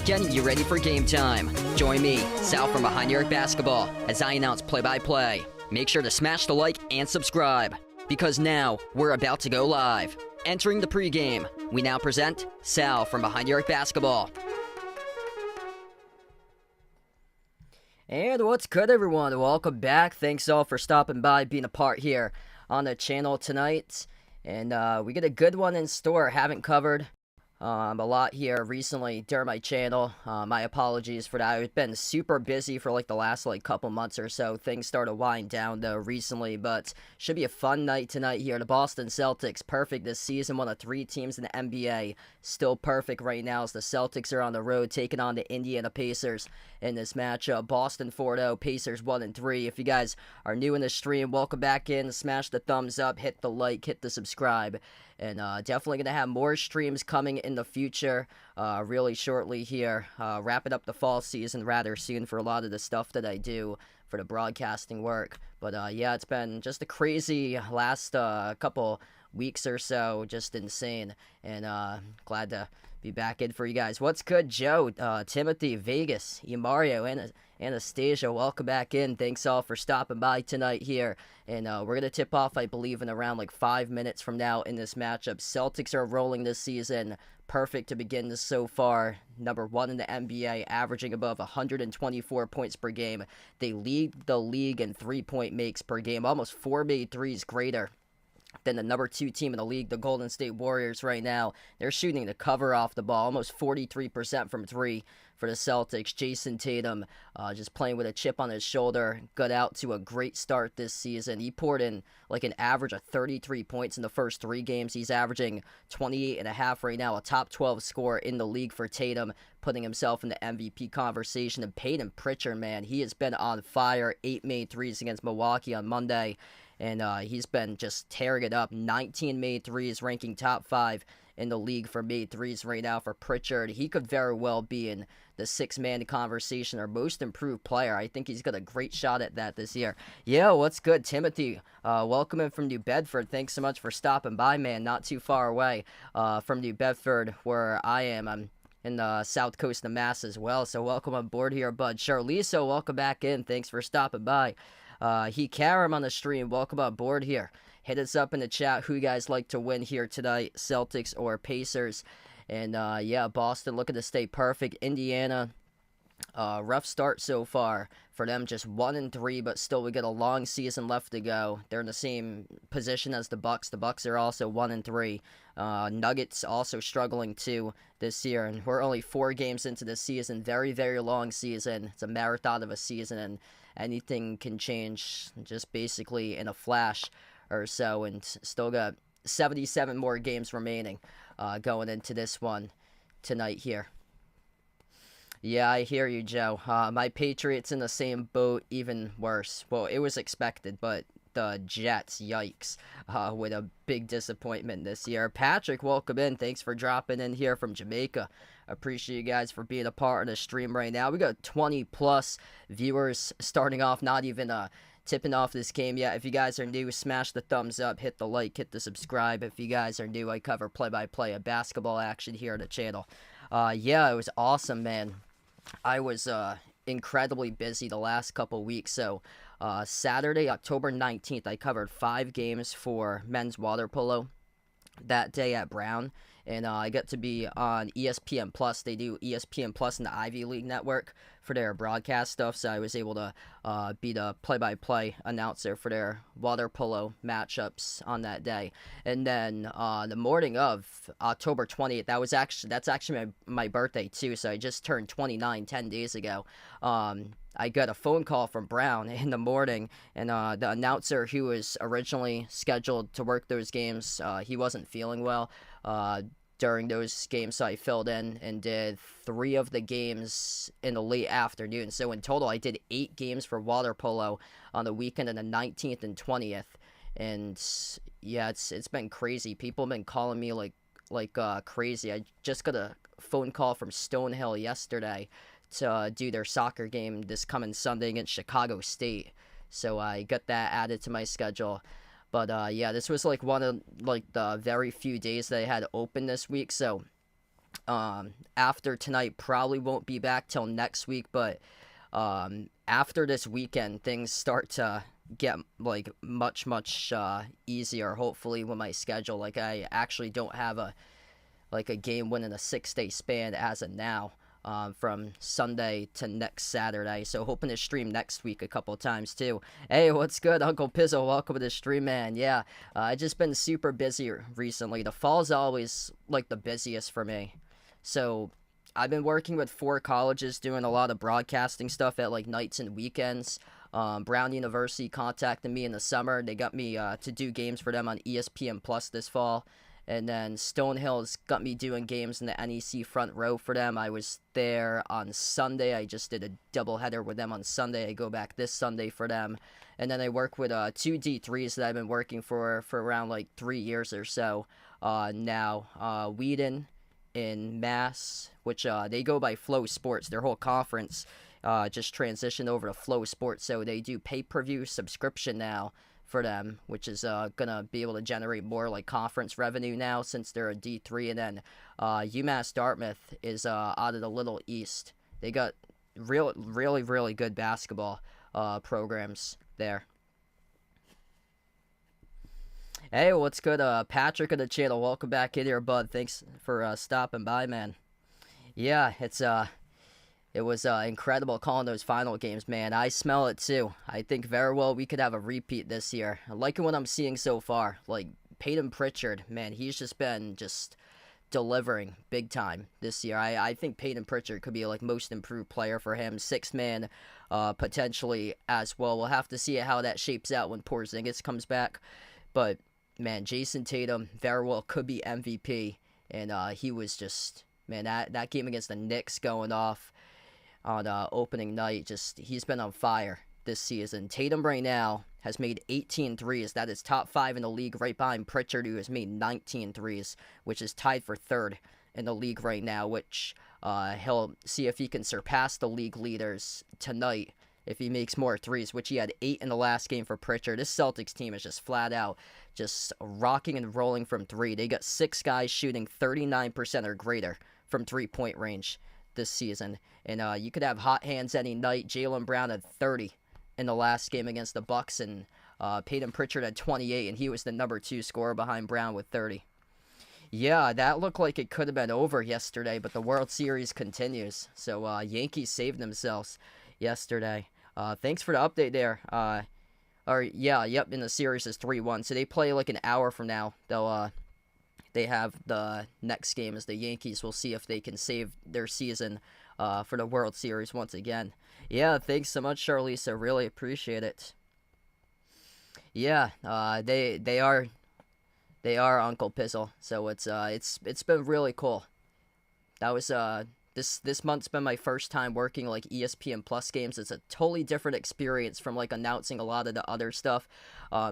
Getting you ready for game time. Join me, Sal from Behind the Arc Basketball, as I announce play-by-play. Make sure to smash the like and subscribe, because now we're about to go live. Entering the pregame, we now present Sal from Behind the Arc Basketball. And what's good, everyone? Welcome back. Thanks all for stopping by, being a part here on the channel tonight. And we got a good one in store. Haven't covered a lot here recently during my channel. My apologies for that. I've been super busy for like the last couple months or so. Things started to wind down though recently, but should be a fun night tonight here. The Boston Celtics, perfect this season. One of 3 teams in the NBA. Still perfect right now as the Celtics are on the road taking on the Indiana Pacers in this matchup. Boston 4-0, Pacers 1-3. If you guys are new in the stream, welcome back in. Smash the thumbs up, hit the like, hit the subscribe. And definitely going to have more streams coming in the future really shortly here. Wrapping up the fall season rather soon for a lot of the stuff that I do for the broadcasting work. But yeah, it's been just a crazy last couple weeks or so. Just insane. And glad to be back in for you guys. What's good, Joe, Timothy, Vegas, Mario, and Anastasia, welcome back in. Thanks all for stopping by tonight here. And we're going to tip off, I believe, in around 5 minutes from now in this matchup. Celtics are rolling this season. Perfect to begin this so far. Number 1 in the NBA, averaging above 124 points per game. They lead the league in 3-point makes per game. Almost 4 made threes greater than the number 2 team in the league, the Golden State Warriors right now. They're shooting the cover off the ball, almost 43% from 3 for the Celtics. Jason Tatum just playing with a chip on his shoulder. Got out to a great start this season. He poured in an average of 33 points in the first 3 games. He's averaging 28.5 right now, a top 12 scorer in the league for Tatum, putting himself in the MVP conversation. And Peyton Pritchard, man, he has been on fire. 8 made threes against Milwaukee on Monday. And he's been just tearing it up. 19 made threes, ranking top 5 in the league for made threes right now for Pritchard. He could very well be in the 6-man conversation or most improved player. I think he's got a great shot at that this year. Yeah, what's good, Timothy? Welcome in from New Bedford. Thanks so much for stopping by, man. Not too far away from New Bedford where I am. I'm in the south coast of Mass as well, so welcome on board here, bud. Charliso, welcome back in. Thanks for stopping by. Karam on the stream, welcome on board here. Hit us up in the chat who you guys like to win here tonight, Celtics or Pacers. And yeah, Boston looking to stay perfect. Indiana Rough start so far for them, just 1-3, but still we got a long season left to go. They're in the same position as the Bucks. The Bucks are also 1-3. Nuggets also struggling too this year, and we're only 4 games into the season. Very, very long season. It's a marathon of a season, and anything can change just basically in a flash or so. And still got 77 more games remaining going into this one tonight here. Yeah, I hear you, Joe. My Patriots in the same boat, even worse. Well, it was expected, but the Jets, yikes, with a big disappointment this year. Patrick, welcome in. Thanks for dropping in here from Jamaica. Appreciate you guys for being a part of the stream right now. We got 20 plus viewers starting off, not even tipping off this game yet. If you guys are new, smash the thumbs up, hit the like, hit the subscribe. If you guys are new, I cover play-by-play of basketball action here on the channel. Yeah, it was awesome, man. I was incredibly busy the last couple weeks. So Saturday, October 19th, I covered 5 games for men's water polo that day at Brown. And I got to be on ESPN Plus. They do ESPN Plus and the Ivy League Network for their broadcast stuff. So I was able to be the play-by-play announcer for their water polo matchups on that day. And then the morning of October 20th, that's actually my birthday too. So I just turned 29 10 days ago. I got a phone call from Brown in the morning, and the announcer who was originally scheduled to work those games, he wasn't feeling well during those games, so I filled in and did 3 of the games in the late afternoon. So in total, I did 8 games for water polo on the weekend, on the 19th and 20th. And yeah, it's been crazy. People have been calling me like crazy. I just got a phone call from Stonehill yesterday to do their soccer game this coming Sunday against Chicago State. So I got that added to my schedule. But yeah, this was like one of the very few days that I had open this week. So after tonight, probably won't be back till next week. But after this weekend, things start to get like much easier. Hopefully, with my schedule, like I actually don't have a game within a 6-day span as of now. From Sunday to next Saturday. So hoping to stream next week a couple of times too. Hey, what's good, Uncle Pizzo? Welcome to the stream, man. Yeah, I just been super busy recently. The fall's always like the busiest for me. So I've been working with 4 colleges doing a lot of broadcasting stuff at like nights and weekends. Brown University contacted me in the summer. They got me to do games for them on ESPN Plus this fall. And then Stonehill's got me doing games in the NEC front row for them. I was there on Sunday. I just did a doubleheader with them on Sunday. I go back this Sunday for them. And then I work with 2 D3s that I've been working for around like 3 years or so now. Whedon in Mass, which they go by Flow Sports. Their whole conference just transitioned over to Flow Sports. So they do pay-per-view subscription now for them, which is gonna be able to generate more like conference revenue now since they're a D3. And then UMass Dartmouth is out of the Little East. They got really good basketball programs there. Hey, what's good? Patrick of the channel, welcome back in here, bud. Thanks for stopping by, man. Yeah, it was incredible calling those final games, man. I smell it too. I think very well we could have a repeat this year. I like what I'm seeing so far. Like Peyton Pritchard, man, he's just been delivering big time this year. I think Peyton Pritchard could be like most improved player for him. 6-man potentially as well. We'll have to see how that shapes out when Porzingis comes back. But man, Jason Tatum very well could be MVP. And he was just, man, that game against the Knicks going off on opening night, he's been on fire this season. Tatum right now has made 18 threes. That is top 5 in the league, right behind Pritchard, who has made 19 threes, which is tied for 3rd in the league right now, which he'll see if he can surpass the league leaders tonight if he makes more threes, which he had 8 in the last game for Pritchard. This Celtics team is just flat out just rocking and rolling from 3. They got 6 guys shooting 39% or greater from 3-point range this season. And you could have hot hands any night. Jaylen Brown had 30 in the last game against the Bucks, and Peyton Pritchard had 28, and he was the number 2 scorer behind Brown with 30. Yeah, that looked like it could have been over yesterday, but the World Series continues. So Yankees saved themselves yesterday. Thanks for the update there. Or yeah, yep. And the series is 3-1. So they play like an hour from now. They have the next game as the Yankees. We'll see if they can save their season for the World Series once again. Yeah, thanks so much, Charlize. I really appreciate it. Yeah, they are Uncle Pizzle. So it's been really cool. That was this month's been my first time working like ESPN Plus games. It's a totally different experience from like announcing a lot of the other stuff,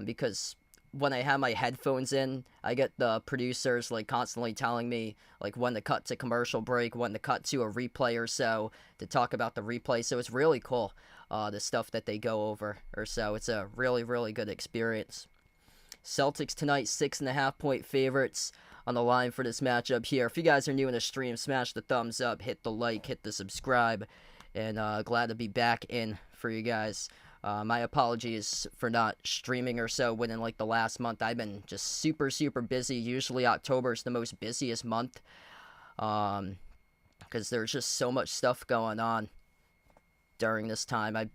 because when I have my headphones in, I get the producers like constantly telling me like when to cut to commercial break, when to cut to a replay or so to talk about the replay. So it's really cool, the stuff that they go over or so. It's a really really good experience. Celtics tonight, 6.5 point favorites on the line for this matchup here. If you guys are new in the stream, smash the thumbs up, hit the like, hit the subscribe, and glad to be back in for you guys. My apologies for not streaming or so within like the last month. I've been just super, super busy. Usually October is the most busiest month, because there's just so much stuff going on during this time.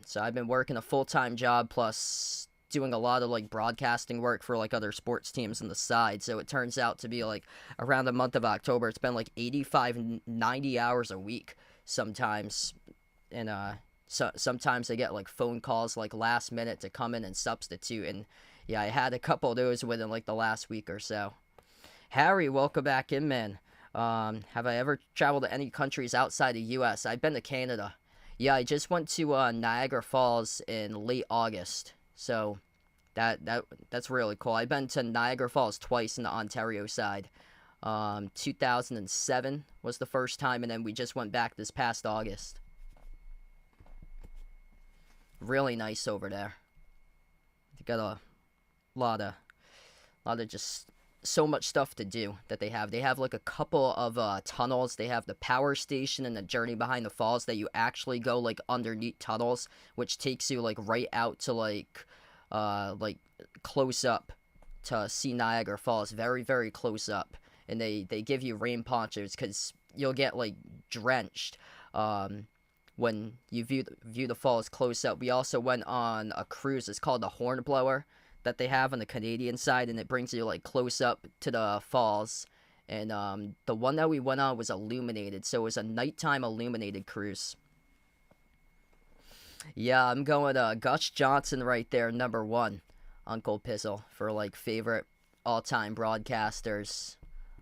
So I've been working a full-time job plus doing a lot of like broadcasting work for like other sports teams on the side. So it turns out to be like around the month of October, it's been like 85, 90 hours a week sometimes. And sometimes I get like phone calls like last minute to come in and substitute. And yeah, I had a couple of those within like the last week or so. Harry, welcome back in, man. Have I ever traveled to any countries outside the U.S.? I've been to Canada. Yeah, I just went to Niagara Falls in late August. So that's really cool. I've been to Niagara Falls twice in the Ontario side. 2007 was the first time, and then we just went back this past August. Really nice over there. They got a lot of just so much stuff to do that they have. They have like a couple of tunnels. They have the power station and the journey behind the falls that you actually go like underneath tunnels, which takes you like right out to like close up to see Niagara Falls, very very close up. And they give you rain ponchos because you'll get like drenched when you view the falls close up. We also went on a cruise. It's called the Hornblower that they have on the Canadian side, and it brings you like close up to the falls. And the one that we went on was illuminated, so it was a nighttime illuminated cruise. Yeah, I'm going Gus Johnson right there, number one, Uncle Pizzle, for like favorite all-time broadcasters.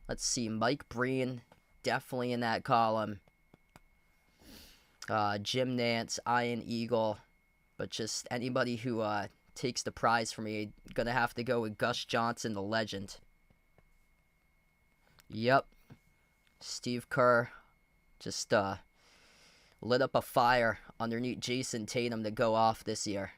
Let's see, Mike Breen, definitely in that column. Jim Nantz, Ian Eagle, but just anybody who takes the prize for me, gonna have to go with Gus Johnson, the legend. Yep, Steve Kerr just lit up a fire underneath Jason Tatum to go off this year.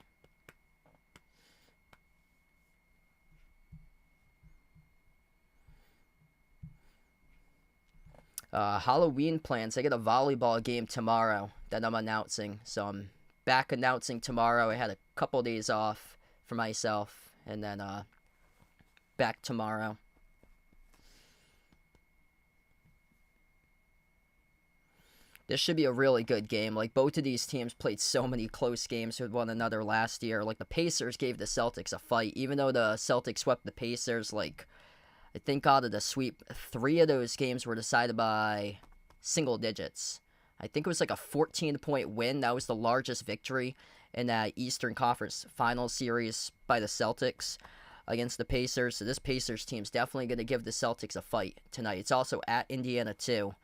Halloween plans. I get a volleyball game tomorrow that I'm announcing. So I'm back announcing tomorrow. I had a couple days off for myself, and then back tomorrow. This should be a really good game. Like, both of these teams played so many close games with one another last year. Like, the Pacers gave the Celtics a fight. Even though the Celtics swept the Pacers, like, I think out of the sweep, 3 of those games were decided by single digits. I think it was like a 14-point win. That was the largest victory in that Eastern Conference Finals series by the Celtics against the Pacers. So this Pacers team's definitely going to give the Celtics a fight tonight. It's also at Indiana, too.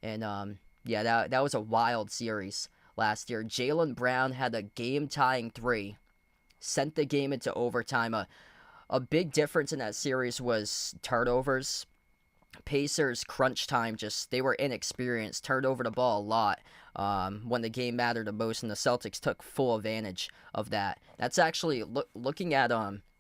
And, yeah, that was a wild series last year. Jaylen Brown had a game-tying 3, sent the game into overtime. A big difference in that series was turnovers. Pacers crunch time, they were inexperienced, turned over the ball a lot when the game mattered the most, and the Celtics took full advantage of that. That's actually, looking at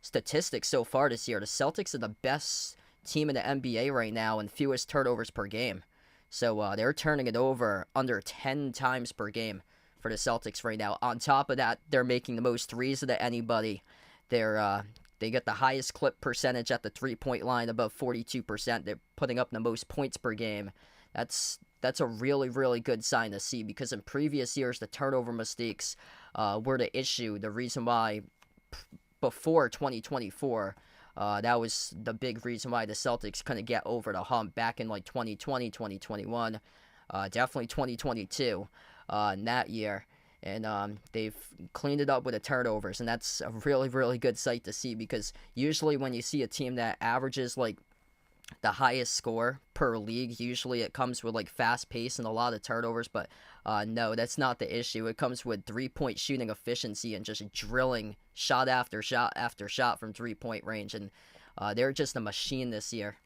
statistics so far this year, the Celtics are the best team in the NBA right now and fewest turnovers per game. So they're turning it over under 10 times per game for the Celtics right now. On top of that, they're making the most threes of anybody. They're They get the highest clip percentage at the three-point line, above 42%. They're putting up the most points per game. That's a really, really good sign to see, because in previous years, the turnover mistakes were the issue. The reason why before 2024, that was the big reason why the Celtics couldn't get over the hump back in like 2020, 2021, definitely 2022 in that year. And they've cleaned it up with the turnovers, and that's a really, really good sight to see, because usually when you see a team that averages like the highest score per league, usually it comes with like fast pace and a lot of turnovers, but no, that's not the issue. It comes with 3-point shooting efficiency and just drilling shot after shot after shot from 3-point range, and they're just a machine this year.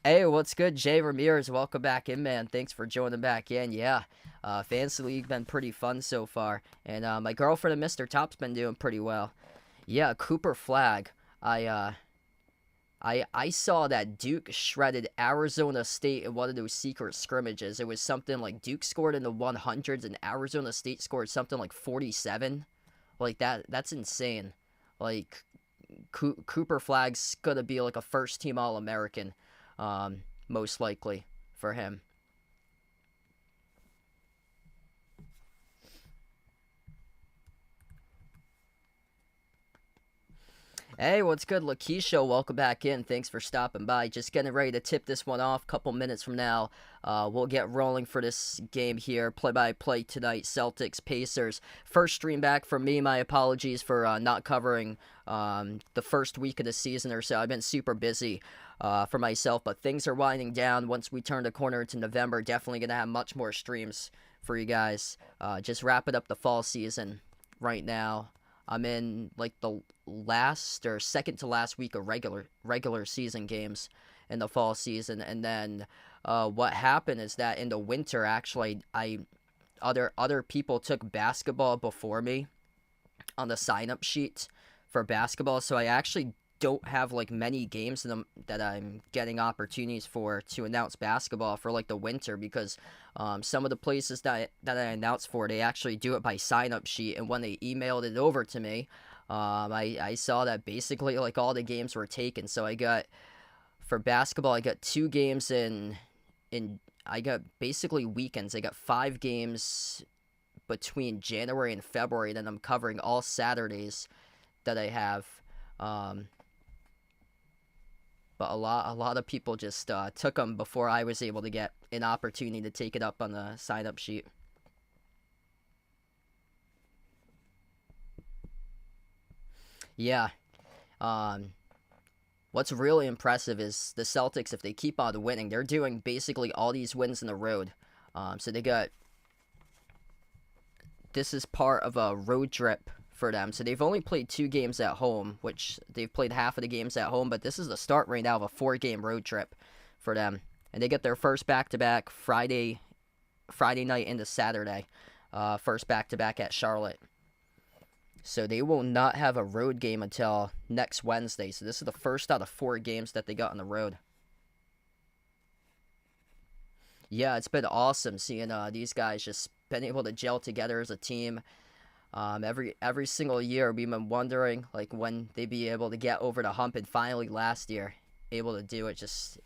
Hey, what's good? Jay Ramirez, welcome back in, man. Thanks for joining back in. Yeah, Fantasy League been pretty fun so far, and my girlfriend and Mr. Top's been doing pretty well. Yeah, Cooper Flag. I saw that Duke shredded Arizona State in one of those secret scrimmages. It was something like Duke scored in the 100s and Arizona State scored something like 47. Like that's insane. Like Cooper Flag's gonna be like a first-team All-American. Most likely for him. Hey, what's good, Lakeisha? Welcome back in. Thanks for stopping by. Just getting ready to tip this one off. Couple minutes from now, we'll get rolling for this game here. Play-by-play tonight, Celtics, Pacers. First stream back for me. My apologies for not covering the first week of the season or so. I've been super busy for myself, but things are winding down. Once we turn the corner into November, definitely going to have much more streams for you guys. Just wrapping up the fall season right now. I'm in like the last or second to last week of regular season games in the fall season, and then what happened is that in the winter, actually, other people took basketball before me on the sign-up sheet for basketball, so I actually don't have like many games in them that I'm getting opportunities for to announce basketball for like the winter, because some of the places that I announce for, they actually do it by sign-up sheet, and when they emailed it over to me, I saw that basically like all the games were taken. So I got, for basketball, I got 2 games in I got basically weekends. I got 5 games between January and February, then I'm covering all Saturdays that I have. But a lot of people just took them before I was able to get an opportunity to take it up on the sign-up sheet. Yeah. What's really impressive is the Celtics, if they keep on winning, they're doing basically all these wins in the road. So this is part of a road trip for them. So they've only played 2 games at home, which they've played half of the games at home, but this is the start right now of a 4-game road trip for them. And they get their first back-to-back Friday night into Saturday. First back-to-back at Charlotte. So they will not have a road game until next Wednesday. So this is the first out of 4 games that they got on the road. Yeah, it's been awesome seeing these guys just been able to gel together as a team. Every single year we've been wondering like when they'd be able to get over the hump, and finally last year able to do it. Just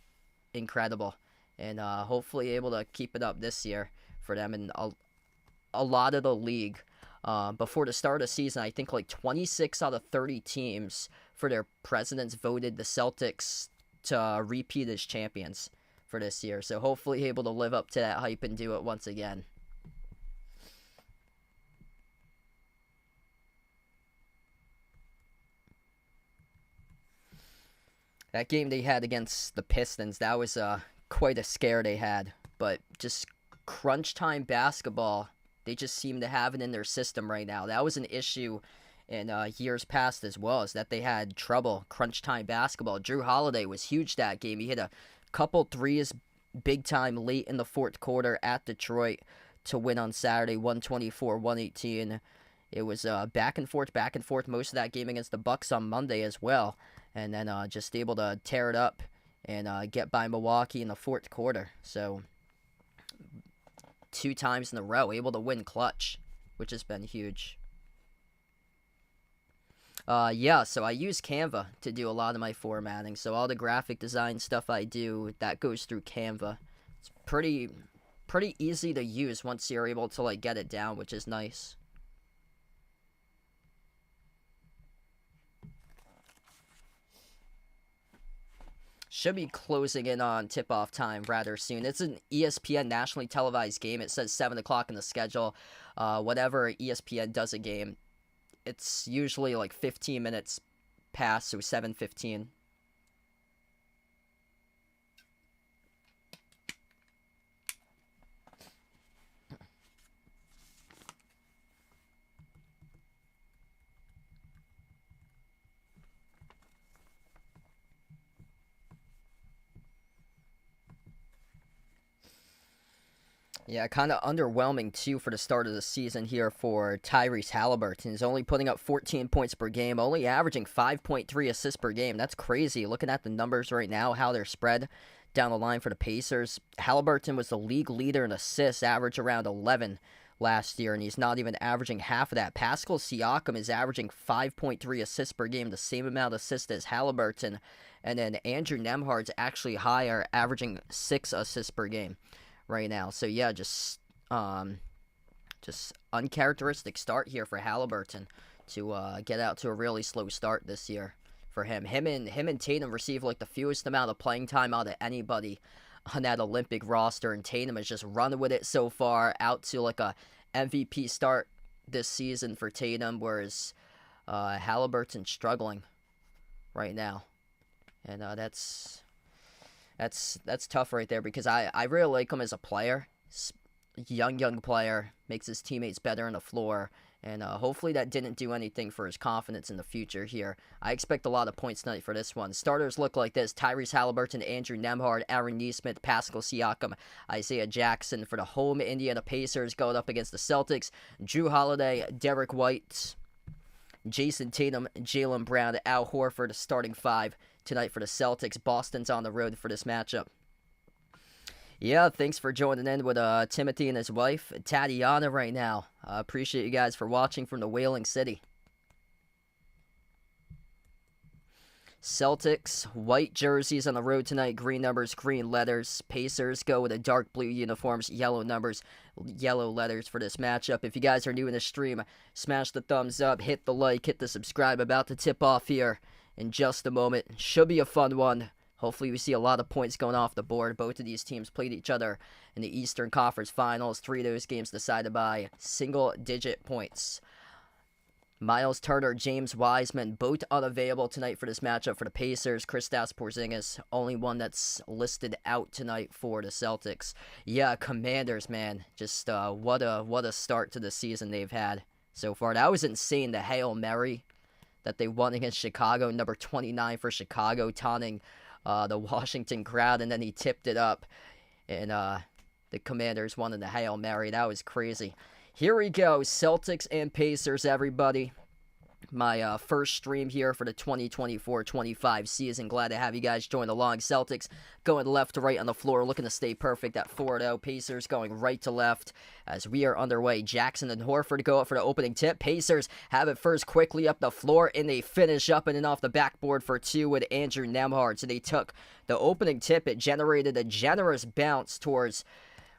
incredible, and hopefully able to keep it up this year for them. And a lot of the league, before the start of the season, I think like 26 out of 30 teams for their presidents voted the Celtics to repeat as champions for this year. So hopefully able to live up to that hype and do it once again. That game they had against the Pistons, that was quite a scare they had. But just crunch time basketball, they just seem to have it in their system right now. That was an issue in years past as well, is that they had trouble crunch time basketball. Drew Holiday was huge that game. He hit a couple threes big time late in the fourth quarter at Detroit to win on Saturday, 124-118. It was back and forth most of that game against the Bucks on Monday as well. And then just able to tear it up and get by Milwaukee in the fourth quarter. So 2 times in a row, able to win clutch, which has been huge. Yeah, so I use Canva to do a lot of my formatting. So all the graphic design stuff I do, that goes through Canva. It's pretty easy to use once you're able to like get it down, which is nice. Should be closing in on tip-off time rather soon. It's an ESPN nationally televised game. It says 7 o'clock in the schedule. Whatever ESPN does a game, it's usually like 15 minutes past, so 7:15. Yeah, kind of underwhelming too for the start of the season here for Tyrese Halliburton. He's only putting up 14 points per game, only averaging 5.3 assists per game. That's crazy. Looking at the numbers right now, how they're spread down the line for the Pacers. Halliburton was the league leader in assists, average around 11 last year, and he's not even averaging half of that. Pascal Siakam is averaging 5.3 assists per game, the same amount of assists as Halliburton. And then Andrew Nembhard's actually higher, averaging 6 assists per game right now. So yeah, just uncharacteristic start here for Halliburton to get out to a really slow start this year for him. Him and Tatum receive like the fewest amount of playing time out of anybody on that Olympic roster, and Tatum has just run with it so far, out to like a MVP start this season for Tatum, whereas Halliburton's struggling right now, and that's tough right there, because I really like him as a player. Young player, makes his teammates better on the floor, and hopefully that didn't do anything for his confidence in the future here. I expect a lot of points tonight for this one. Starters look like this: Tyrese Halliburton, Andrew Nembhard, Aaron Nesmith, Pascal Siakam, Isaiah Jackson. For the home Indiana Pacers going up against the Celtics: Jrue Holiday, Derek White, Jason Tatum, Jaylen Brown, Al Horford, starting 5 tonight for the Celtics. Boston's on the road for this matchup. Yeah, thanks for joining in with Timothy and his wife, Tatiana, right now. Appreciate you guys for watching from the Whaling City. Celtics, white jerseys on the road tonight, green numbers, green letters. Pacers go with the dark blue uniforms, yellow numbers, yellow letters for this matchup. If you guys are new in the stream, smash the thumbs up, hit the like, hit the subscribe. About to tip off here in just a moment. Should be a fun one. Hopefully we see a lot of points going off the board. Both of these teams played each other in the Eastern Conference Finals. 3 of those games decided by single-digit points. Miles Turner, James Wiseman, both unavailable tonight for this matchup for the Pacers. Kristaps Porzingis, only one that's listed out tonight for the Celtics. Yeah, Commanders, man. Just what a start to the season they've had so far. That was insane, the Hail Mary that they won against Chicago, number 29 for Chicago, taunting the Washington crowd, and then he tipped it up, and the Commanders won in the Hail Mary. That was crazy. Here we go, Celtics and Pacers, everybody. My first stream here for the 2024-25 season. Glad to have you guys join along. Celtics going left to right on the floor, looking to stay perfect at 4-0. Pacers going right to left as we are underway. Jackson and Horford go up for the opening tip. Pacers have it first, quickly up the floor, and they finish up and off the backboard for 2 with Andrew Nembhard. So they took the opening tip. It generated a generous bounce towards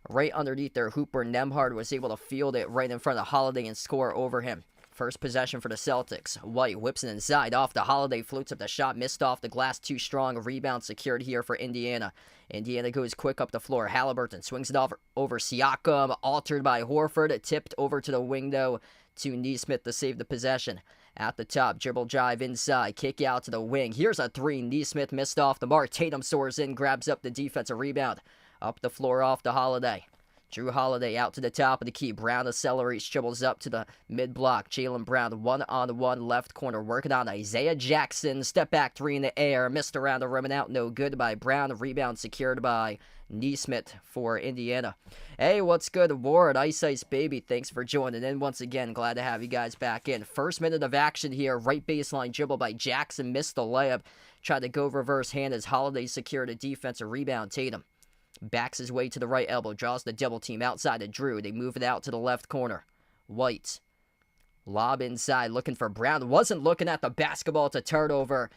right underneath their hooper. Nembhard was able to field it right in front of Holiday and score over him. First possession for the Celtics. White whips it inside off the Holiday, floats up the shot, missed off the glass, too strong. Rebound secured here for Indiana. Indiana goes quick up the floor. Halliburton swings it off over Siakam, altered by Horford, tipped over to the window to Nesmith to save the possession. At the top, dribble drive inside, kick out to the wing. Here's a 3. Nesmith missed off the mark. Tatum soars in, grabs up the defensive rebound. Up the floor off the Holiday. Jrue Holiday out to the top of the key. Brown accelerates, dribbles up to the mid-block. Jaylen Brown, one-on-one left corner, working on Isaiah Jackson. Step back 3 in the air. Missed around the rim and out. No good by Brown. Rebound secured by Nesmith for Indiana. Hey, what's good, Ward? Ice Baby, thanks for joining in once again. Glad to have you guys back in. First minute of action here. Right baseline dribble by Jackson. Missed the layup. Tried to go reverse hand as Holiday secured a defensive rebound. Tatum backs his way to the right elbow, draws the double team outside of Jrue. They move it out to the left corner. White Lob inside, looking for Brown. Wasn't looking at the basketball. It's a turnover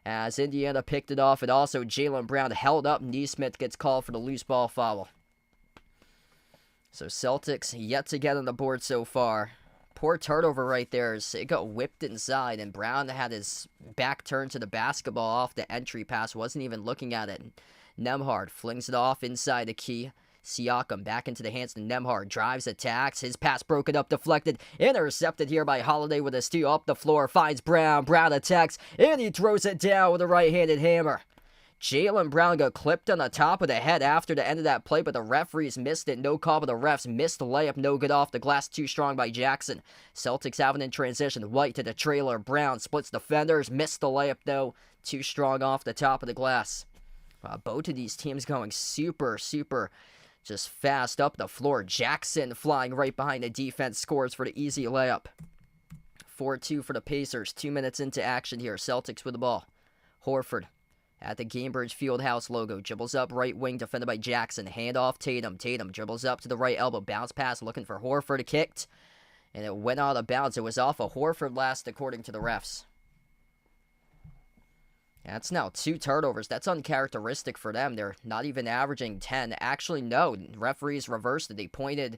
as Indiana picked it off. And also Jaylen Brown held up. Neesmith gets called for the loose ball foul. So Celtics yet to get on the board so far. Poor turnover right there. It got whipped inside, and Brown had his back turned to the basketball off the entry pass. Wasn't even looking at it. Nembhard flings it off inside the key. Siakam back into the hands of Nembhard. Drives, attacks. His pass broken up, deflected. Intercepted here by Holiday with a steal up the floor. Finds Brown. Brown attacks, and he throws it down with a right-handed hammer. Jaylen Brown got clipped on the top of the head after the end of that play, but the referees missed it. No call, but the refs missed the layup. No good off the glass. Too strong by Jackson. Celtics have it in transition. White to the trailer. Brown splits defenders. Missed the layup, though. Too strong off the top of the glass. Both of these teams going super just fast up the floor. Jackson flying right behind the defense. Scores for the easy layup. 4-2 for the Pacers. 2 minutes into action here. Celtics with the ball. Horford at the Gainbridge Fieldhouse logo. Dribbles up right wing, defended by Jackson. Hand off Tatum. Tatum dribbles up to the right elbow. Bounce pass looking for Horford. Kicked. And it went out of bounds. It was off of Horford last according to the refs. That's now 2 turnovers. That's uncharacteristic for them. They're not even averaging 10. Actually, no. Referees reversed it. They pointed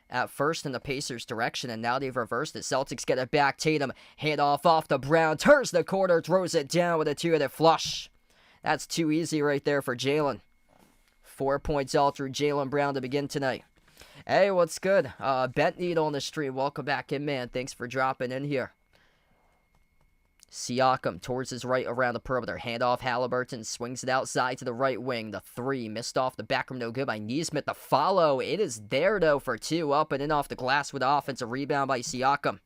at first in the Pacers' direction, and now they've reversed it. Celtics get it back. Tatum, hand off to Brown. Turns the corner, throws it down with a two-handed flush. That's too easy right there for Jaylen. 4 points all through Jaylen Brown to begin tonight. Hey, what's good? Bent Needle on the stream. Welcome back in, man. Thanks for dropping in here. Siakam towards his right around the perimeter. Handoff Halliburton. Swings it outside to the right wing. The 3 missed off the back rim. No good by Neesmith. The follow. It is there, though, for 2. Up and in off the glass with the offensive rebound by Siakam.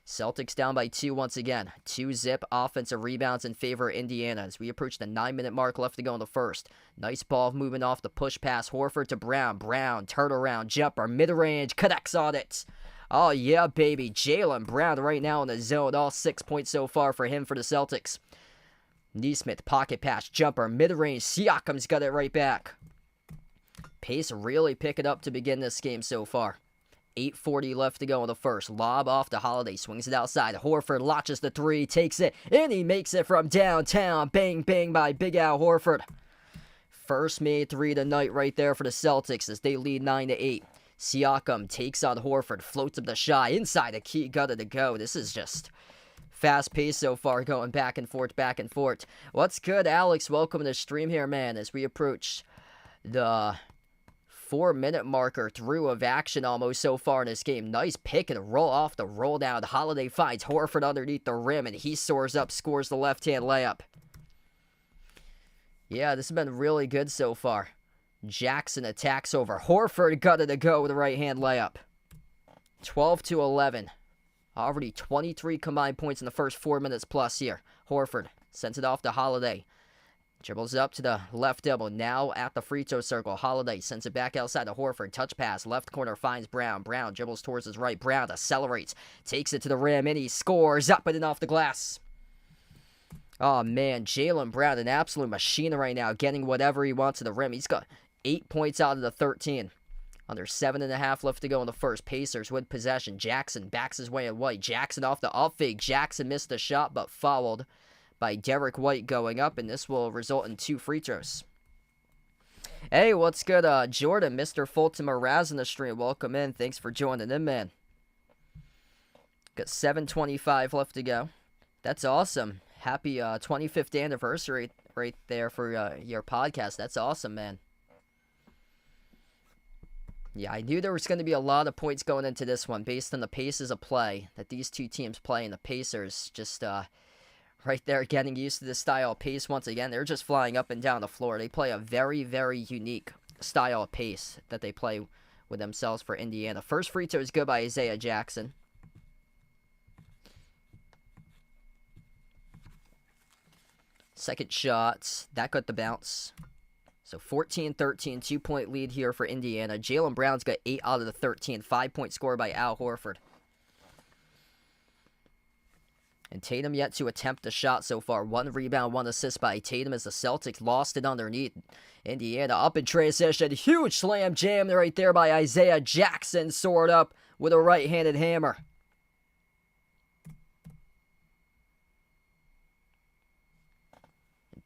Celtics down by 2 once again. 2-zip offensive rebounds in favor of Indiana as we approach the 9-minute mark left to go in the first. Nice ball moving off the push pass. Horford to Brown. Brown, turnaround, jumper, mid-range, connects on it. Oh, yeah, baby. Jaylen Brown right now in the zone. All 6 points so far for him for the Celtics. Neesmith, pocket pass, jumper, mid-range. Siakam's got it right back. Pace really picking up to begin this game so far. 8:40 left to go in the first. Lob off to Holiday. Swings it outside. Horford launches the 3. Takes it. And he makes it from downtown. Bang, bang by Big Al Horford. First made 3 tonight right there for the Celtics as they lead 9-8. Siakam takes on Horford. Floats up the shot. Inside the key. Got it to go. This is just fast paced so far. Going back and forth, back and forth. What's good, Alex? Welcome to the stream here, man, as we approach the 4-minute marker through of action almost so far in this game. Nice pick and roll off the roll down. Holiday finds Horford underneath the rim, and he soars up, scores the left-hand layup. Yeah, this has been really good so far. Jackson attacks over. Horford got it to go with a right-hand layup. 12-11. Already 23 combined points in the first 4 minutes plus here. Horford sends it off to Holiday. Dribbles up to the left elbow. Now at the free throw circle. Holiday sends it back outside to Horford. Touch pass. Left corner finds Brown. Brown dribbles towards his right. Brown accelerates. Takes it to the rim. And he scores. Up and in off the glass. Oh, man. Jaylen Brown, an absolute machine right now. Getting whatever he wants to the rim. He's got 8 points out of the 13. Under 7.5 left to go in the first. Pacers with possession. Jackson backs his way in White. Jackson off the up fake. Jackson missed the shot but fouled by Derek White going up, and this will result in 2 free throws. Hey, what's good, Jordan, Mr. Fulton Mraz in the stream. Welcome in. Thanks for joining in, man. Got 7:25 left to go. That's awesome. Happy 25th anniversary right there for your podcast. That's awesome, man. Yeah, I knew there was going to be a lot of points going into this one based on the paces of play that these two teams play, and the Pacers just right there getting used to this style of pace once again. They're just flying up and down the floor. They play a very, very unique style of pace that they play with themselves for Indiana. First free throw is good by Isaiah Jackson. Second shot, that got the bounce. So 14-13, 2-point lead here for Indiana. Jaylen Brown's got 8 out of the 13. 5-point score by Al Horford. And Tatum yet to attempt a shot so far. 1 rebound, 1 assist by Tatum as the Celtics lost it underneath. Indiana up in transition. Huge slam jam right there by Isaiah Jackson. Soared up with a right-handed hammer.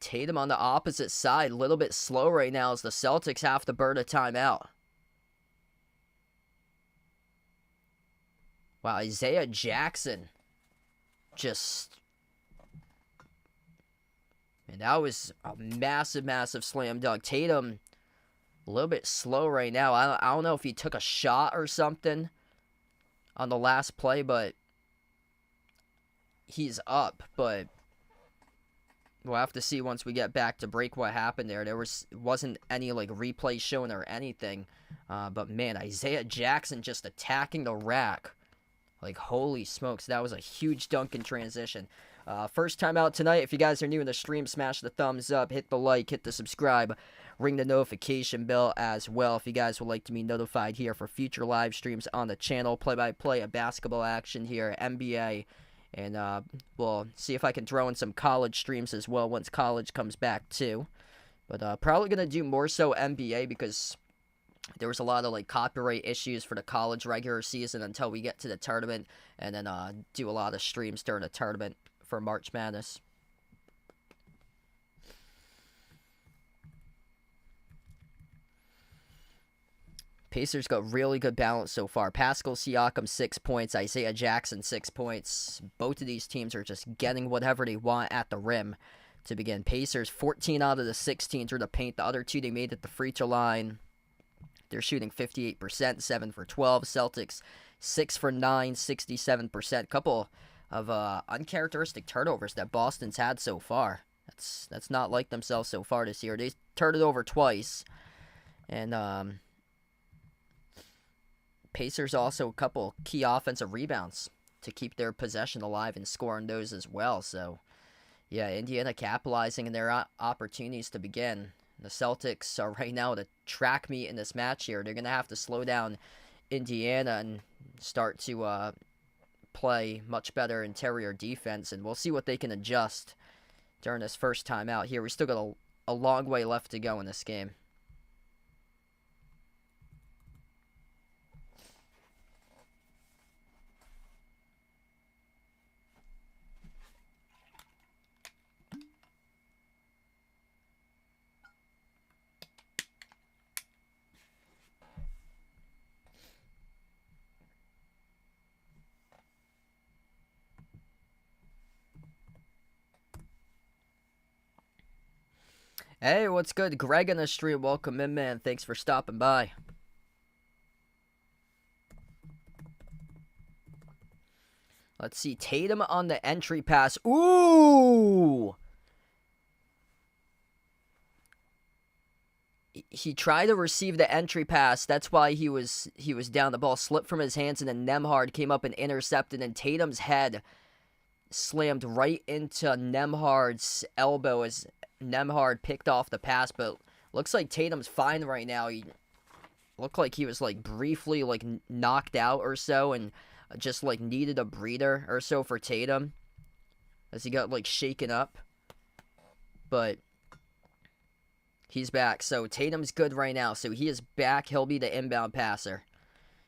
Tatum on the opposite side, a little bit slow right now as the Celtics have to burn a timeout. Wow, Isaiah Jackson just... And that was a massive, massive slam dunk. Tatum, a little bit slow right now. I don't know if he took a shot or something on the last play, but he's up. But we'll have to see once we get back to break what happened there. There wasn't any like replay shown or anything. But man, Isaiah Jackson just attacking the rack. Like, holy smokes, that was a huge dunk in transition. First time out tonight. If you guys are new in the stream, smash the thumbs up, hit the like, hit the subscribe, ring the notification bell as well if you guys would like to be notified here for future live streams on the channel. Play-by-play of basketball action here, NBA, and we'll see if I can throw in some college streams as well once college comes back too. But probably going to do more so NBA because there was a lot of like copyright issues for the college regular season until we get to the tournament, and then do a lot of streams during the tournament for March Madness. Pacers got really good balance so far. Pascal Siakam 6 points, Isaiah Jackson 6 points. Both of these teams are just getting whatever they want at the rim to begin. Pacers 14 out of the 16 through the paint. The other two they made at the free throw line. They're shooting 58%, 7 for 12. Celtics 6 for 9, 67%. Couple of uncharacteristic turnovers that Boston's had so far. That's not like themselves so far this year. They turned it over twice. And Pacers also a couple key offensive rebounds to keep their possession alive and scoring those as well. So, yeah, Indiana capitalizing in their opportunities to begin. The Celtics are right now at a track meet in this match here. They're going to have to slow down Indiana and start to play much better interior defense, and we'll see what they can adjust during this first time out here. We still got a long way left to go in this game. Hey, what's good? Greg on the stream. Welcome in, man. Thanks for stopping by. Let's see. Tatum on the entry pass. Ooh! He tried to receive the entry pass. That's why he was down. The ball slipped from his hands, and then Nembhard came up and intercepted, and Tatum's head slammed right into Nembhard's elbow as Nembhard picked off the pass, but looks like Tatum's fine right now. He looked like he was like briefly like knocked out or so, and just like needed a breather or so for Tatum as he got like shaken up. But he's back, so Tatum's good right now. So he is back. He'll be the inbound passer.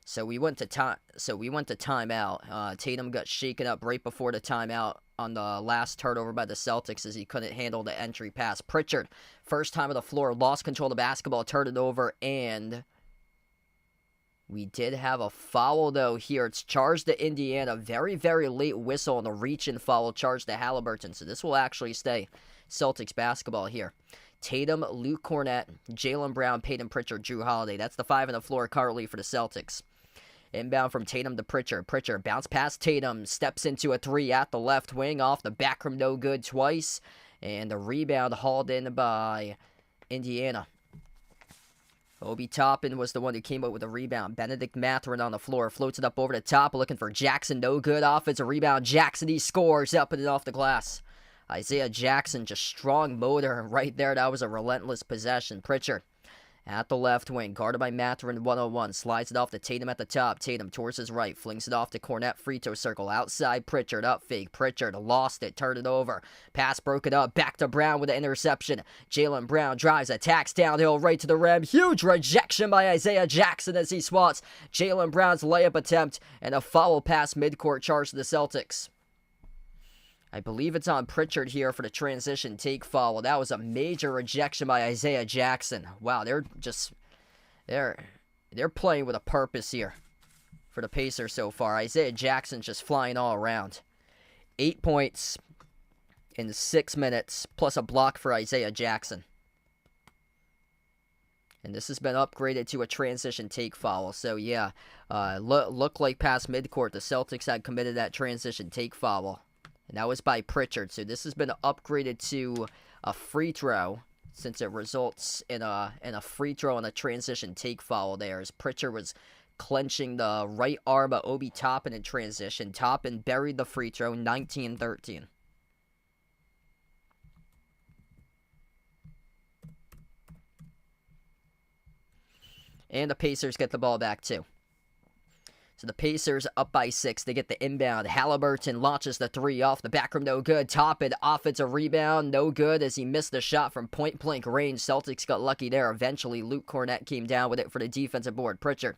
So we went to timeout. Tatum got shaken up right before the timeout on the last turnover by the Celtics as he couldn't handle the entry pass. Pritchard, first time on the floor, lost control of the basketball, turned it over, and we did have a foul, though, here. It's charged to Indiana. Very, very late whistle on the reach-in foul charged to Halliburton. So this will actually stay Celtics basketball here. Tatum, Luke Cornett, Jaylen Brown, Peyton Pritchard, Drew Holiday. That's the five on the floor currently for the Celtics. Inbound from Tatum to Pritchard. Pritchard bounce past Tatum. Steps into a three at the left wing. Off the back rim, no good twice. And the rebound hauled in by Indiana. Obi Toppin was the one who came up with the rebound. Benedict Mathurin on the floor. Floats it up over the top. Looking for Jackson. No good. Offensive rebound. Jackson, he scores. Up and off the glass. Isaiah Jackson, just strong motor right there. That was a relentless possession. Pritchard at the left wing, guarded by Mathurin, 101. Slides it off to Tatum at the top. Tatum towards his right, flings it off to Cornett, free throw circle. Outside, Pritchard, up fake. Pritchard lost it, turned it over. Pass broke it up, back to Brown with the interception. Jaylen Brown drives, attacks downhill, right to the rim. Huge rejection by Isaiah Jackson as he swats Jaylen Brown's layup attempt, and a foul pass midcourt charge to the Celtics. I believe it's on Pritchard here for the transition take foul. Well, that was a major rejection by Isaiah Jackson. Wow, they're playing with a purpose here for the Pacers so far. Isaiah Jackson's just flying all around. 8 points in 6 minutes, plus a block for Isaiah Jackson. And this has been upgraded to a transition take foul. So, yeah, looked like past midcourt, the Celtics had committed that transition take foul. And that was by Pritchard. So this has been upgraded to a free throw, since it results in a free throw and a transition take foul there, as Pritchard was clenching the right arm of Obi Toppin in transition. Toppin buried the free throw, 19-13. And the Pacers get the ball back too. So the Pacers up by 6. They get the inbound. Halliburton launches the 3 off the back rim. No good. Toppin offensive rebound. No good as he missed the shot from point-blank range. Celtics got lucky there. Eventually, Luke Cornett came down with it for the defensive board. Pritchard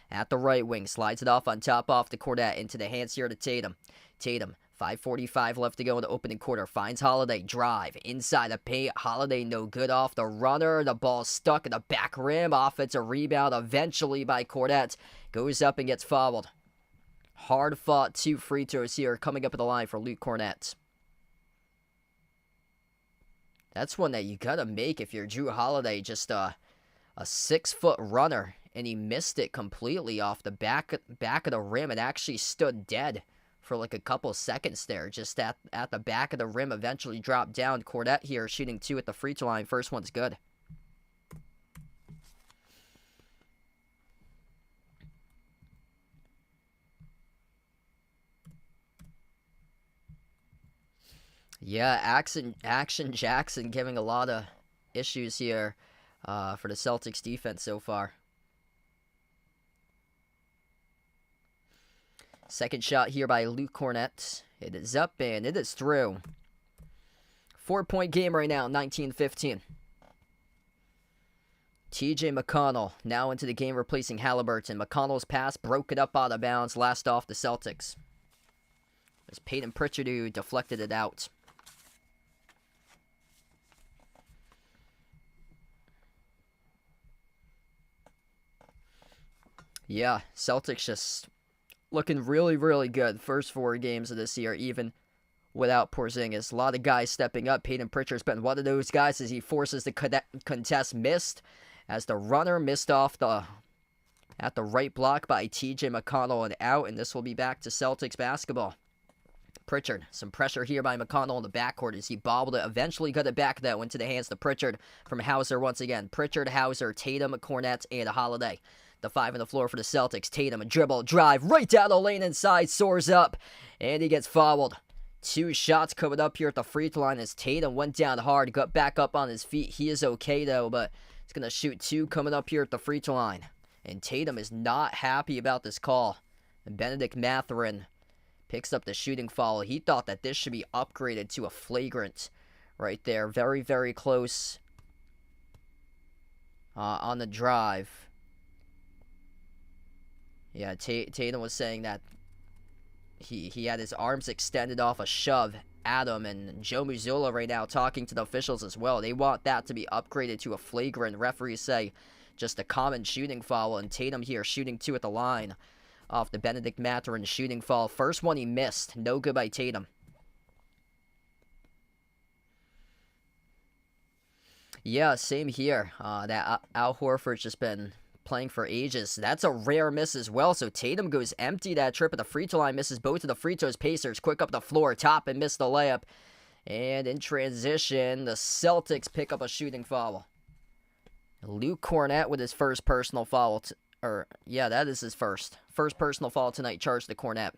at the right wing. Slides it off on top off to Cornett. Into the hands here to Tatum. Tatum. 5:45 left to go in the opening quarter. Finds Holiday. Drive. Inside the paint. Holiday no good off the runner. The ball stuck in the back rim. Offensive rebound eventually by Cornett. Goes up and gets fouled. Hard fought 2 free throws here coming up at the line for Luke Cornett. That's one that you gotta make if you're Drew Holiday. Just a 6-foot runner. And he missed it completely off the back of the rim. It actually stood dead for like a couple seconds there, just at the back of the rim, eventually dropped down. Cornett here shooting 2 at the free throw line. First one's good. Yeah, Action Jackson giving a lot of issues here for the Celtics defense so far. Second shot here by Luke Cornett. It is up and it is through. 4-point game right now, 19-15. TJ McConnell now into the game replacing Halliburton. McConnell's pass broke it up out of bounds, last off the Celtics. It was Peyton Pritchard who deflected it out. Yeah, Celtics just looking really, really good. First 4 games of this year, even without Porzingis. A lot of guys stepping up. Peyton Pritchard's been one of those guys as he forces the contest. Missed as the runner missed off at the right block by TJ McConnell and out. And this will be back to Celtics basketball. Pritchard, some pressure here by McConnell in the backcourt as he bobbled it. Eventually got it back, though, into the hands of Pritchard from Hauser once again. Pritchard, Hauser, Tatum, Cornett, and Holiday. The 5 on the floor for the Celtics. Tatum, a dribble, drive, right down the lane inside, soars up, and he gets fouled. 2 shots coming up here at the free throw line as Tatum went down hard, got back up on his feet. He is okay, though, but he's going to shoot 2 coming up here at the free throw line. And Tatum is not happy about this call. And Benedict Mathurin picks up the shooting foul. He thought that this should be upgraded to a flagrant right there. Very, very close on the drive. Yeah, Tatum was saying that he had his arms extended off a shove at him, and Joe Mazzulla right now talking to the officials as well. They want that to be upgraded to a flagrant. Referees say just a common shooting foul, and Tatum here shooting 2 at the line off the Benedict Mathurin shooting foul. First one he missed. No good by Tatum. Yeah, same here. That Al Horford's just been playing for ages. That's a rare miss as well. So Tatum goes empty that trip at the free throw line, misses both of the free throws. Pacers quick up the floor, top and missed the layup. And in transition, the Celtics pick up a shooting foul. Luke Cornett with his first personal foul. That is his first personal foul tonight, charged to Cornett.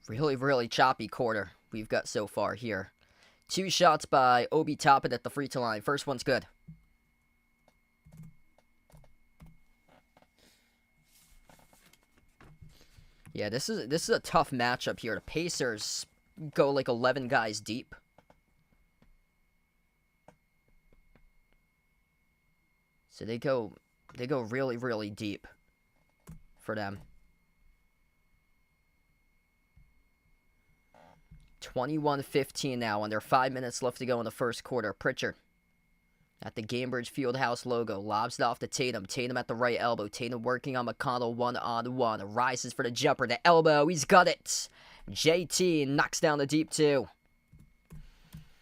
Really, really choppy quarter we've got so far here. 2 shots by Obi Toppin at the free throw line. First one's good. Yeah, this is a tough matchup here. The Pacers go like 11 guys deep. So they go really, really deep for them. 21-15 now, under 5 minutes left to go in the first quarter. Pritchard at the Gainbridge Fieldhouse logo, lobs it off to Tatum. Tatum at the right elbow. Tatum working on McConnell one-on-one. Rises for the jumper. The elbow, he's got it. JT knocks down the deep two.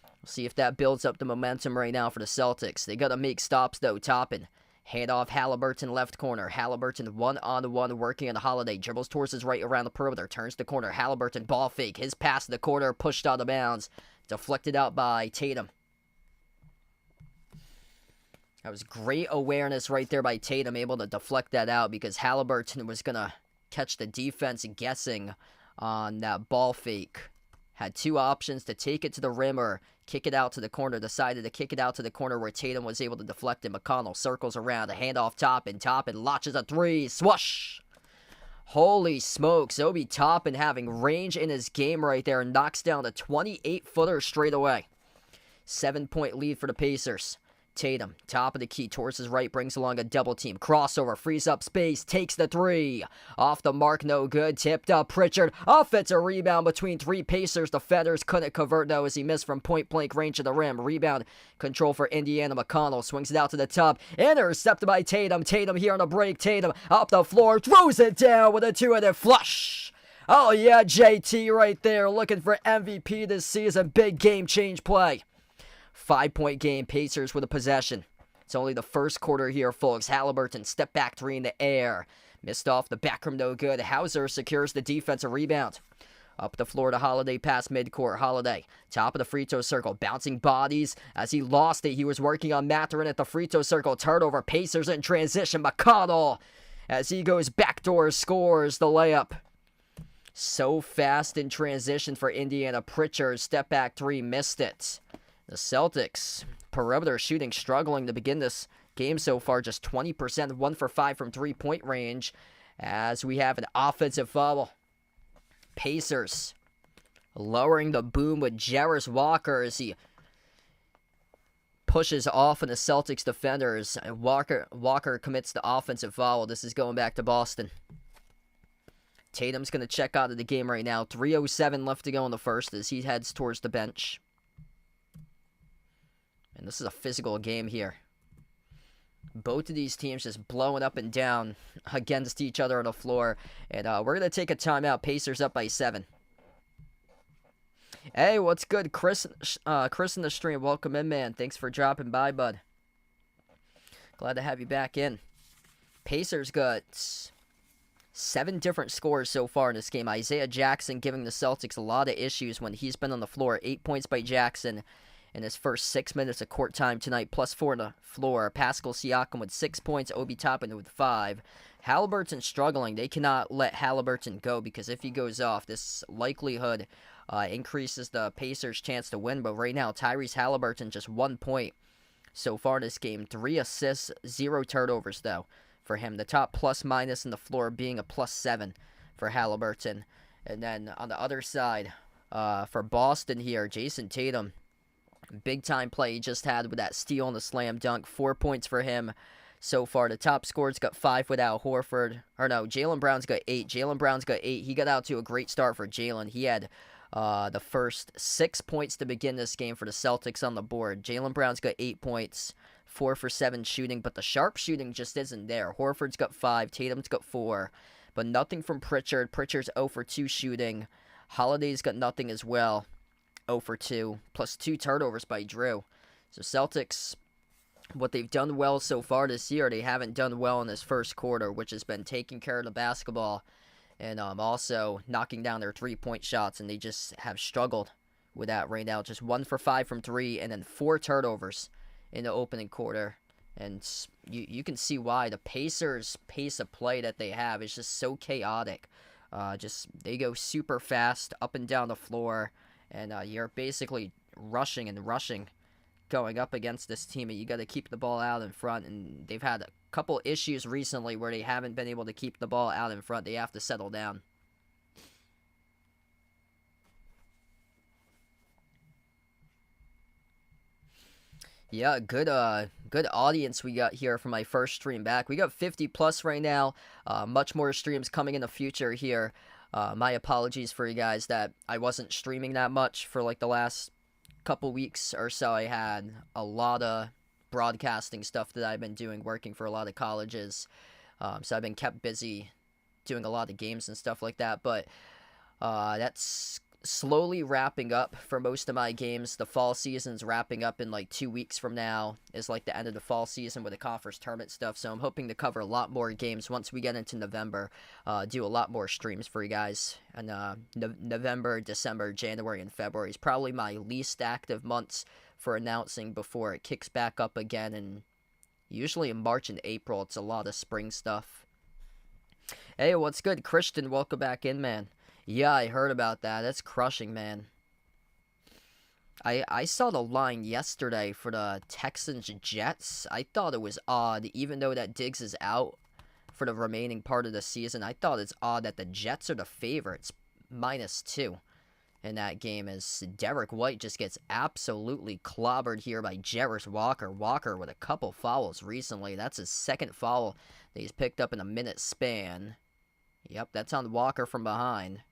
We'll see if that builds up the momentum right now for the Celtics. They got to make stops, though. Toppin. Hand off Halliburton left corner. Halliburton one-on-one working on Holiday. Dribbles towards his right around the perimeter. Turns the corner. Halliburton ball fake. His pass to the corner. Pushed out of bounds. Deflected out by Tatum. That was great awareness right there by Tatum. Able to deflect that out because Halliburton was going to catch the defense guessing on that ball fake. Had two options to take it to the rim or kick it out to the corner. Decided to kick it out to the corner where Tatum was able to deflect it. McConnell circles around. A handoff Toppin. Toppin launches a three. Swoosh! Holy smokes. Obi Toppin having range in his game right there. Knocks down a 28-footer straight away. 7-point lead for the Pacers. Tatum, top of the key, towards his right, brings along a double team. Crossover, frees up space, takes the three. Off the mark, no good. Tipped up, Pritchard. Offensive rebound between three Pacers. Defenders couldn't convert, though, as he missed from point-blank range of the rim. Rebound control for Indiana. McConnell swings it out to the top. Intercepted by Tatum. Tatum here on the break. Tatum up the floor, throws it down with a two-handed flush. Oh, yeah, JT right there, looking for MVP this season. Big game-change play. 5-point game, Pacers with a possession. It's only the first quarter here, folks. Halliburton, step back three in the air. Missed off the back rim, no good. Hauser secures the defensive rebound. Up the floor to Holiday, past midcourt. Holiday, top of the free throw circle, bouncing bodies. As he lost it, he was working on Mathurin at the free throw circle. Turnover, Pacers in transition. McConnell, as he goes backdoor, scores the layup. So fast in transition for Indiana. Pritchard, step back three, missed it. The Celtics, perimeter shooting struggling to begin this game so far. Just 20%, 1 for 5 from three-point range. As we have an offensive foul. Pacers lowering the boom with Jarris Walker as he pushes off on the Celtics defenders. Walker commits the offensive foul. This is going back to Boston. Tatum's going to check out of the game right now. 3:07 left to go in the first as he heads towards the bench. And this is a physical game here. Both of these teams just blowing up and down against each other on the floor. And we're going to take a timeout. Pacers up by 7. Hey, what's good? Chris in the stream. Welcome in, man. Thanks for dropping by, bud. Glad to have you back in. Pacers got 7 different scores so far in this game. Isaiah Jackson giving the Celtics a lot of issues when he's been on the floor. 8 points by Jackson in his first 6 minutes of court time tonight, plus 4 on the floor. Pascal Siakam with 6 points, Obi Toppin with 5. Halliburton struggling. They cannot let Halliburton go because if he goes off, this likelihood increases the Pacers' chance to win. But right now, Tyrese Halliburton just 1 point so far in this game. 3 assists, 0 turnovers, though, for him. The top plus-minus in the floor being a +7 for Halliburton. And then on the other side, for Boston here, Jason Tatum, big-time play he just had with that steal and the slam dunk. 4 points for him so far. The top scorer's got 5 without Horford. Or no, Jaylen Brown's got 8. Jaylen Brown's got 8. He got out to a great start for Jaylen. He had the first 6 points to begin this game for the Celtics on the board. Jaylen Brown's got 8 points, 4 for 7 shooting, but the sharp shooting just isn't there. Horford's got 5. Tatum's got 4, but nothing from Pritchard. Pritchard's 0 for 2 shooting. Holiday's got nothing as well. 0 for 2, plus 2 turnovers by Drew. So Celtics, what they've done well so far this year, they haven't done well in this first quarter, which has been taking care of the basketball and also knocking down their three-point shots, and they just have struggled with that right now. Just 1 for 5 from 3, and then 4 turnovers in the opening quarter. And you can see why. The Pacers' pace of play that they have is just so chaotic. They go super fast up and down the floor. And you're basically rushing going up against this team. And you got to keep the ball out in front. And they've had a couple issues recently where they haven't been able to keep the ball out in front. They have to settle down. Yeah, good audience we got here for my first stream back. We got 50 plus right now. Much more streams coming in the future here. My apologies for you guys that I wasn't streaming that much for like the last couple weeks or so. I had a lot of broadcasting stuff that I've been doing, working for a lot of colleges. So I've been kept busy doing a lot of games and stuff like that. But that's slowly wrapping up for most of my games. The fall season's wrapping up in like 2 weeks from now is like the end of the fall season with the conference tournament stuff. So I'm hoping to cover a lot more games once we get into November. Do a lot more streams for you guys. And November, December, January, and February is probably my least active months for announcing before it kicks back up again. And usually in March and April, it's a lot of spring stuff. Hey, what's good? Christian, welcome back in, man. Yeah, I heard about that. That's crushing, man. I saw the line yesterday for the Texans Jets. I thought it was odd, even though that Diggs is out for the remaining part of the season. I thought it's odd that the Jets are the favorites, -2 in that game, as Derek White just gets absolutely clobbered here by Jarvis Walker. Walker with a couple fouls recently. That's his second foul that he's picked up in a minute span. Yep, that's on Walker from behind.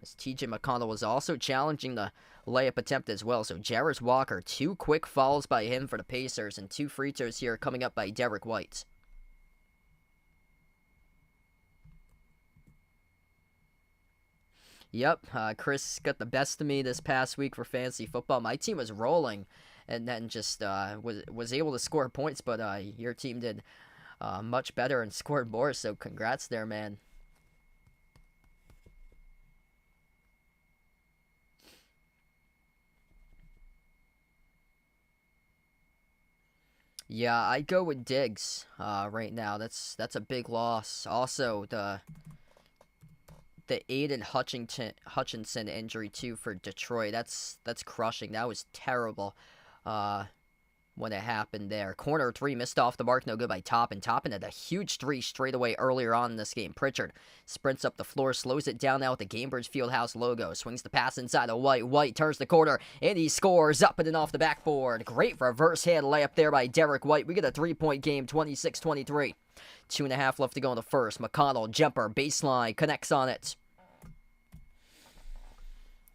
As TJ McConnell was also challenging the layup attempt as well. So Jarvis Walker, 2 quick fouls by him for the Pacers, and 2 free throws here coming up by Derek White. Yep, Chris got the best of me this past week for fantasy football. My team was rolling and then just was able to score points, but your team did much better and scored more, so congrats there, man. Yeah, I go with Diggs right now. That's a big loss. Also, the Aiden Hutchinson injury too for Detroit. That's crushing. That was terrible. When it happened there. Corner 3 missed off the mark, no good by Toppin. Toppin had a huge 3 straight away earlier on in this game. Pritchard sprints up the floor, slows it down now with the Gamebridge Fieldhouse logo. Swings the pass inside of White. White turns the corner, and he scores up and off the backboard. Great reverse hand layup there by Derek White. We get a 3-point game, 26-23. 2.5 left to go in the first. McConnell, jumper, baseline, connects on it.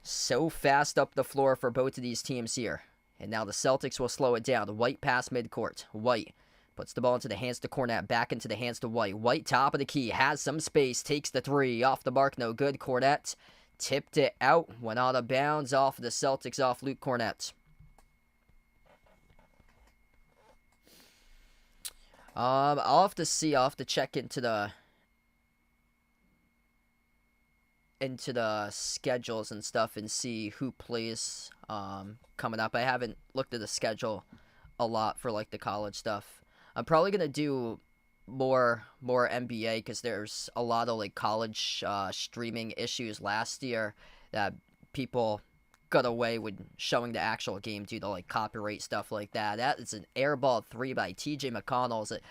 So fast up the floor for both of these teams here. And now the Celtics will slow it down. White pass midcourt. White puts the ball into the hands to Cornette. Back into the hands to White. White top of the key. Has some space. Takes the 3. Off the mark. No good. Cornette tipped it out. Went out of bounds off the Celtics off Luke Cornette. I'll have to see. I'll have to check into the schedules and stuff and see who plays coming up. I haven't looked at the schedule a lot for like the college stuff. I'm probably gonna do more NBA because there's a lot of like college streaming issues last year that people got away with showing the actual game due to like copyright stuff like that. That is an airball 3 by TJ McConnell that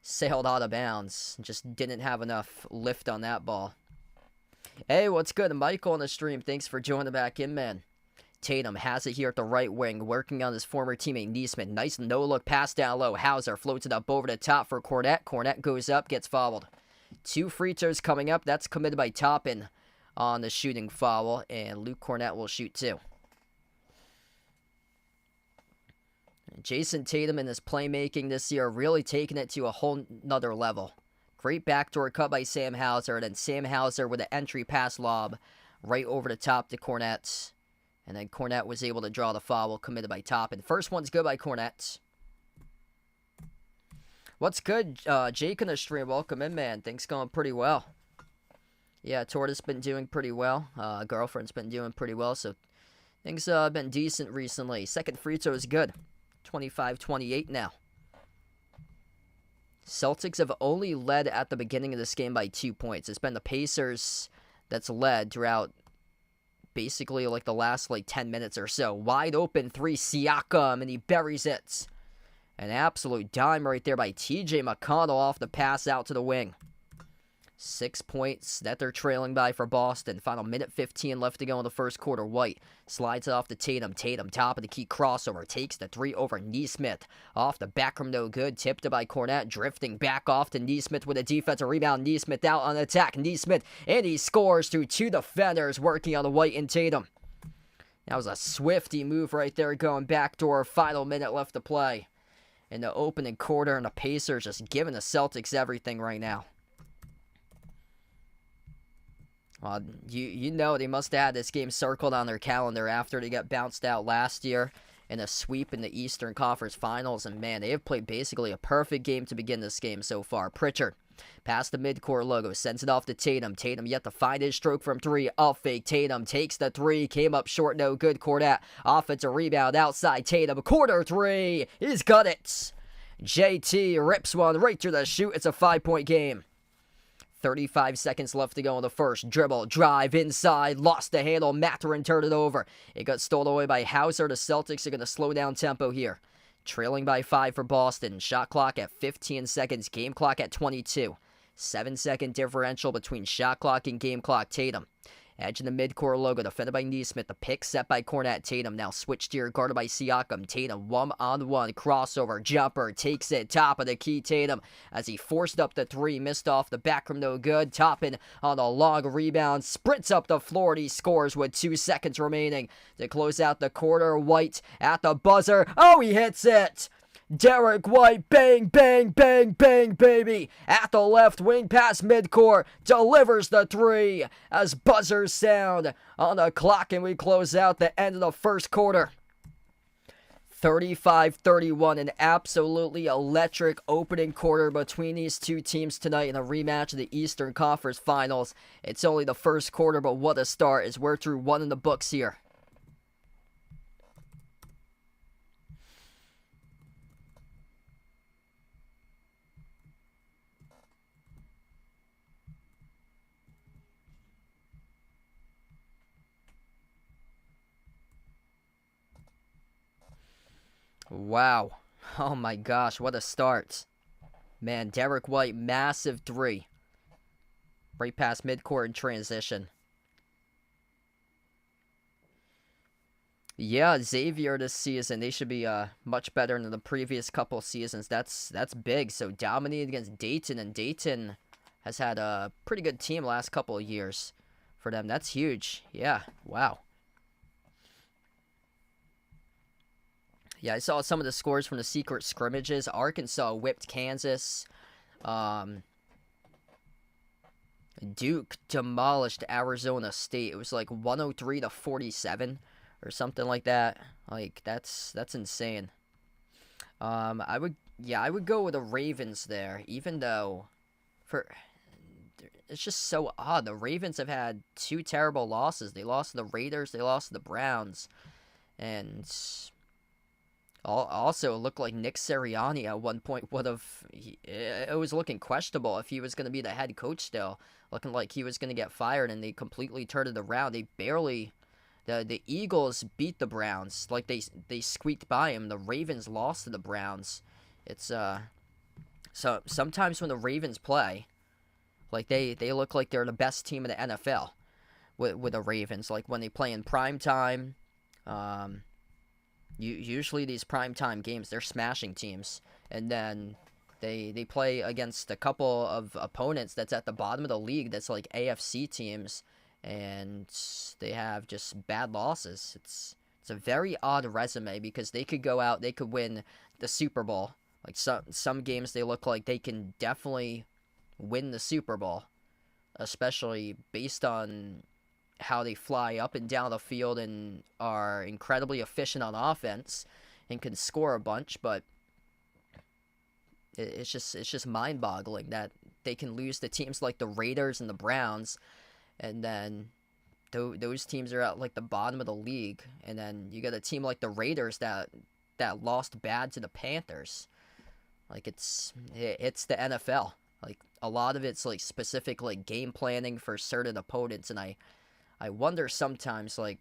sailed out of bounds. Just didn't have enough lift on that ball. Hey, what's good? Michael on the stream. Thanks for joining back in, man. Tatum has it here at the right wing, working on his former teammate Neesmith. Nice no-look pass down low. Hauser floats it up over the top for Cornette. Cornette goes up, gets fouled. 2 free throws coming up. That's committed by Toppin on the shooting foul, and Luke Cornette will shoot 2. Jason Tatum and his playmaking this year really taking it to a whole nother level. Great backdoor cut by Sam Hauser, and then Sam Hauser with an entry pass lob right over the top to Cornette. And then Cornette was able to draw the foul committed by Toppin. First one's good by Cornette. What's good? Jake on the stream. Welcome in, man. Things going pretty well. Yeah, Tortoise been doing pretty well. Girlfriend's been doing pretty well, so things been decent recently. Second free throw is good. 25-28 now. Celtics have only led at the beginning of this game by 2 points. It's been the Pacers that's led throughout basically like the last 10 minutes or so. Wide open 3, Siakam, and he buries it. An absolute dime right there by TJ McConnell off the pass out to the wing. 6 points that they're trailing by for Boston. Final minute 15 left to go in the first quarter. White slides it off to Tatum. Tatum, top of the key crossover. Takes the three over Nesmith. Off the back from no good. Tipped it by Cornette. Drifting back off to Nesmith with a defensive rebound. Nesmith out on attack. Nesmith, and he scores through two defenders working on the White and Tatum. That was a swifty move right there going backdoor. Final minute left to play in the opening quarter, and the Pacers just giving the Celtics everything right now. You know they must have had this game circled on their calendar after they got bounced out last year in a sweep in the Eastern Conference Finals. And man, they have played basically a perfect game to begin this game so far. Pritchard, past the midcourt logo, sends it off to Tatum. Tatum yet to find his stroke from three. Off fake. Tatum takes the three. Came up short. No good. Cornette. Offensive rebound outside Tatum. Corner three. He's got it. JT rips one right through the chute. It's a 5-point game. 35 seconds left to go in the first. Dribble, drive, inside, lost the handle. Mathurin turned it over. It got stolen away by Hauser. The Celtics are going to slow down tempo here. Trailing by 5 for Boston. Shot clock at 15 seconds. Game clock at 22. 7-second differential between shot clock and game clock. Tatum. Edge in the midcourt logo, defended by Nesmith. The pick set by Cornette. Tatum now switched here, guarded by Siakam. Tatum, one-on-one, crossover, jumper, takes it, top of the key. Tatum, as he forced up the three, missed off the back from no good. Toppin on a long rebound, sprints up the floor, and he scores with 2 seconds remaining to close out the quarter. White at the buzzer. Oh, he hits it! Derek White, bang, bang, bang, bang, baby. At the left wing, past midcourt, delivers the three as buzzers sound on the clock, and we close out the end of the first quarter. 35-31, an absolutely electric opening quarter between these two teams tonight in a rematch of the Eastern Conference Finals. It's only the first quarter, but what a start, as we're through one in the books here. Wow. Oh my gosh, what a start. Man, Derek White, massive three. Right past midcourt in transition. Yeah, Xavier this season, they should be much better than the previous couple seasons. That's big. So dominated against Dayton, and Dayton has had a pretty good team last couple of years for them. That's huge. Yeah, wow. Yeah, I saw some of the scores from the secret scrimmages. Arkansas whipped Kansas. Duke demolished Arizona State. It was like 103-47 or something like that. Like, that's insane. I would go with the Ravens there, even though it's just so odd. The Ravens have had 2 terrible losses. They lost to the Raiders, they lost to the Browns, and also, it looked like Nick Sirianni at one point it was looking questionable if he was going to be the head coach still. Looking like he was going to get fired, and they completely turned it around. They barely, the Eagles beat the Browns. Like, they squeaked by him. The Ravens lost to the Browns. It's, so sometimes when the Ravens play, like, they look like they're the best team in the NFL with the Ravens. Like, when they play in prime time, usually these primetime games, they're smashing teams, and then they play against a couple of opponents that's at the bottom of the league, that's like AFC teams, and they have just bad losses. It's a very odd resume, because they could go out, they could win the Super Bowl. Like, some games they look like they can definitely win the Super Bowl, especially based on how they fly up and down the field and are incredibly efficient on offense and can score a bunch. But it's just mind-boggling that they can lose to teams like the Raiders and the Browns, and then those teams are at like the bottom of the league, and then you got a team like the Raiders that lost bad to the Panthers. Like, it's the NFL. Like, a lot of it's like specific like game planning for certain opponents, and I wonder sometimes, like,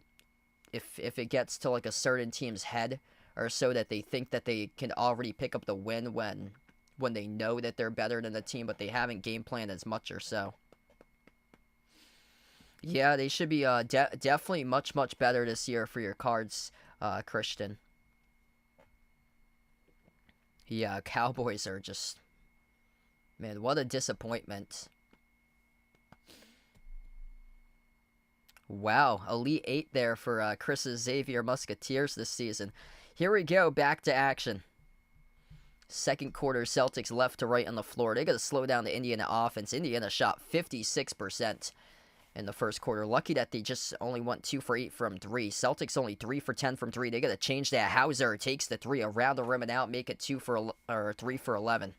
if it gets to, like, a certain team's head or so, that they think that they can already pick up the win when they know that they're better than the team, but they haven't game planned as much or so. Yeah, they should be definitely much, much better this year for your Cards, Christian. Yeah, Cowboys are just, man, what a disappointment. Wow, Elite 8 there for Chris's Xavier Musketeers this season. Here we go, back to action. Second quarter, Celtics left to right on the floor. They got to slow down the Indiana offense. Indiana shot 56% in the first quarter. Lucky that they just only went 2 for 8 from 3. Celtics only 3 for 10 from 3. They got to change that. Hauser takes the 3 around the rim and out, make it 3 for 11.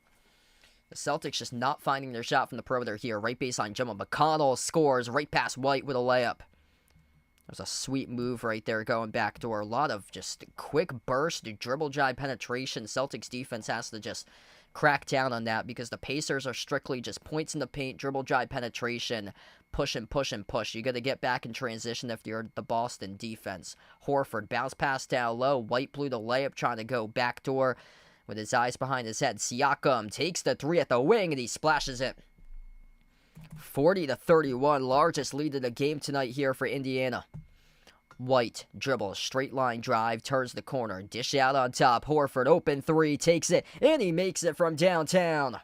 The Celtics just not finding their shot from the perimeter here. Right baseline jump. McConnell scores right past White with a layup. There's a sweet move right there going backdoor. A lot of just quick burst, dribble drive penetration. Celtics defense has to just crack down on that because the Pacers are strictly just points in the paint, dribble drive penetration, push and push and push. You got to get back in transition if you're the Boston defense. Horford bounce pass down low. White blew the layup trying to go backdoor with his eyes behind his head. Siakam takes the 3 at the wing and he splashes it. 40-31, largest lead of the game tonight here for Indiana. White dribbles, straight line drive, turns the corner, dish out on top. Horford open 3, takes it, and he makes it from downtown.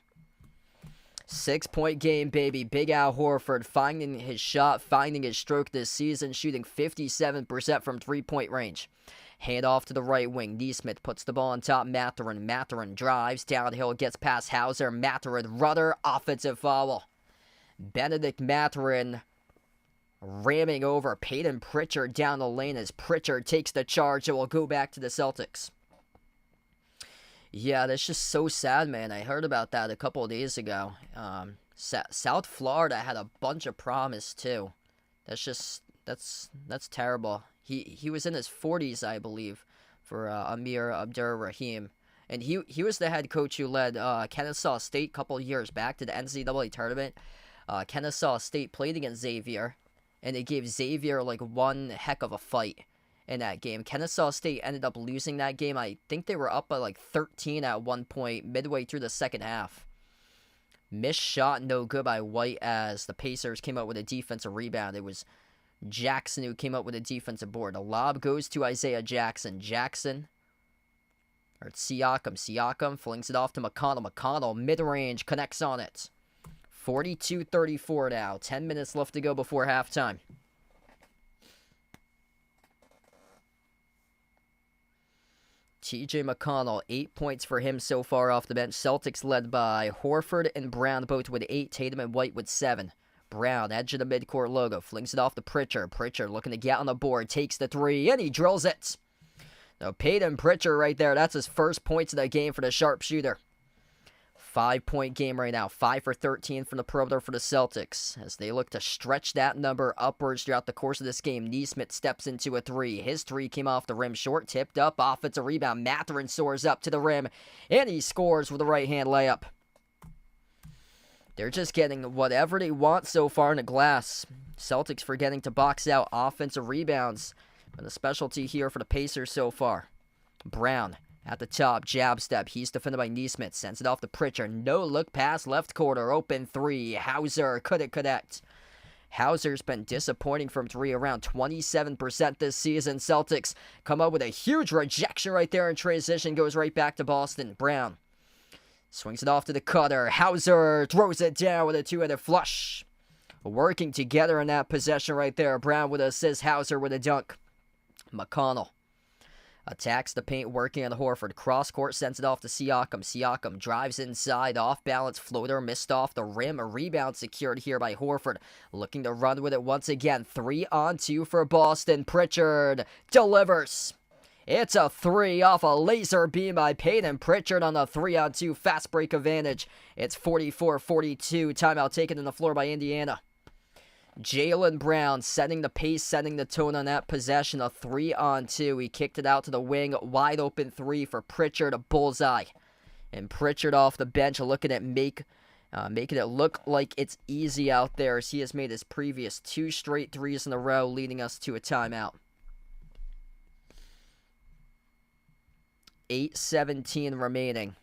6-point game, baby. Big Al Horford finding his shot, finding his stroke this season, shooting 57% from 3-point range. Hand off to the right wing. Nesmith puts the ball on top. Mathurin drives downhill, gets past Hauser. Mathurin rudder, offensive foul. Benedict Mathurin ramming over Peyton Pritchard down the lane as Pritchard takes the charge. It will go back to the Celtics. Yeah, that's just so sad, man. I heard about that a couple of days ago. South Florida had a bunch of promise too. That's terrible. He was in his 40s, I believe, for Amir Abdur-Rahim. And he was the head coach who led Kennesaw State a couple of years back to the NCAA tournament. Kennesaw State played against Xavier, and it gave Xavier like one heck of a fight in that game. Kennesaw State ended up losing that game. I think they were up by like 13 at one point midway through the second half. Missed shot, no good by White as the Pacers came up with a defensive rebound. It was Jackson who came up with a defensive board. The lob goes to Isaiah Jackson. Siakam flings it off to McConnell. McConnell, mid-range, connects on it. 42-34 now. 10 minutes left to go before halftime. TJ McConnell, 8 points for him so far off the bench. Celtics led by Horford and Brown, both with 8. Tatum and White with 7. Brown, edge of the midcourt logo, flings it off to Pritchard. Pritchard looking to get on the board, takes the 3, and he drills it. Now, Peyton Pritchard right there, that's his first points of the game for the sharpshooter. 5-point game right now, 5 for 13 from the perimeter for the Celtics. As they look to stretch that number upwards throughout the course of this game, Nesmith steps into a 3. His 3 came off the rim short, tipped up, offensive rebound. Mathurin soars up to the rim, and he scores with a right-hand layup. They're just getting whatever they want so far in the glass. Celtics forgetting to box out offensive rebounds. And the specialty here for the Pacers so far. Brown at the top, jab step. He's defended by Nesmith. Sends it off to Pritchard. No look pass, left corner, open 3. Hauser couldn't connect. Hauser's been disappointing from 3, around 27% this season. Celtics come up with a huge rejection right there in transition. Goes right back to Boston. Brown swings it off to the cutter. Hauser throws it down with a 2-handed flush. Working together in that possession right there. Brown with an assist. Hauser with a dunk. McConnell attacks the paint, working on Horford. Cross court, sends it off to Siakam. Siakam drives inside, off balance floater, missed off the rim. A rebound secured here by Horford. Looking to run with it once again. 3-on-2 for Boston. Pritchard delivers. It's a 3 off a laser beam by Peyton Pritchard on the 3-on-2 fast break advantage. It's 44-42. Timeout taken on the floor by Indiana. Jaylen Brown setting the pace, setting the tone on that possession. A 3-on-2. He kicked it out to the wing. Wide open 3 for Pritchard. A bullseye. And Pritchard off the bench looking at making it look like it's easy out there as he has made his previous 2 straight 3s in a row, leading us to a timeout. 8:17 remaining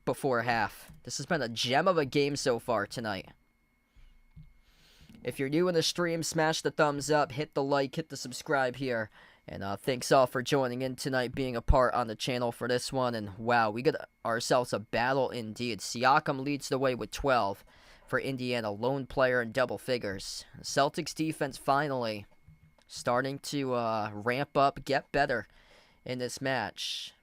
before half. This has been a gem of a game so far tonight. If you're new in the stream, smash the thumbs up, hit the like, hit the subscribe here. And thanks all for joining in tonight, being a part on the channel for this one. And wow, we got ourselves a battle indeed. Siakam leads the way with 12 for Indiana, lone player in double figures. Celtics defense finally starting to ramp up, get better in this match.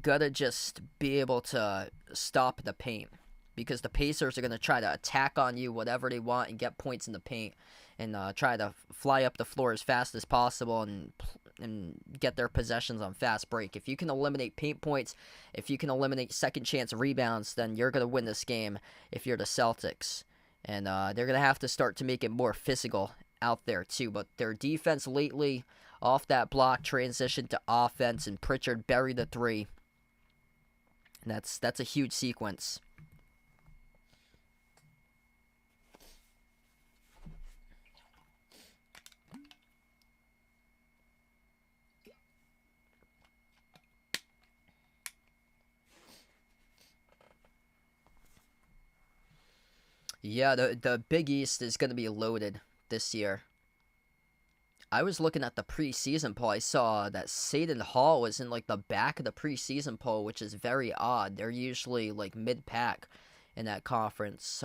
Gotta just be able to stop the paint, because the Pacers are going to try to attack on you whatever they want and get points in the paint and try to fly up the floor as fast as possible and get their possessions on fast break. If you can eliminate paint points, if you can eliminate second chance rebounds, then you're going to win this game if you're the Celtics. And they're going to have to start to make it more physical out there too. But their defense lately, off that block, transition to offense, and Pritchard buried the three. And that's a huge sequence. Yeah, the Big East is going to be loaded this year. I was looking at the preseason poll. I saw that Seton Hall was in like the back of the preseason poll, which is very odd. They're usually like mid-pack in that conference.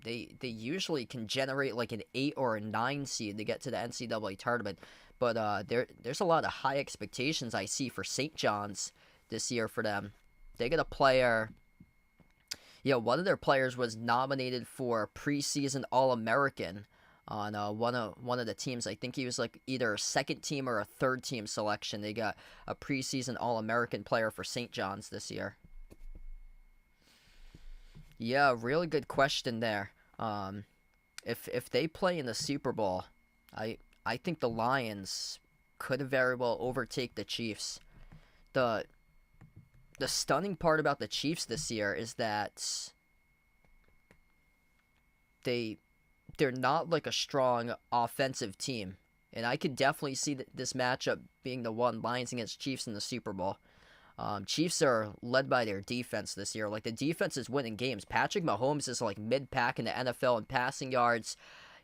They usually can generate like an 8 or a 9 seed to get to the NCAA tournament. But there's a lot of high expectations I see for St. John's this year for them. They get a player. Yeah, one of their players was nominated for preseason All-American on one of the teams. I think he was like either a second team or a third team selection. They got a preseason All-American player for St. John's this year. Yeah, really good question there. If they play in the Super Bowl, I think the Lions could very well overtake the Chiefs. The stunning part about the Chiefs this year is that they're not like a strong offensive team. And I could definitely see this matchup being the one, Lions against Chiefs in the Super Bowl. Chiefs are led by their defense this year. Like, the defense is winning games. Patrick Mahomes is like mid-pack in the NFL in passing yards.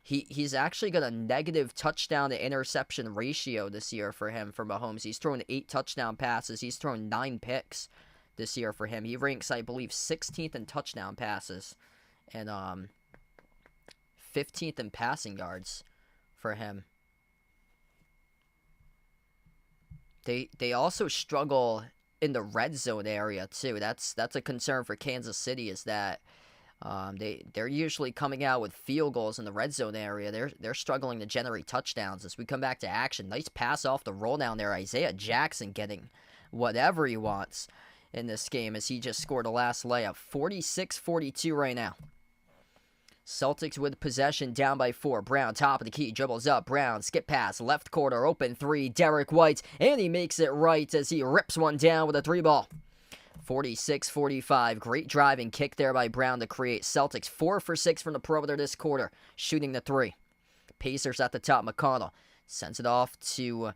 He's actually got a negative touchdown to interception ratio this year for Mahomes. He's thrown 8 touchdown passes. He's thrown 9 picks this year for him. He ranks, I believe, 16th in touchdown passes and 15th in passing yards for him. They also struggle in the red zone area too. That's a concern for Kansas City, is that they're usually coming out with field goals in the red zone area. They're struggling to generate touchdowns. As we come back to action, nice pass off the roll down there. Isaiah Jackson getting whatever he wants in this game as he just scored a last layup. 46-42 right now. Celtics with possession, down by 4. Brown, top of the key, dribbles up. Brown, skip pass, left corner, open 3. Derek White, and he makes it right as he rips one down with a 3-ball. 46-45. Great driving kick there by Brown to create. Celtics 4 for 6 from the perimeter this quarter, shooting the 3. Pacers at the top. McConnell sends it off to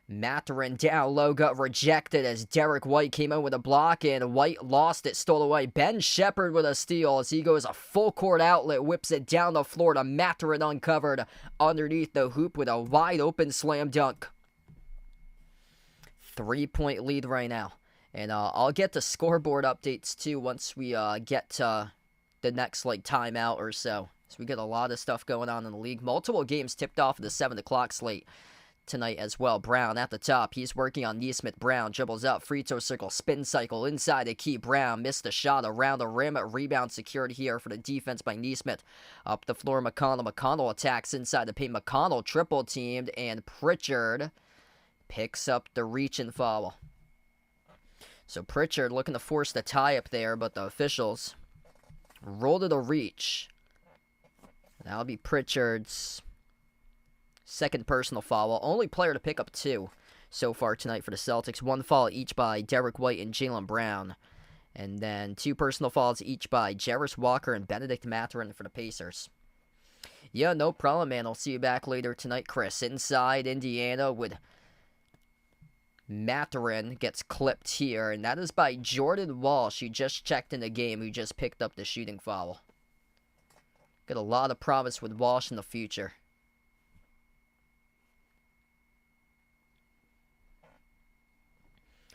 Mathurin, down low, got rejected as Derek White came in with a block, and White lost it, stole away. Ben Shepherd with a steal as he goes a full court outlet, whips it down the floor to Mathurin, uncovered underneath the hoop with a wide open slam dunk. 3-point lead right now. And I'll get the scoreboard updates too once we get to the next timeout or so. So we get a lot of stuff going on in the league. Multiple games tipped off of the 7 o'clock slate tonight as well. Brown at the top. He's working on Neesmith. Brown dribbles up. Free throw circle. Spin cycle inside the key. Brown missed the shot around the rim. Rebound secured here for the defense by Neesmith. Up the floor, McConnell. McConnell attacks inside the paint. McConnell triple teamed, and Pritchard picks up the reach and foul. So Pritchard looking to force the tie up there, but the officials rolled it a reach. That'll be Pritchard's second personal foul. Only player to pick up 2 so far tonight for the Celtics. 1 foul each by Derek White and Jaylen Brown. And then 2 personal fouls each by Jarris Walker and Benedict Mathurin for the Pacers. Yeah, no problem, man. I'll see you back later tonight, Chris. Inside Indiana with Mathurin gets clipped here, and that is by Jordan Walsh, who just checked in the game, who just picked up the shooting foul. Got a lot of promise with Walsh in the future.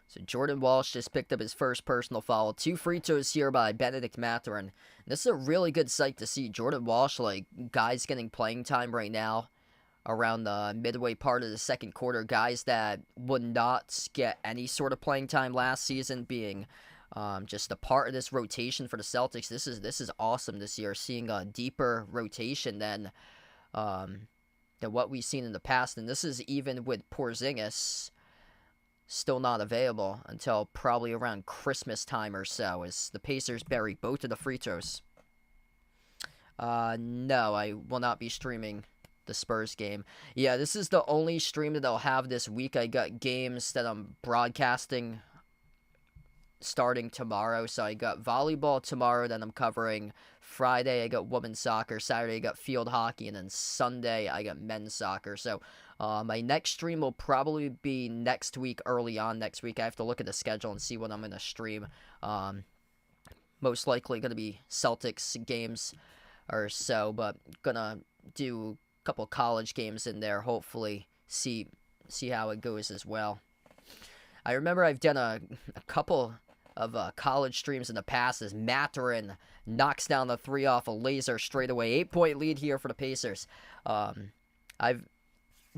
So Jordan Walsh just picked up his first personal foul. 2 free throws here by Benedict Mathurin. This is a really good sight to see. Jordan Walsh, like, guys getting playing time right now around the midway part of the second quarter. Guys that would not get any sort of playing time last season being just a part of this rotation for the Celtics. This is awesome this year, seeing a deeper rotation than what we've seen in the past. And this is even with Porzingis still not available until probably around Christmas time or so, as the Pacers bury both of the free throws. No, I will not be streaming the Spurs game. Yeah, this is the only stream that I'll have this week. I got games that I'm broadcasting starting tomorrow. So I got volleyball tomorrow that I'm covering. Friday I got women's soccer. Saturday I got field hockey, and then Sunday I got men's soccer. So my next stream will probably be next week, early on next week. I have to look at the schedule and see what I'm going to stream. Most likely going to be Celtics games or so, but gonna do a couple college games in there. Hopefully see how it goes as well. I remember I've done a couple of college streams in the past as Mathurin knocks down the 3 off a laser straightaway. 8-point lead here for the Pacers.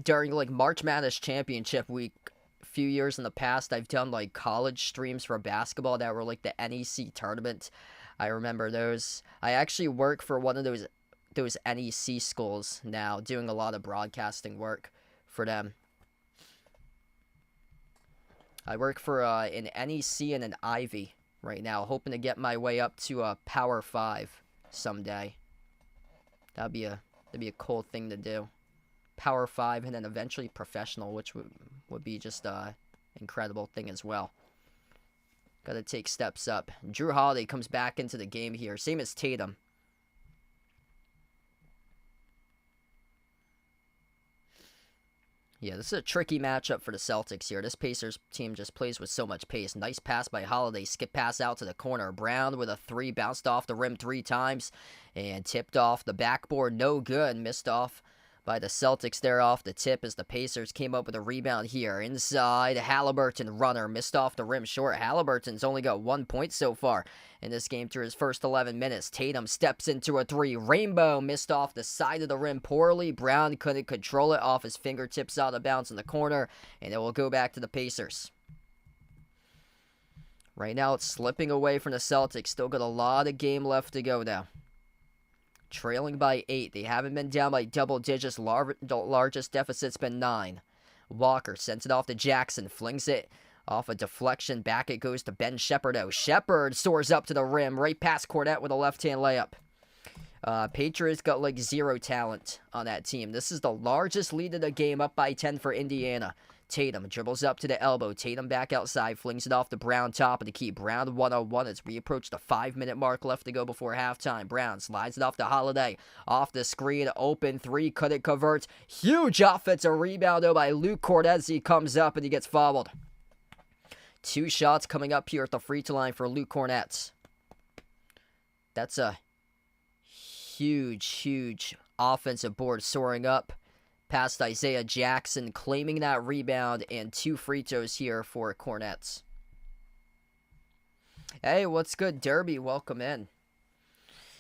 During like March Madness Championship week a few years in the past, I've done like college streams for basketball that were like the NEC tournament. I remember those. I actually work for one of those NEC schools now, doing a lot of broadcasting work for them. I work for an NEC and an Ivy right now, hoping to get my way up to a Power 5 someday. That'd be a cool thing to do. Power 5 and then eventually professional, which would be just an incredible thing as well. Got to take steps up. Drew Holiday comes back into the game here, same as Tatum. Yeah, this is a tricky matchup for the Celtics here. This Pacers team just plays with so much pace. Nice pass by Holiday. Skip pass out to the corner. Brown with a 3. Bounced off the rim 3 times. And tipped off the backboard. No good. Missed off by the Celtics there off the tip as the Pacers came up with a rebound here. Inside, Halliburton runner. Missed off the rim short. Halliburton's only got 1 point so far in this game through his first 11 minutes. Tatum steps into a 3. Rainbow missed off the side of the rim poorly. Brown couldn't control it off his fingertips out of bounds in the corner. And it will go back to the Pacers. Right now it's slipping away from the Celtics. Still got a lot of game left to go now. Trailing by 8. They haven't been down by double digits. The largest deficit's been 9. Walker sends it off to Jackson. Flings it off a deflection. Back it goes to Ben Shepardo. Shepherd soars up to the rim. Right past Cornette with a left-hand layup. Patriots got like 0 talent on that team. This is the largest lead of the game, up by 10 for Indiana. Tatum dribbles up to the elbow. Tatum back outside. Flings it off to Brown, top of the key. Brown 1-on-1 as we approach the 5-minute mark left to go before halftime. Brown slides it off to Holiday. Off the screen. Open 3. Couldn't convert. Huge offensive rebound though by Luke Cornette. He comes up and he gets fouled. 2 shots coming up here at the free throw line for Luke Cornette. That's a huge offensive board soaring up past Isaiah Jackson, claiming that rebound, and 2 free throws here for Cornette. Hey, what's good, Derby? Welcome in.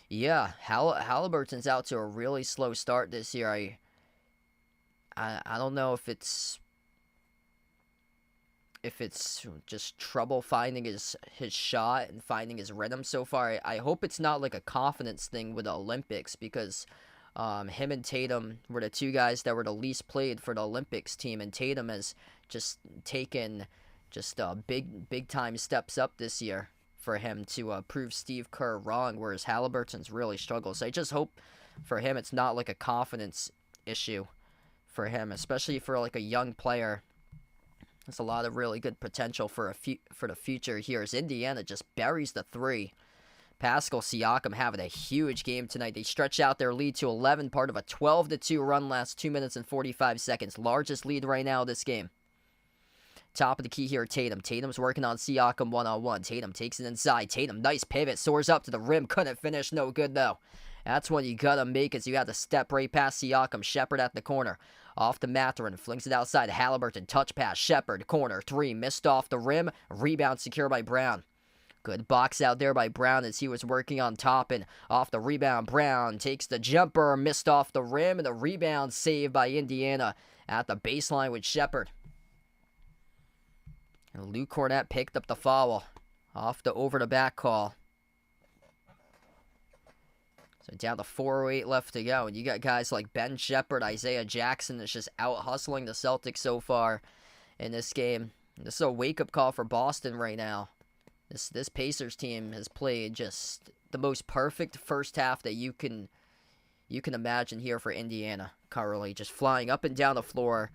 Yeah, Halliburton's out to a really slow start this year. I don't know if it's just trouble finding his shot and finding his rhythm so far. I hope it's not like a confidence thing with the Olympics, because him and Tatum were the 2 guys that were the least played for the Olympics team, and Tatum has just taken big time steps up this year for him to prove Steve Kerr wrong, whereas Halliburton's really struggled. So I just hope for him it's not like a confidence issue for him, especially for like a young player. There's a lot of really good potential for the future here as Indiana just buries the 3. Pascal Siakam having a huge game tonight. They stretch out their lead to 11, part of a 12-2 run last 2 minutes and 45 seconds. Largest lead right now this game. Top of the key here, Tatum. Tatum's working on Siakam 1-on-1. Tatum takes it inside. Tatum, nice pivot, soars up to the rim. Couldn't finish, no good though. That's when you gotta make it. So you got to step right past Siakam. Shepherd at the corner. Off to Mathurin. Flings it outside. Halliburton. Touch pass. Shepherd. Corner. 3. Missed off the rim. Rebound secured by Brown. Good box out there by Brown as he was working on top, and off the rebound, Brown takes the jumper, missed off the rim, and the rebound saved by Indiana at the baseline with Shepherd. And Luke Cornett picked up the foul off the over-the-back call. So down to 4:08 left to go, and you got guys like Ben Shepherd, Isaiah Jackson that's just out-hustling the Celtics so far in this game. This is a wake-up call for Boston right now. This Pacers team has played just the most perfect first half that you can imagine here for Indiana currently. Just flying up and down the floor.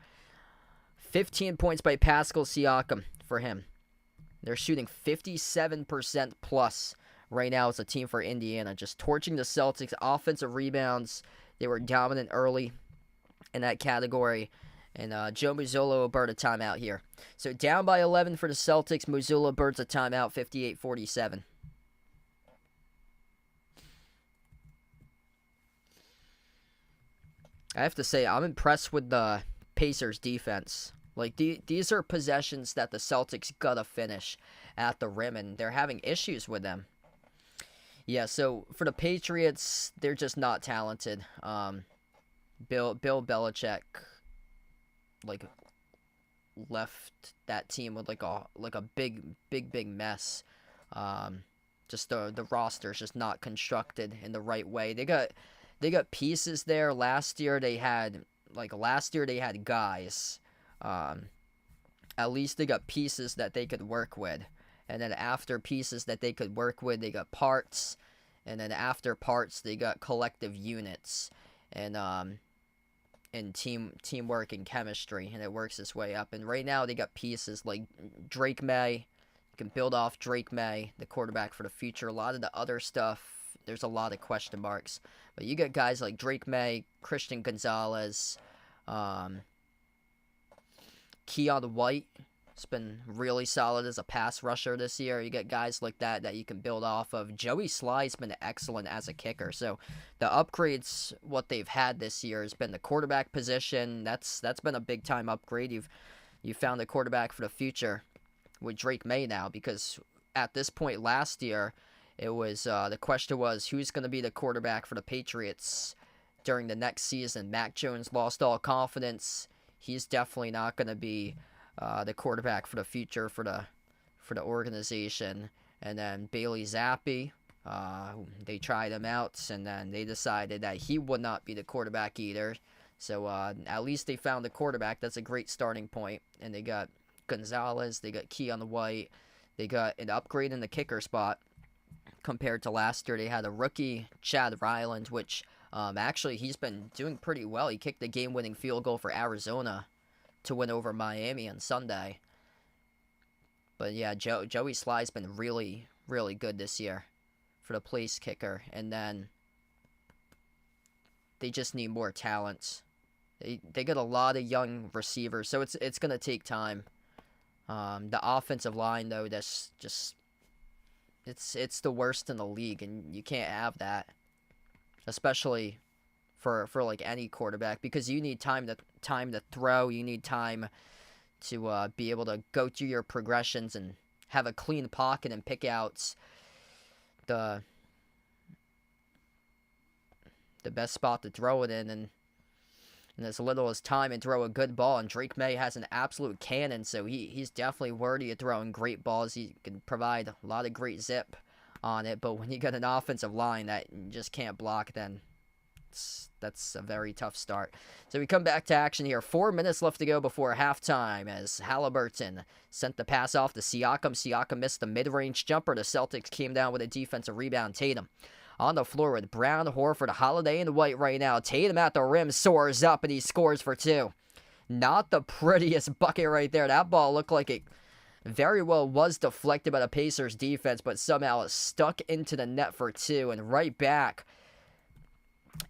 15 points by Pascal Siakam for him. They're shooting 57% plus right now as a team for Indiana. Just torching the Celtics. Offensive rebounds, they were dominant early in that category. And Joe Mazzulla will burn a timeout here. So down by 11 for the Celtics. Mazzulla burns a timeout, 58-47. I have to say, I'm impressed with the Pacers defense. Like, these are possessions that the Celtics gotta finish at the rim, and they're having issues with them. Yeah, so for the Patriots, they're just not talented. Bill Belichick left that team with like a big mess. Just the roster's just not constructed in the right way. They got pieces there. Last year they had guys. At least they got pieces that they could work with. And then after pieces that they could work with, they got parts. And then after parts, they got collective units. And teamwork and chemistry, and it works its way up. And right now they got pieces like Drake May. You can build off Drake May, the quarterback for the future. A lot of the other stuff, there's a lot of question marks. But you got guys like Drake May, Christian Gonzalez, Keon White. It's been really solid as a pass rusher this year. You get guys like that you can build off of. Joey Sly's been excellent as a kicker. So the upgrades, what they've had this year has been the quarterback position. That's been a big time upgrade. You've found a quarterback for the future with Drake May now, because at this point last year, it was the question was who's going to be the quarterback for the Patriots during the next season. Mac Jones lost all confidence. He's definitely not going to be the quarterback for the future for the organization. And then Bailey Zappi, they tried him out, and then they decided that he would not be the quarterback either. So at least they found a quarterback. That's a great starting point. And they got Gonzalez, they got Keon White, they got an upgrade in the kicker spot compared to last year. They had a rookie, Chad Ryland, which actually he's been doing pretty well. He kicked the game-winning field goal for Arizona to win over Miami on Sunday. But yeah, Joey Sly's been really, really good this year for the place kicker. And then they just need more talent. They got a lot of young receivers, so it's gonna take time. The offensive line though, that's just it's the worst in the league, and you can't have that, especially for like any quarterback, because you need time to throw. You need time to be able to go through your progressions and have a clean pocket and pick out the best spot to throw it in, and as little as time and throw a good ball. And Drake May has an absolute cannon, so he's definitely worthy of throwing great balls. He can provide a lot of great zip on it, but when you got an offensive line that you just can't block, then that's a very tough start. So we come back to action here. 4 minutes left to go before halftime as Halliburton sent the pass off to Siakam. Siakam missed the mid-range jumper. The Celtics came down with a defensive rebound. Tatum on the floor with Brown, Horford, Holiday, and White right now. Tatum at the rim soars up, and he scores for two. Not the prettiest bucket right there. That ball looked like it very well was deflected by the Pacers defense, but somehow it stuck into the net for two. And right back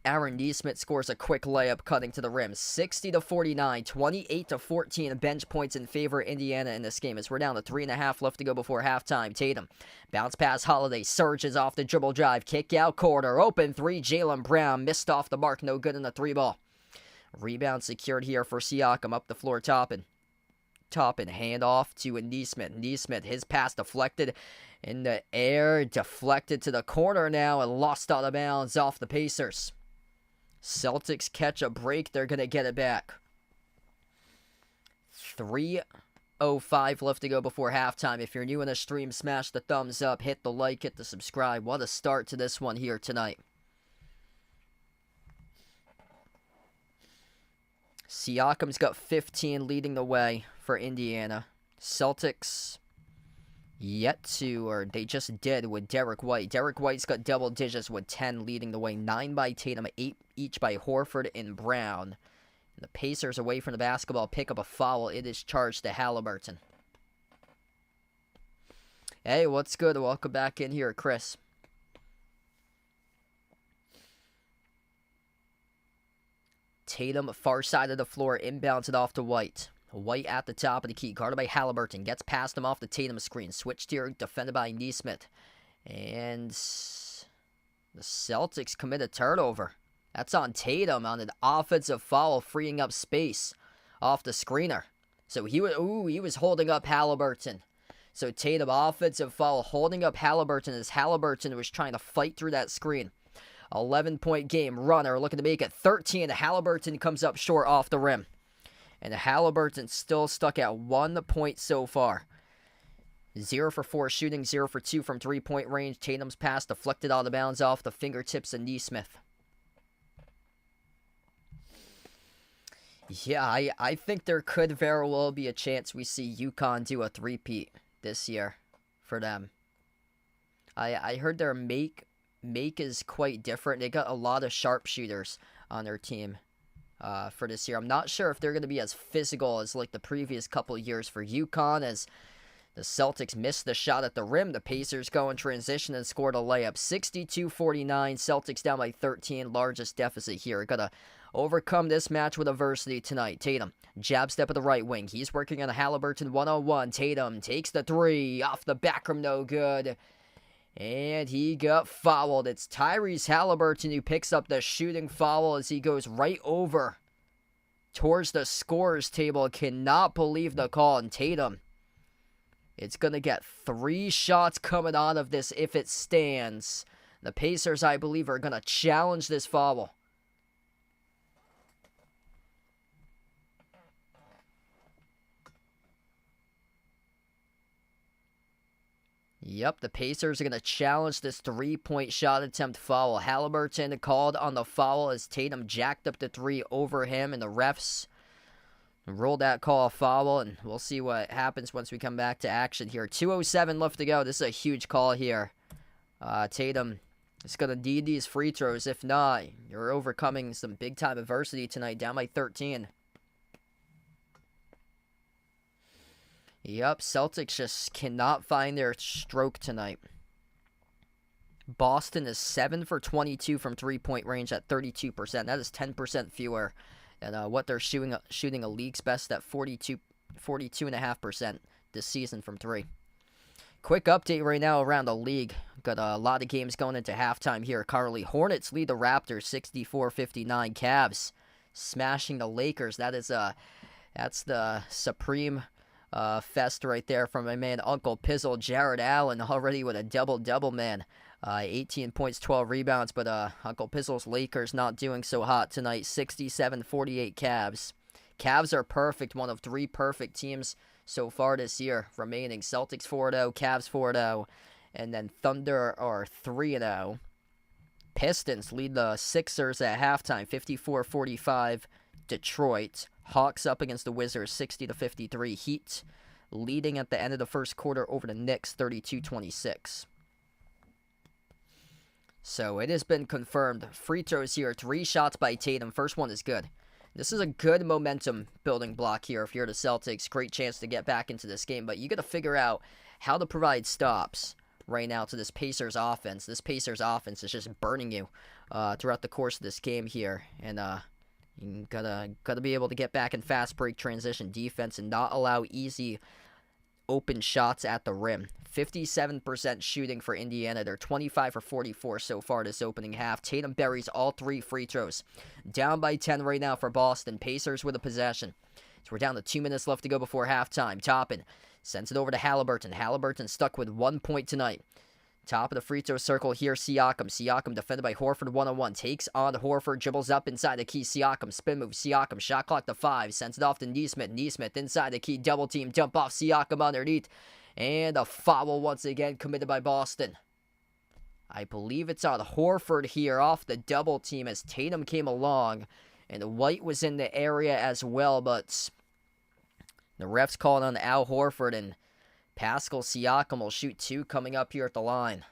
Aaron Neesmith scores a quick layup cutting to the rim. 60-49, 28-14 bench points in favor of Indiana in this game as we're down to 3.5 left to go before halftime. Tatum, bounce pass Holiday, surges off the dribble drive, kick out corner, open three, Jaylen Brown, missed off the mark, no good in the three ball. Rebound secured here for Siakam, up the floor Toppin, handoff to Neesmith, his pass deflected in the air, deflected to the corner now and lost out of bounds off the Pacers. Celtics catch a break. They're going to get it back. 3:05 left to go before halftime. If you're new in the stream, smash the thumbs up, hit the like, hit the subscribe. What a start to this one here tonight. Siakam's got 15 leading the way for Indiana. Celtics yet to, or they just did with Derek White. Derek White's got double digits with 10 leading the way. 9 by Tatum, 8 each by Horford and Brown. And the Pacers away from the basketball pick up a foul. It is charged to Halliburton. Hey, what's good? Welcome back in here, Chris. Tatum, far side of the floor, inbounds it off to White. White at the top of the key, guarded by Halliburton. Gets past him off the Tatum screen. Switched here, defended by Neesmith. And the Celtics commit a turnover. That's on Tatum on an offensive foul, freeing up space off the screener. So he was holding up Halliburton. So Tatum, offensive foul, holding up Halliburton as Halliburton was trying to fight through that screen. 11-point game, runner looking to make it 13. Halliburton comes up short off the rim. And Halliburton still stuck at 1 point so far. 0 for 4 shooting, 0 for 2 from 3-point range. Tatum's pass deflected out of bounds off the fingertips of Neesmith. Yeah, I think there could very well be a chance we see UConn do a three-peat this year for them. I heard their make is quite different. They got a lot of sharpshooters on their team. For this year. I'm not sure if they're going to be as physical as like the previous couple of years for UConn, as the Celtics missed the shot at the rim. The Pacers go in transition and scored a layup. 62-49, Celtics down by 13, largest deficit here. Got to overcome this match with adversity tonight. Tatum, jab step of the right wing. He's working on a Halliburton 1-on-1. Tatum takes the three, off the back rim, no good. And he got fouled. It's Tyrese Halliburton who picks up the shooting foul as he goes right over towards the scorer's table. Cannot believe the call. And Tatum, it's going to get 3 shots coming out of this if it stands. The Pacers, I believe, are going to challenge this foul. Yep, the Pacers are going to challenge this 3-point shot attempt foul. Halliburton called on the foul as Tatum jacked up the 3 over him, and the refs ruled that call a foul, and we'll see what happens once we come back to action here. 2:07 left to go. This is a huge call here. Tatum is going to need these free throws. If not, you're overcoming some big-time adversity tonight, down by 13. Yep, Celtics just cannot find their stroke tonight. Boston is 7 for 22 from 3-point range at 32%. That is 10% fewer than what they're shooting a league's best at 42.5% this season from 3. Quick update right now around the league. Got a lot of games going into halftime here. Carly, Hornets lead the Raptors 64-59. Cavs smashing the Lakers. That's the supreme fest right there from my man Uncle Pizzle. Jared Allen already with a double-double, man. 18 points, 12 rebounds, but Uncle Pizzle's Lakers not doing so hot tonight. 67-48 Cavs. Cavs are perfect, one of 3 perfect teams so far this year remaining. Celtics 4-0, Cavs 4-0, and then Thunder are 3-0. Pistons lead the Sixers at halftime, 54-45. Detroit. Hawks up against the Wizards, 60-53. Heat leading at the end of the first quarter over the Knicks, 32-26. So it has been confirmed. Free throws here, 3 shots by Tatum. First one is good. This is a good momentum building block here if you're the Celtics. Great chance to get back into this game, but you got to figure out how to provide stops right now to this Pacers offense. This Pacers offense is just burning you throughout the course of this game here. And you gotta be able to get back in fast break transition defense and not allow easy open shots at the rim. 57% shooting for Indiana. They're 25 for 44 so far this opening half. Tatum buries all 3 free throws. Down by 10 right now for Boston. Pacers with a possession. So we're down to 2 minutes left to go before halftime. Toppin sends it over to Halliburton. Halliburton stuck with 1 point tonight. Top of the free throw circle here, Siakam. Siakam defended by Horford one-on-one. Takes on Horford, dribbles up inside the key. Siakam, spin move. Siakam, shot clock to 5. Sends it off to Nesmith. Nesmith inside the key. Double team, dump off Siakam underneath. And a foul once again committed by Boston. I believe it's on Horford here off the double team as Tatum came along. And White was in the area as well, but the refs called on Al Horford, and Pascal Siakam will shoot 2 coming up here at the line.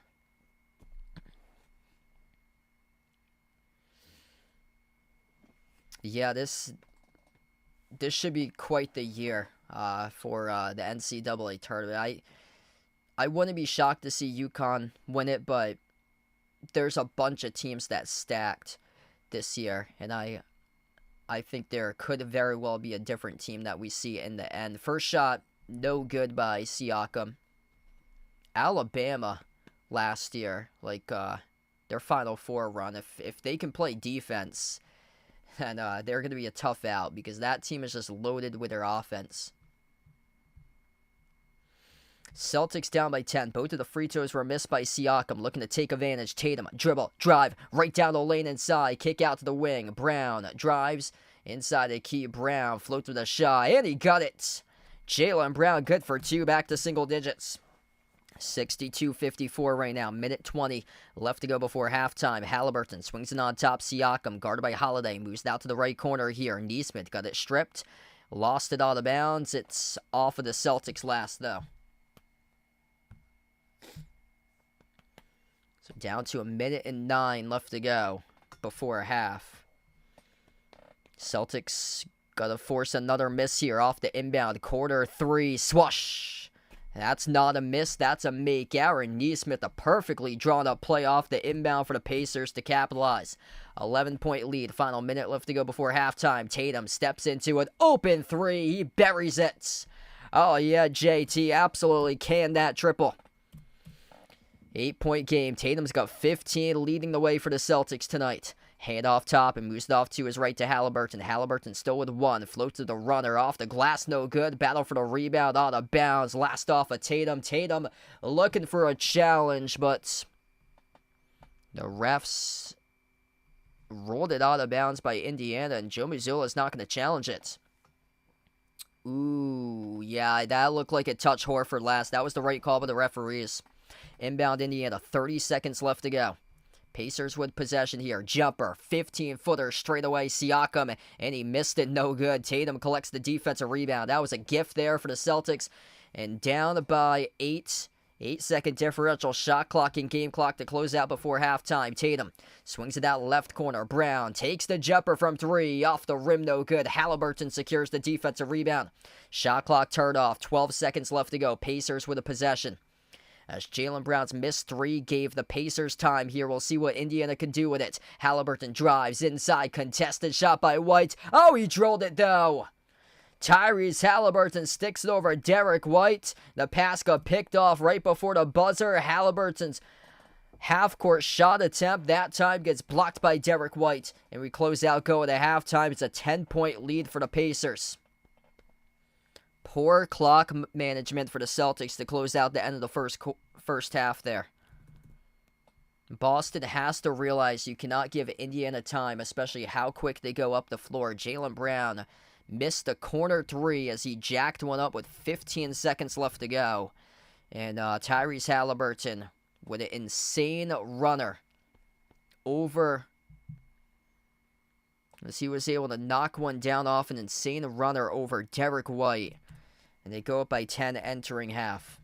Yeah, this should be quite the year for the NCAA tournament. I wouldn't be shocked to see UConn win it, but there's a bunch of teams that stacked this year, and I think there could very well be a different team that we see in the end. First shot, no good by Siakam. Alabama last year, their Final Four run, if they can play defense, then they're going to be a tough out because that team is just loaded with their offense. Celtics down by 10. Both of the free throws were missed by Siakam, looking to take advantage. Tatum, dribble, drive, right down the lane inside, kick out to the wing. Brown drives inside the key. Brown floats with a shot, and he got it. Jaylen Brown good for 2, back to single digits. 62-54 right now. Minute 20 left to go before halftime. Halliburton swings it on top. Siakam, guarded by Holiday, moves out to the right corner here. Nesmith got it stripped. Lost it out of bounds. It's off of the Celtics last, though. So down to 1:09 left to go before half. Celtics got to force another miss here off the inbound. Quarter 3, swash. That's not a miss, that's a make. Aaron Nesmith, a perfectly drawn up play off the inbound for the Pacers to capitalize. 11-point lead, final minute left to go before halftime. Tatum steps into an open 3, he buries it. Oh yeah, JT absolutely canned that triple. 8-point game. Tatum's got 15, leading the way for the Celtics tonight. Hand off top and moves it off to his right to Halliburton. Halliburton still with 1. Floats to the runner. Off the glass, no good. Battle for the rebound, out of bounds. Last off of Tatum. Tatum looking for a challenge, but the refs rolled it out of bounds by Indiana, and Joe Mazzulla's not going to challenge it. Ooh, yeah, that looked like it touched Horford last. That was the right call by the referees. Inbound Indiana, 30 seconds left to go. Pacers with possession here. Jumper, 15-footer straight away. Siakam, and he missed it, no good. Tatum collects the defensive rebound. That was a gift there for the Celtics. And down by 8. 8-second differential. Shot clock and game clock to close out before halftime. Tatum swings it out left corner. Brown takes the jumper from 3. Off the rim, no good. Halliburton secures the defensive rebound. Shot clock turned off. 12 seconds left to go. Pacers with a possession. As Jaylen Brown's missed 3 gave the Pacers time here. We'll see what Indiana can do with it. Halliburton drives inside. Contested shot by White. Oh, he drilled it, though. Tyrese Halliburton sticks it over Derek White. The pass got picked off right before the buzzer. Halliburton's half-court shot attempt that time gets blocked by Derek White. And we close out going to halftime. It's a 10-point lead for the Pacers. Poor clock management for the Celtics to close out the end of the first half there. Boston has to realize you cannot give Indiana time, especially how quick they go up the floor. Jaylen Brown missed a corner 3 as he jacked one up with 15 seconds left to go. And Tyrese Halliburton with an insane runner over, as he was able to knock one down off an insane runner over Derek White. And they go up by 10 entering half.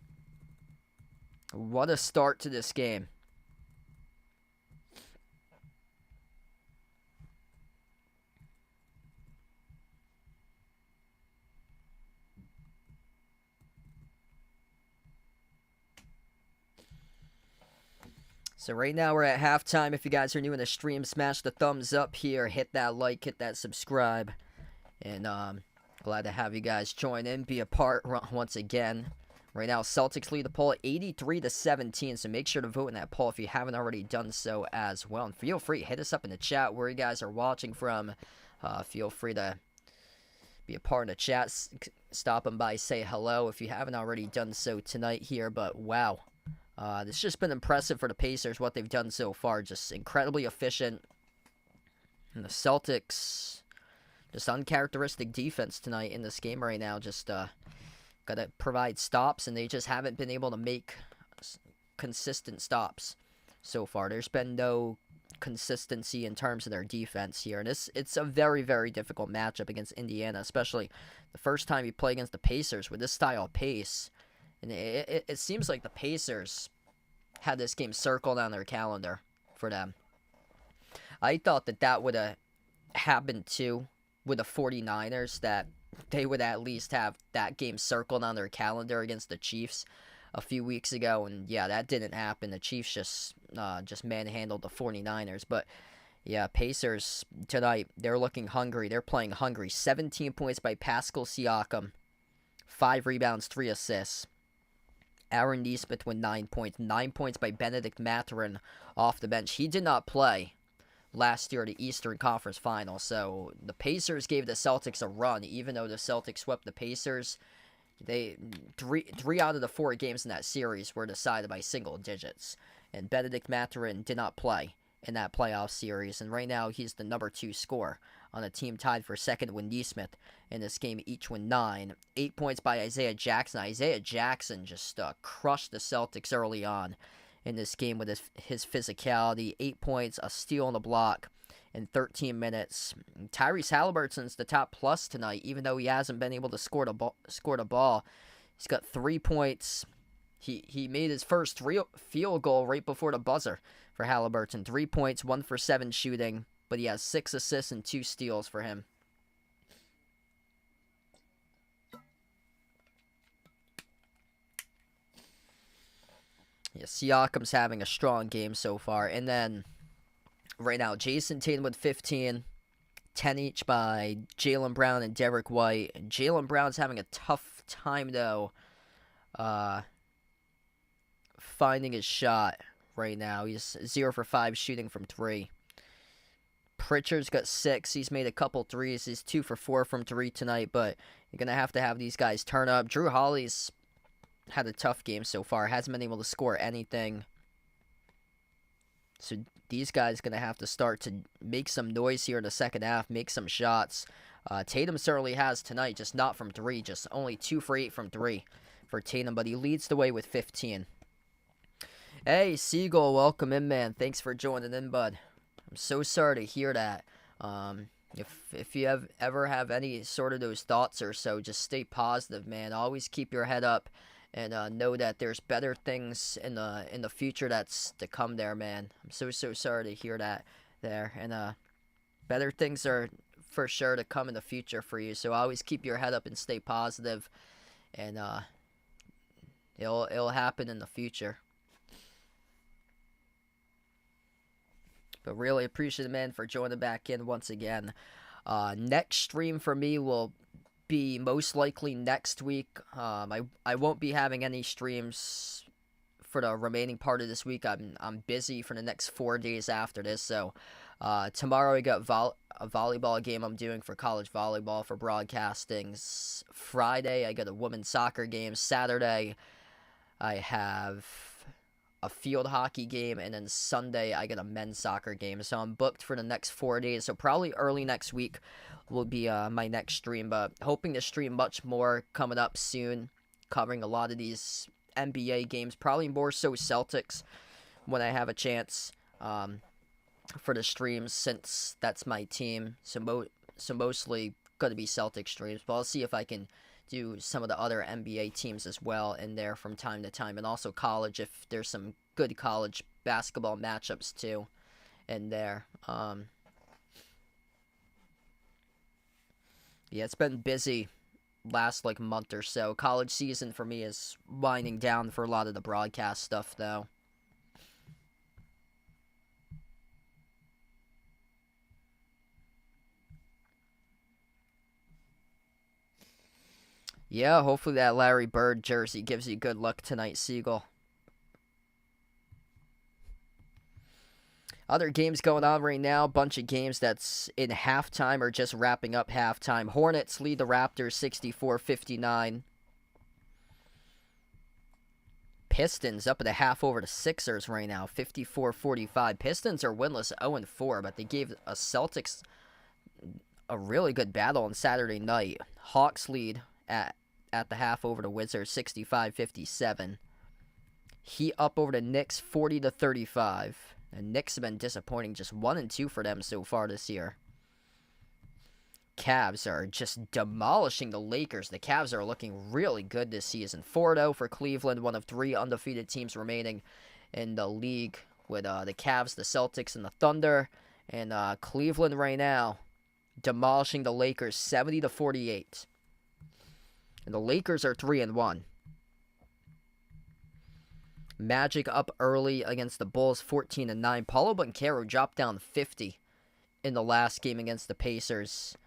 What a start to this game. So right now we're at halftime. If you guys are new in the stream, smash the thumbs up here, hit that like, hit that subscribe, and glad to have you guys join in, be a part once again. Right now, Celtics lead the poll 83-17, so make sure to vote in that poll if you haven't already done so as well. And feel free, hit us up in the chat where you guys are watching from. Feel free to be a part of the chat, stopping by, say hello if you haven't already done so tonight here. But wow. It's just been impressive for the Pacers, what they've done so far. Just incredibly efficient. And the Celtics, just uncharacteristic defense tonight in this game right now. Just got to provide stops, and they just haven't been able to make consistent stops so far. There's been no consistency in terms of their defense here. And it's a very, very difficult matchup against Indiana, especially the first time you play against the Pacers with this style of pace. And it seems like the Pacers had this game circled on their calendar for them. I thought that would have happened too with the 49ers, that they would at least have that game circled on their calendar against the Chiefs a few weeks ago. And yeah, that didn't happen. The Chiefs just manhandled the 49ers. But yeah, Pacers tonight, they're looking hungry. They're playing hungry. 17 points by Pascal Siakam. 5 rebounds, 3 assists. Aaron Nesmith with 9 points. 9 points by Benedict Mathurin off the bench. He did not play last year at the Eastern Conference Final. So the Pacers gave the Celtics a run, even though the Celtics swept the Pacers. Three out of the 4 games in that series were decided by single digits. And Benedict Mathurin did not play in that playoff series. And right now he's the number 2 scorer on a team tied for second with Nesmith in this game, each with 9. 8 points by Isaiah Jackson. Isaiah Jackson just crushed the Celtics early on in this game with his physicality. 8 points, a steal on the block in 13 minutes. Tyrese Halliburton's the top plus tonight, even though he hasn't been able to score the ball. He's got 3 points. He made his first field goal right before the buzzer for Halliburton. 3 points, 1 for 7 shooting, but he has 6 assists and 2 steals for him. Yeah, Siakam's having a strong game so far. And then right now, Jason Tatum with 15, 10 each by Jaylen Brown and Derek White. Jaylen Brown's having a tough time, though, finding his shot right now. He's 0 for 5 shooting from 3. Pritchard's got 6. He's made a couple threes. He's 2 for 4 from 3 tonight, but you're going to have these guys turn up. Drew Holly's had a tough game so far. Hasn't been able to score anything. So these guys going to have to start to make some noise here in the second half, make some shots. Tatum certainly has tonight, just not from 3, just only 2 for 8 from 3 for Tatum, but he leads the way with 15. Hey, Seagull, welcome in, man. Thanks for joining in, bud. I'm so sorry to hear that. If you ever have any sort of those thoughts or so, just stay positive, man. Always keep your head up. And know that there's better things in the future that's to come there, man. I'm so sorry to hear that there. And better things are for sure to come in the future for you. So always keep your head up and stay positive. And it'll happen in the future. But really appreciate it, man, for joining back in once again. Next stream for me will be most likely next week. I won't be having any streams for the remaining part of this week. I'm busy for the next 4 days after this. So tomorrow I got a volleyball game I'm doing for college volleyball for broadcasting. Friday I got a women's soccer game. Saturday I have a field hockey game, and then Sunday I get a men's soccer game. So I'm booked for the next 4 days. So probably early next week will be my next stream, but hoping to stream much more coming up soon, covering a lot of these NBA games, probably more so Celtics when I have a chance for the streams, since that's my team. So mostly going to be Celtics streams, but I'll see if I can do some of the other NBA teams as well in there from time to time, and also college if there's some good college basketball matchups too in there. Yeah, it's been busy last month or so. College season for me is winding down for a lot of the broadcast stuff though. Yeah, hopefully that Larry Bird jersey gives you good luck tonight, Siegel. Other games going on right now, bunch of games that's in halftime or just wrapping up halftime. Hornets lead the Raptors 64-59. Pistons up at the half over the Sixers right now, 54-45. Pistons are winless 0-4, but they gave a Celtics a really good battle on Saturday night. Hawks lead at the half over the Wizards, 65-57. Heat up over the Knicks, 40-35. And Knicks have been disappointing, just 1-2 for them so far this year. Cavs are just demolishing the Lakers. The Cavs are looking really good this season. 4-0 for Cleveland, one of 3 undefeated teams remaining in the league with the Cavs, the Celtics, and the Thunder. And Cleveland right now demolishing the Lakers 70-48. And the Lakers are 3-1. Magic up early against the Bulls 14-9. Paulo Banchero dropped down 50 in the last game against the Pacers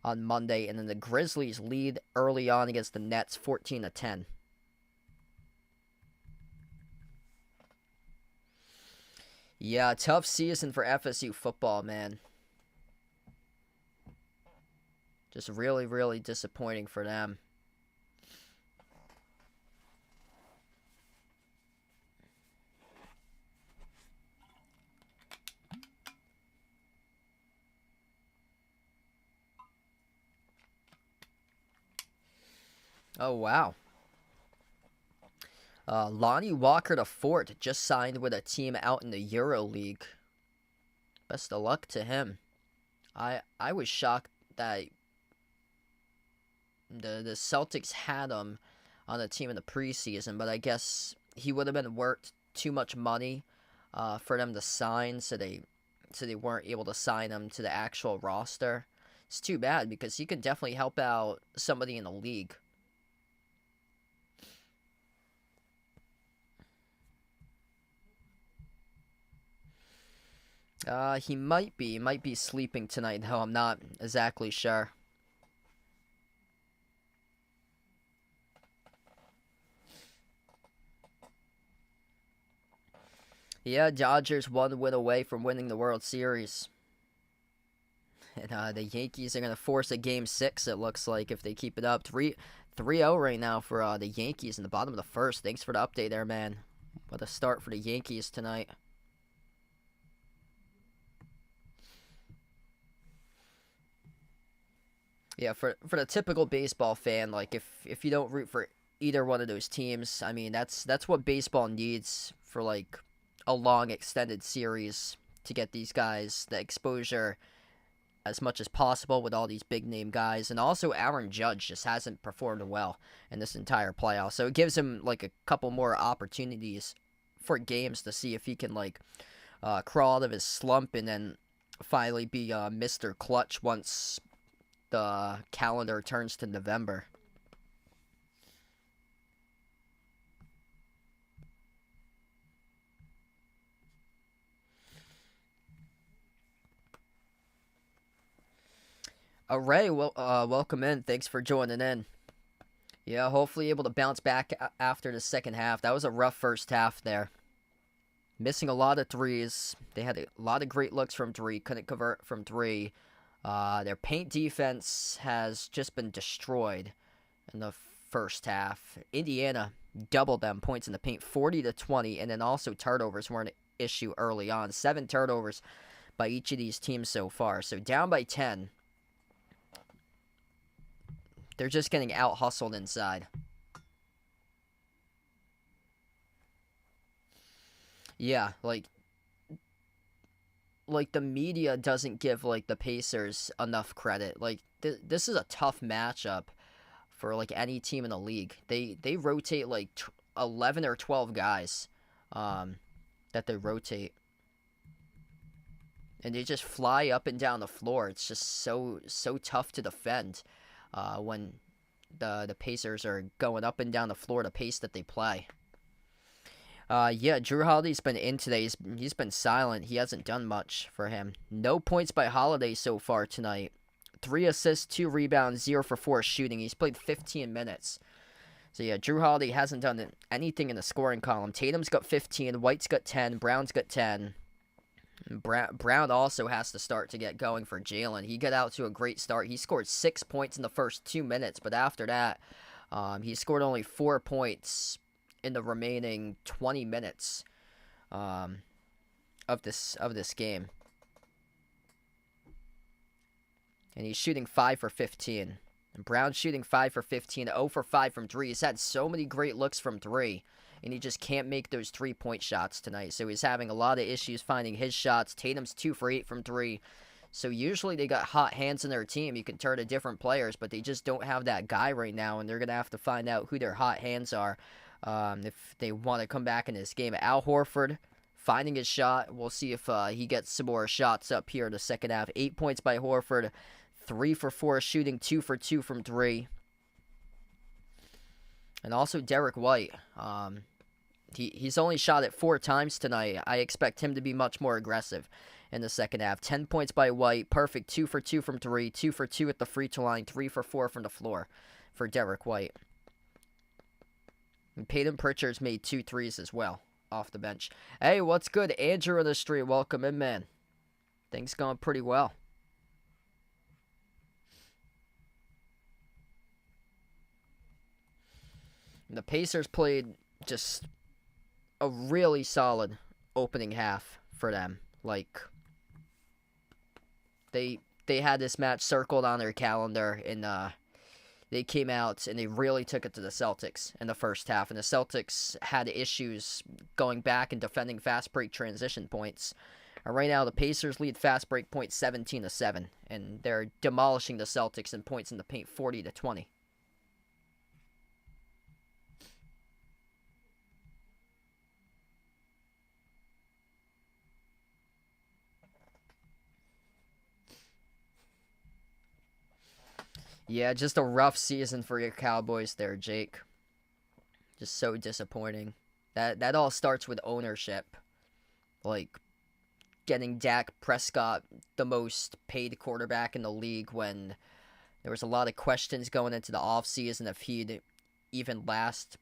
on Monday, and then the Grizzlies lead early on against the Nets 14-10. Yeah, tough season for FSU football, man. Just really, really disappointing for them. Oh, wow. Lonnie Walker IV just signed with a team out in the Euro League. Best of luck to him. I was shocked that the Celtics had him on the team in the preseason, but I guess he would have been worth too much money for them to sign, so they weren't able to sign him to the actual roster. It's too bad because he could definitely help out somebody in the league. He might be sleeping tonight, though. I'm not exactly sure. Yeah, Dodgers 1 win away from winning the World Series. And the Yankees are going to force a Game 6, it looks like, if they keep it up. 3-0 right now for the Yankees in the bottom of the first. Thanks for the update there, man. What a start for the Yankees tonight. Yeah, for the typical baseball fan, like if you don't root for either one of those teams, I mean that's what baseball needs for like a long extended series to get these guys the exposure as much as possible with all these big name guys. And also Aaron Judge just hasn't performed well in this entire playoff, so it gives him like a couple more opportunities for games to see if he can like crawl out of his slump and then finally be Mr. Clutch once the calendar turns to November. Ray, welcome in. Thanks for joining in. Yeah, hopefully able to bounce back after the second half. That was a rough first half there. Missing a lot of threes. They had a lot of great looks from three. Couldn't convert from three. Their paint defense has just been destroyed in the first half. Indiana doubled them points in the paint, 40-20, and then also turnovers were an issue early on. 7 turnovers by each of these teams so far. So down by 10. They're just getting out-hustled inside. Yeah, like the media doesn't give like the Pacers enough credit. Like this is a tough matchup for like any team in the league. They rotate like 11 or 12 guys that they rotate. And they just fly up and down the floor. It's just so tough to defend when the Pacers are going up and down the floor, the pace that they play. Yeah, Drew Holiday's been in today. He's been silent. He hasn't done much for him. No points by Holiday so far tonight. 3 assists, 2 rebounds, 0 for 4 shooting. He's played 15 minutes. So yeah, Drew Holiday hasn't done anything in the scoring column. Tatum's got 15, White's got 10, Brown's got 10. Brown also has to start to get going for Jalen. He got out to a great start. He scored 6 points in the first 2 minutes, but after that, he scored only 4 points in the remaining 20 minutes of this game. And he's shooting 5 for 15. And Brown's shooting 5 for 15, 0 for 5 from 3. He's had so many great looks from 3, and he just can't make those 3-point shots tonight. So he's having a lot of issues finding his shots. Tatum's 2 for 8 from 3. So usually they got hot hands in their team. You can turn to different players, but they just don't have that guy right now, and they're going to have to find out who their hot hands are if they want to come back in this game. Al Horford finding his shot. We'll see if he gets some more shots up here in the second half. 8 points by Horford. 3 for 4 shooting, 2 for 2 from 3. And also Derek White. He's only shot it 4 times tonight. I expect him to be much more aggressive in the second half. 10 points by White. Perfect 2 for 2 from 3. 2 for 2 at the free throw line. 3 for 4 from the floor for Derek White. And Peyton Pritchard's made 2 threes as well off the bench. Hey, what's good? Andrew in the street. Welcome in, man. Things going pretty well. The Pacers played just a really solid opening half for them. Like, they had this match circled on their calendar, and they came out and they really took it to the Celtics in the first half. And the Celtics had issues going back and defending fast break transition points. And right now, the Pacers lead fast break points 17-7, and they're demolishing the Celtics in points in the paint 40-20. Yeah, just a rough season for your Cowboys there, Jake. Just so disappointing. That all starts with ownership. Like, getting Dak Prescott the most paid quarterback in the league when there was a lot of questions going into the offseason if he'd even last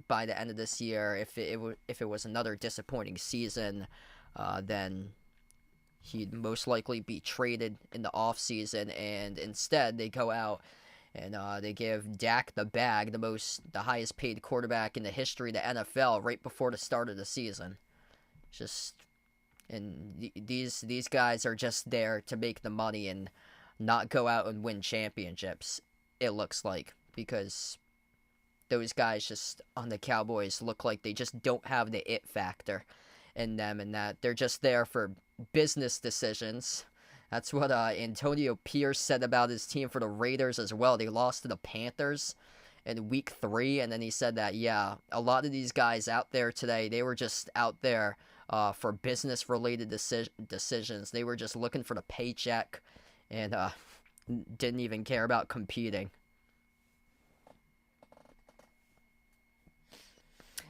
by the end of this year. If it was another disappointing season, then he'd most likely be traded in the offseason, and instead they go out and they give Dak the bag, the highest paid quarterback in the history of the NFL, right before the start of the season. And these guys are just there to make the money and not go out and win championships, it looks like, because those guys just on the Cowboys look like they just don't have the it factor in them, and that they're just there for business decisions. That's what Antonio Pierce said about his team for the Raiders as well. They lost to the Panthers in week 3, and then he said that, yeah, a lot of these guys out there today, they were just out there for business-related decisions. They were just looking for the paycheck and didn't even care about competing.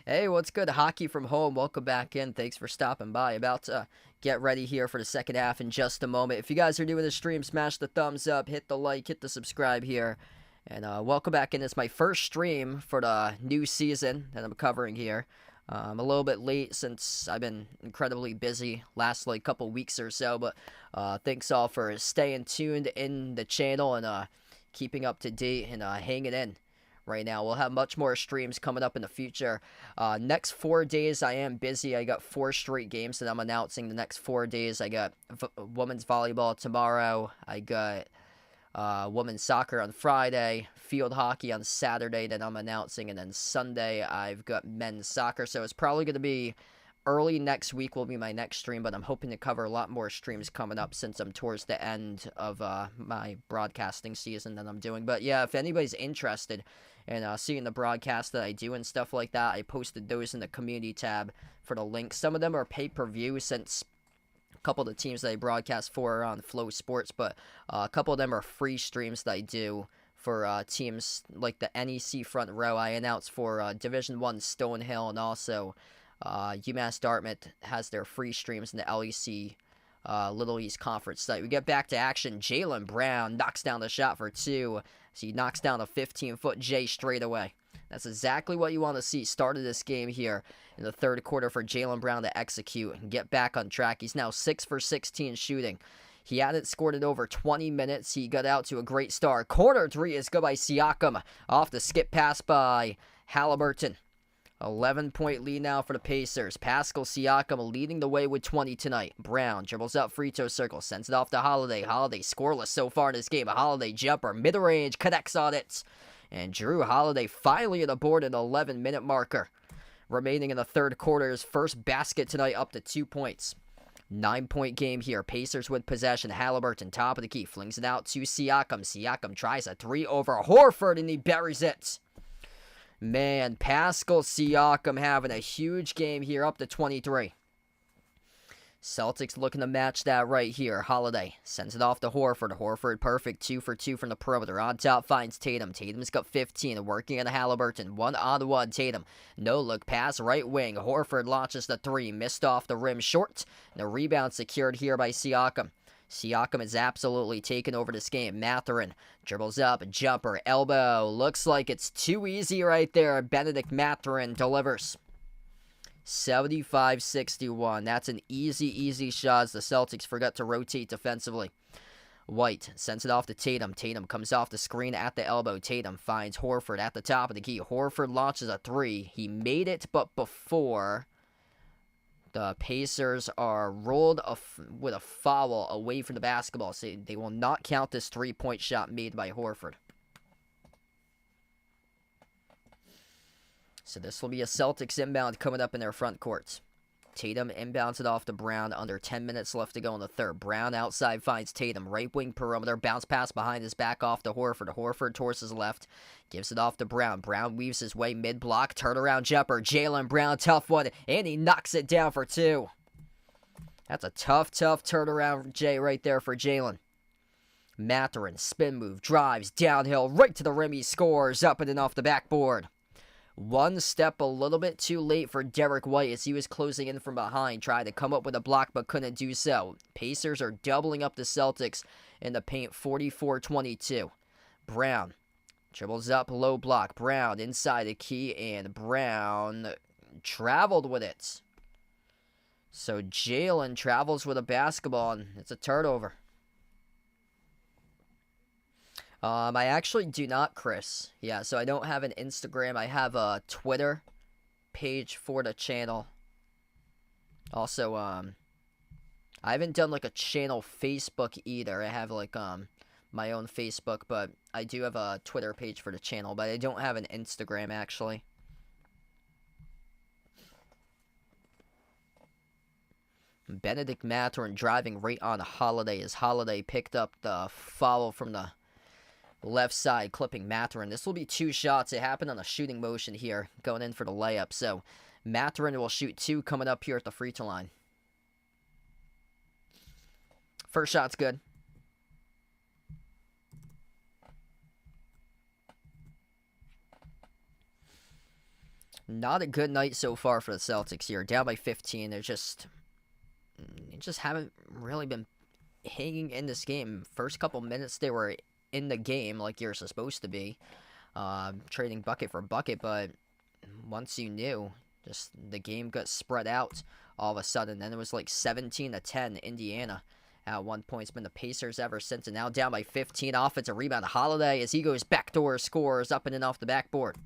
Hey, what's good? Hockey from home. Welcome back in. Thanks for stopping by. About to get ready here for the second half in just a moment. If you guys are new to the stream, smash the thumbs up, hit the like, hit the subscribe here. And welcome back in. It's my first stream for the new season that I'm covering here. I'm a little bit late since I've been incredibly busy last couple weeks or so. But thanks all for staying tuned in the channel and keeping up to date and hanging in. Right now, we'll have much more streams coming up in the future. Next 4 days, I am busy. I got 4 straight games that I'm announcing the next 4 days. I got women's volleyball tomorrow. I got women's soccer on Friday, field hockey on Saturday that I'm announcing, and then Sunday I've got men's soccer. So it's probably going to be early next week will be my next stream, but I'm hoping to cover a lot more streams coming up since I'm towards the end of my broadcasting season that I'm doing. But yeah, if anybody's interested in seeing the broadcast that I do and stuff like that, I posted those in the community tab for the link. Some of them are pay-per-view since a couple of the teams that I broadcast for are on Flow Sports, but a couple of them are free streams that I do for teams like the NEC Front Row. I announced for Division I Stonehill, and also UMass Dartmouth has their free streams in the LEC Little East Conference site. We get back to action. Jaylen Brown knocks down the shot for 2. So he knocks down a 15-foot J straight away. That's exactly what you want to see. Started this game here in the third quarter for Jaylen Brown to execute and get back on track. He's now 6 for 16 shooting. He hadn't scored in over 20 minutes. He got out to a great start. Corner 3 is good by Siakam. Off the skip pass by Halliburton. 11-point lead now for the Pacers. Pascal Siakam leading the way with 20 tonight. Brown dribbles up free throw circle. Sends it off to Holiday. Holiday scoreless so far in this game. A Holiday jumper. Mid-range. Connects on it. And Drew Holiday finally at the board at 11-minute marker. Remaining in the third quarter. His first basket tonight up to 2 points. 9-point game here. Pacers with possession. Halliburton, top of the key. Flings it out to Siakam. Siakam tries a 3 over Horford, and he buries it. Man, Pascal Siakam having a huge game here, up to 23. Celtics looking to match that right here. Holiday sends it off to Horford. Horford perfect, 2 for 2 from the perimeter. On top finds Tatum. Tatum's got 15, working on Halliburton. 1-on-1 Tatum. No look pass, right wing. Horford launches the 3, missed off the rim short. And the rebound secured here by Siakam. Siakam is absolutely taken over this game. Mathurin dribbles up, jumper, elbow. Looks like it's too easy right there. Benedict Mathurin delivers. 75-61. That's an easy shot as the Celtics forgot to rotate defensively. White sends it off to Tatum. Tatum comes off the screen at the elbow. Tatum finds Horford at the top of the key. Horford launches a 3. He made it, but before the Pacers are rolled with a foul away from the basketball, so they will not count this 3-point shot made by Horford. So this will be a Celtics inbound coming up in their front courts. Tatum inbounds it off to Brown. Under 10 minutes left to go in the third. Brown outside finds Tatum. Right wing perimeter. Bounce pass behind his back off to Horford. Horford towards his left. Gives it off to Brown. Brown weaves his way mid-block. Turnaround jumper. Jaylen Brown, tough one. And he knocks it down for 2. That's a tough turnaround J right there for Jaylen. Mathurin, spin move, drives, downhill, right to the rim. He scores up and off the backboard. One step a little bit too late for Derek White as he was closing in from behind. Tried to come up with a block but couldn't do so. Pacers are doubling up the Celtics in the paint, 44-22. Brown dribbles up, low block. Brown inside the key, and Brown traveled with it. So Jaylen travels with a basketball, and it's a turnover. I actually do not, Chris. Yeah, so I don't have an Instagram. I have a Twitter page for the channel. Also, I haven't done like a channel Facebook either. I have like my own Facebook, but I do have a Twitter page for the channel, but I don't have an Instagram actually. Benedict Mathurin driving right on Holiday as Holiday picked up the foul from the left side, clipping Mathurin. This will be 2 shots. It happened on a shooting motion here, going in for the layup. So Mathurin will shoot 2 coming up here at the free throw line. First shot's good. Not a good night so far for the Celtics here. Down by 15. They just haven't really been hanging in this game. First couple minutes they were in the game like you're supposed to be, trading bucket for bucket, but once you knew, just the game got spread out all of a sudden. Then it was like 17-10 Indiana at one point. It's been the Pacers ever since, and now down by 15. Offensive rebound. Holiday as he goes backdoor, scores up and in off the backboard.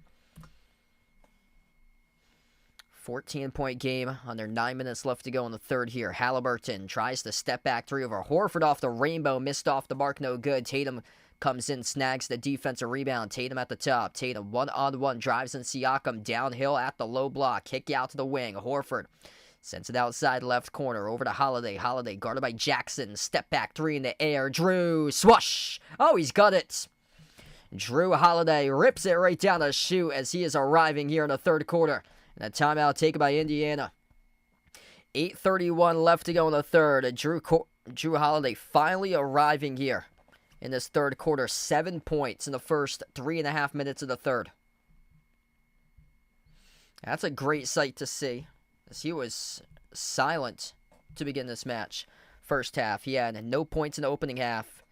14-point game. Under 9 minutes left to go in the third here. Halliburton tries to step back 3 over Horford off the rainbow. Missed off the mark. No good. Tatum comes in, snags the defensive rebound. Tatum at the top. Tatum 1-on-1 drives in Siakam downhill at the low block. Kick out to the wing. Horford sends it outside left corner over to Holiday. Holiday guarded by Jackson. Step back 3 in the air. Drew swoosh. Oh, he's got it. Drew Holiday rips it right down the chute as he is arriving here in the third quarter. And a timeout taken by Indiana. 8:31 left to go in the third. Drew Holiday finally arriving here in this third quarter. 7 points in the first 3.5 minutes of the third. That's a great sight to see, as he was silent to begin this match. first half. He had no points in the opening half.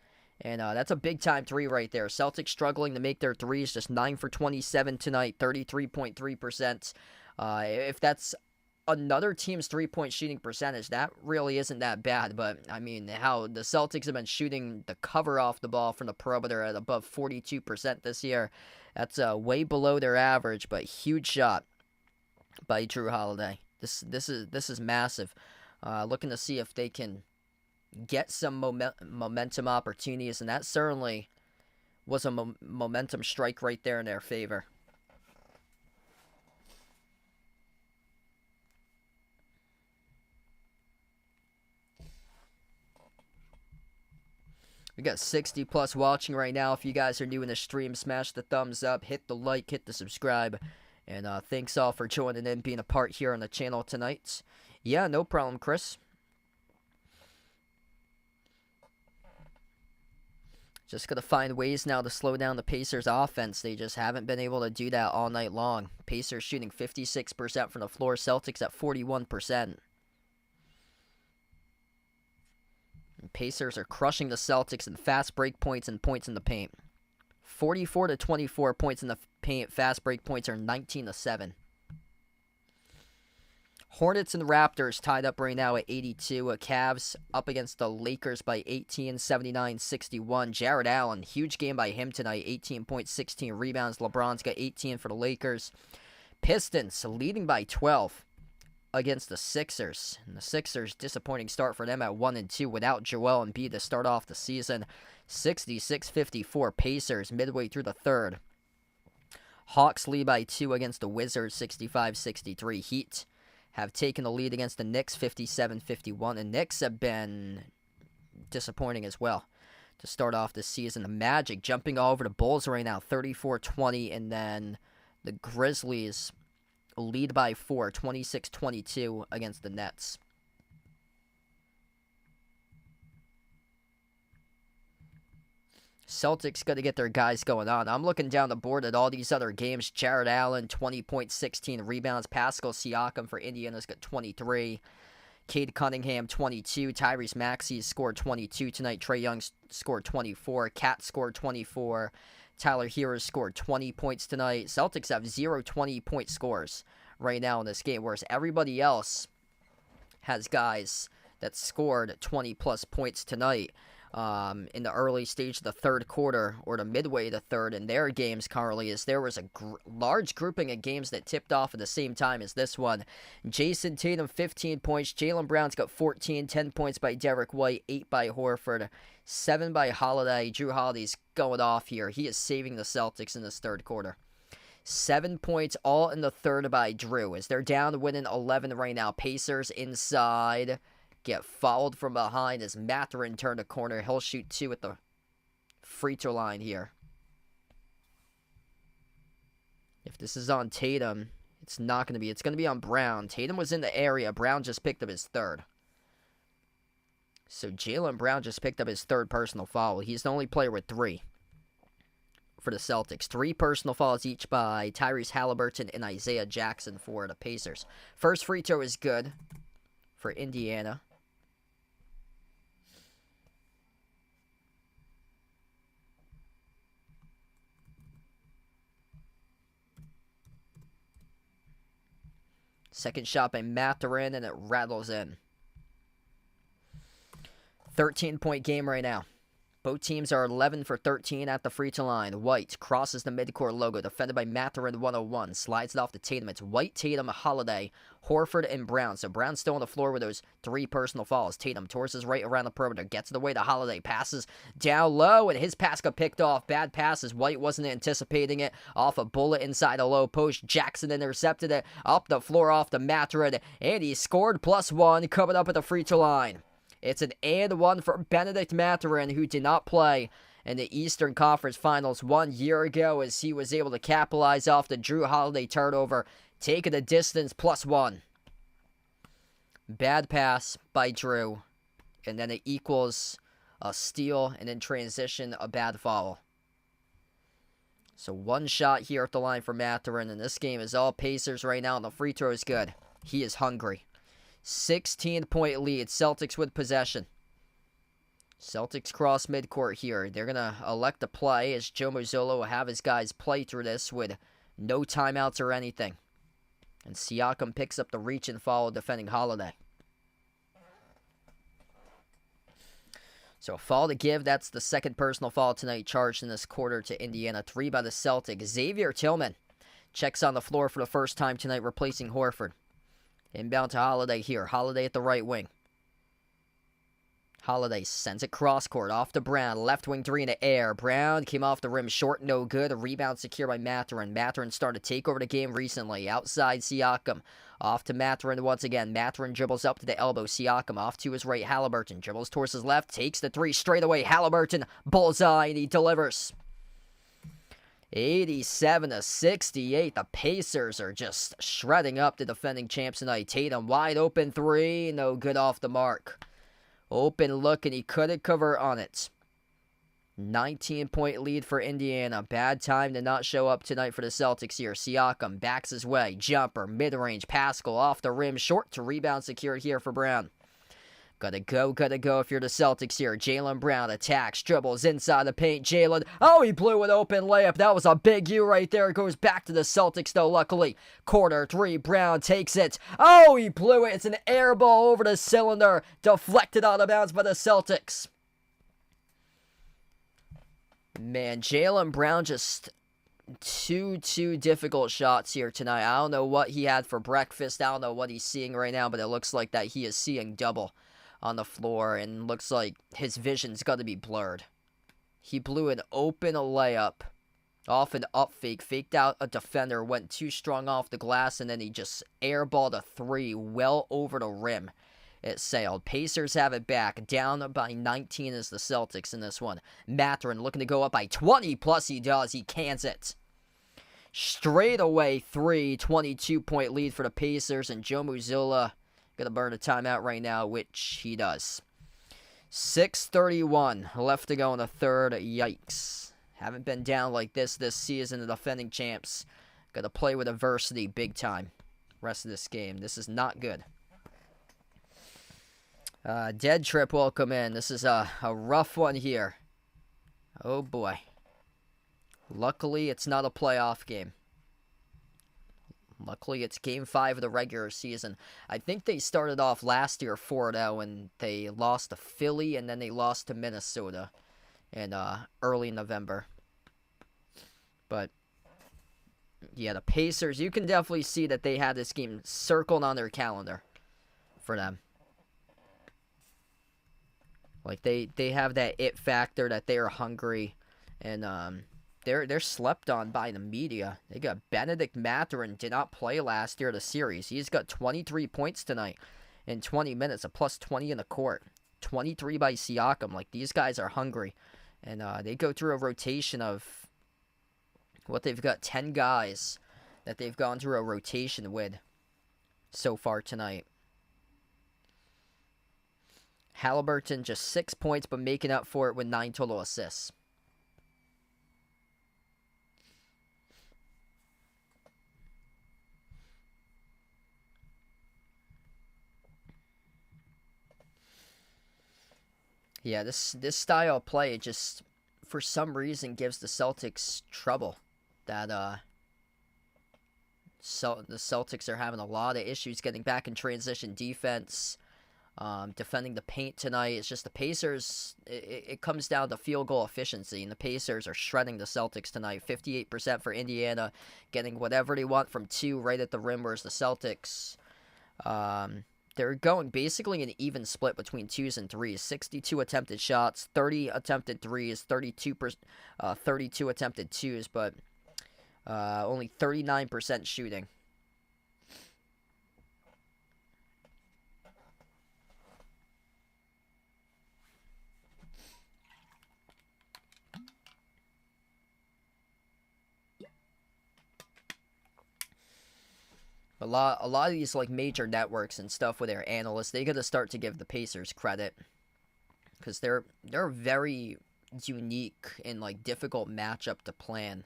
And that's a big-time three right there. Celtics struggling to make their threes, just 9 for 27 tonight, 33.3%. If that's another team's three-point shooting percentage, that really isn't that bad. But, I mean, how the Celtics have been shooting the cover off the ball from the perimeter at above 42% this year. That's way below their average, but huge shot by Drew Holiday. This is massive. Looking to see if they can get some momentum opportunities, and that certainly was a momentum strike right there in their favor. We got 60 plus watching right now. If you guys are new in the stream, smash the thumbs up, hit the like, hit the subscribe, and thanks all for joining in, being a part here on the channel tonight. Yeah, no problem, Chris. Just going to find ways now to slow down the Pacers' offense. They just haven't been able to do that all night long. Pacers shooting 56% from the floor. Celtics at 41%. And Pacers are crushing the Celtics in fast break points and points in the paint. 44 to 24 points in the paint. Fast break points are 19 to 7. Hornets and Raptors tied up right now at 82. Cavs up against the Lakers by 18, 79-61. Jared Allen, huge game by him tonight, 18 points, 16 rebounds. LeBron's got 18 for the Lakers. Pistons leading by 12 against the Sixers. And the Sixers, disappointing start for them at 1-2 without Joel Embiid to start off the season. 66-54 Pacers midway through the third. Hawks lead by 2 against the Wizards, 65-63. Heat have taken the lead against the Knicks, 57-51. The Knicks have been disappointing as well to start off this season. The Magic jumping all over the Bulls right now, 34-20. And then the Grizzlies lead by 4, 26-22 against the Nets. Celtics got to get their guys going on. I'm looking down the board at all these other games. Jared Allen, 20 points, 16 rebounds. Pascal Siakam for Indiana's got 23. Cade Cunningham, 22. Tyrese Maxey scored 22 tonight. Trae Young scored 24. Cat scored 24. Tyler Hero scored 20 points tonight. Celtics have 0 20-point scores right now in this game, whereas everybody else has guys that scored 20-plus points tonight. In the early stage of the third quarter or the midway of the third in their games currently, is there was a large grouping of games that tipped off at the same time as this one. Jason Tatum, 15 points. Jaylen Brown's got 14, 10 points by Derek White, 8 by Horford, 7 by Holiday. Drew Holiday's going off here. He is saving the Celtics in this third quarter. 7 points all in the third by Drew as they're down winning 11 right now. Pacers inside. Get fouled from behind as Mathurin turned a corner. He'll shoot 2 at the free throw line here. If this is on Tatum, it's not going to be. It's going to be on Brown. Tatum was in the area. Brown just picked up his third. So Jaylen Brown just picked up his third personal foul. He's the only player with 3 for the Celtics. 3 personal fouls each by Tyrese Halliburton and Isaiah Jackson for the Pacers. First free throw is good for Indiana. Second shot by Mathurin, and it rattles in. 13-point game right now. Both teams are 11 for 13 at the free throw line. White crosses the midcourt logo, defended by Mathurin 101. Slides it off to Tatum. It's White, Tatum, Holiday, Horford, and Brown. So Brown's still on the floor with those 3 personal fouls. Tatum towards his right around the perimeter. Gets it away to Holiday. Passes down low, and his pass got picked off. Bad passes. White wasn't anticipating it. Off a bullet inside a low post. Jackson intercepted it. Up the floor off to Mathurin. And he scored +1. Coming up at the free throw line. It's an and 1 for Benedict Mathurin, who did not play in the Eastern Conference Finals 1 year ago, as he was able to capitalize off the Drew Holiday turnover, taking the distance +1. Bad pass by Drew, and then it equals a steal, and in transition, a bad foul. So 1 shot here at the line for Mathurin, and this game is all Pacers right now, and the free throw is good. He is hungry. 16-point lead. Celtics with possession. Celtics cross midcourt here. They're going to elect to play as Joe Mazzulla will have his guys play through this with no timeouts or anything. And Siakam picks up the reach and follow defending Holiday. So a foul to give. That's the second personal foul tonight charged in this quarter to Indiana. 3 by the Celtics. Xavier Tillman checks on the floor for the first time tonight, replacing Horford. Inbound to Holiday here. Holiday at the right wing. Holiday sends it cross-court off to Brown. Left wing 3 in the air. Brown came off the rim short, no good. A rebound secured by Mathurin. Mathurin started to take over the game recently. Outside Siakam. Off to Mathurin once again. Mathurin dribbles up to the elbow. Siakam off to his right. Halliburton dribbles towards his left. Takes the 3 straight away. Halliburton bullseye, and he delivers. 87-68. The Pacers are just shredding up the defending champs tonight. Tatum wide open 3. No good off the mark. Open look, and he couldn't cover on it. 19-point lead for Indiana. Bad time to not show up tonight for the Celtics here. Siakam backs his way. Jumper, mid-range. Pascal off the rim. Short to rebound secured here for Brown. Gotta go if you're the Celtics here. Jaylen Brown attacks, dribbles inside the paint. Jaylen, oh, he blew an open layup. That was a big U right there. It goes back to the Celtics, though, luckily. Corner 3, Brown takes it. Oh, he blew it. It's an air ball over the cylinder. Deflected out of bounds by the Celtics. Man, Jaylen Brown just two difficult shots here tonight. I don't know what he had for breakfast. I don't know what he's seeing right now, but it looks like that he is seeing double on the floor, and looks like his vision's got to be blurred. He blew an open layup off an up fake, faked out a defender, went too strong off the glass, and then he just airballed a 3 well over the rim. It sailed. Pacers have it back. Down by 19 is the Celtics in this one. Mathurin looking to go up by 20, plus he does. He cans it. Straight away 3, 22-point lead for the Pacers, and Joe Mazzulla gonna burn a timeout right now, which he does. 6:31 left to go in the third. Yikes. Haven't been down like this season. The defending champs gotta play with adversity big time rest of this game. This is not good. Dead Trip, welcome in. This is a rough one here. Oh boy. Luckily, it's not a playoff game. Luckily, it's Game 5 of the regular season. I think they started off last year 4-0, and they lost to Philly, and then they lost to Minnesota in early November. But, yeah, the Pacers, you can definitely see that they had this game circled on their calendar for them. Like, they have that it factor that they are hungry, and they're slept on by the media. They got Benedict Mathurin, did not play last year of the series. He's got 23 points tonight in 20 minutes, a plus 20 in the court. 23 by Siakam. Like, these guys are hungry. And they go through a rotation of what they've got 10 guys that they've gone through a rotation with so far tonight. Halliburton just 6 points, but making up for it with 9 total assists. Yeah, this style of play, it just, for some reason, gives the Celtics trouble. That the Celtics are having a lot of issues getting back in transition defense, defending the paint tonight. It's just the Pacers, it comes down to field goal efficiency, and the Pacers are shredding the Celtics tonight. 58% for Indiana, getting whatever they want from 2 right at the rim, whereas the Celtics, they're going basically an even split between 2s and 3s. 62 attempted shots, 30 attempted 3s, 32 attempted 2s, but only 39% shooting. A lot of these like major networks and stuff with their analysts, they gotta start to give the Pacers credit, because they're very unique and like difficult matchup to plan.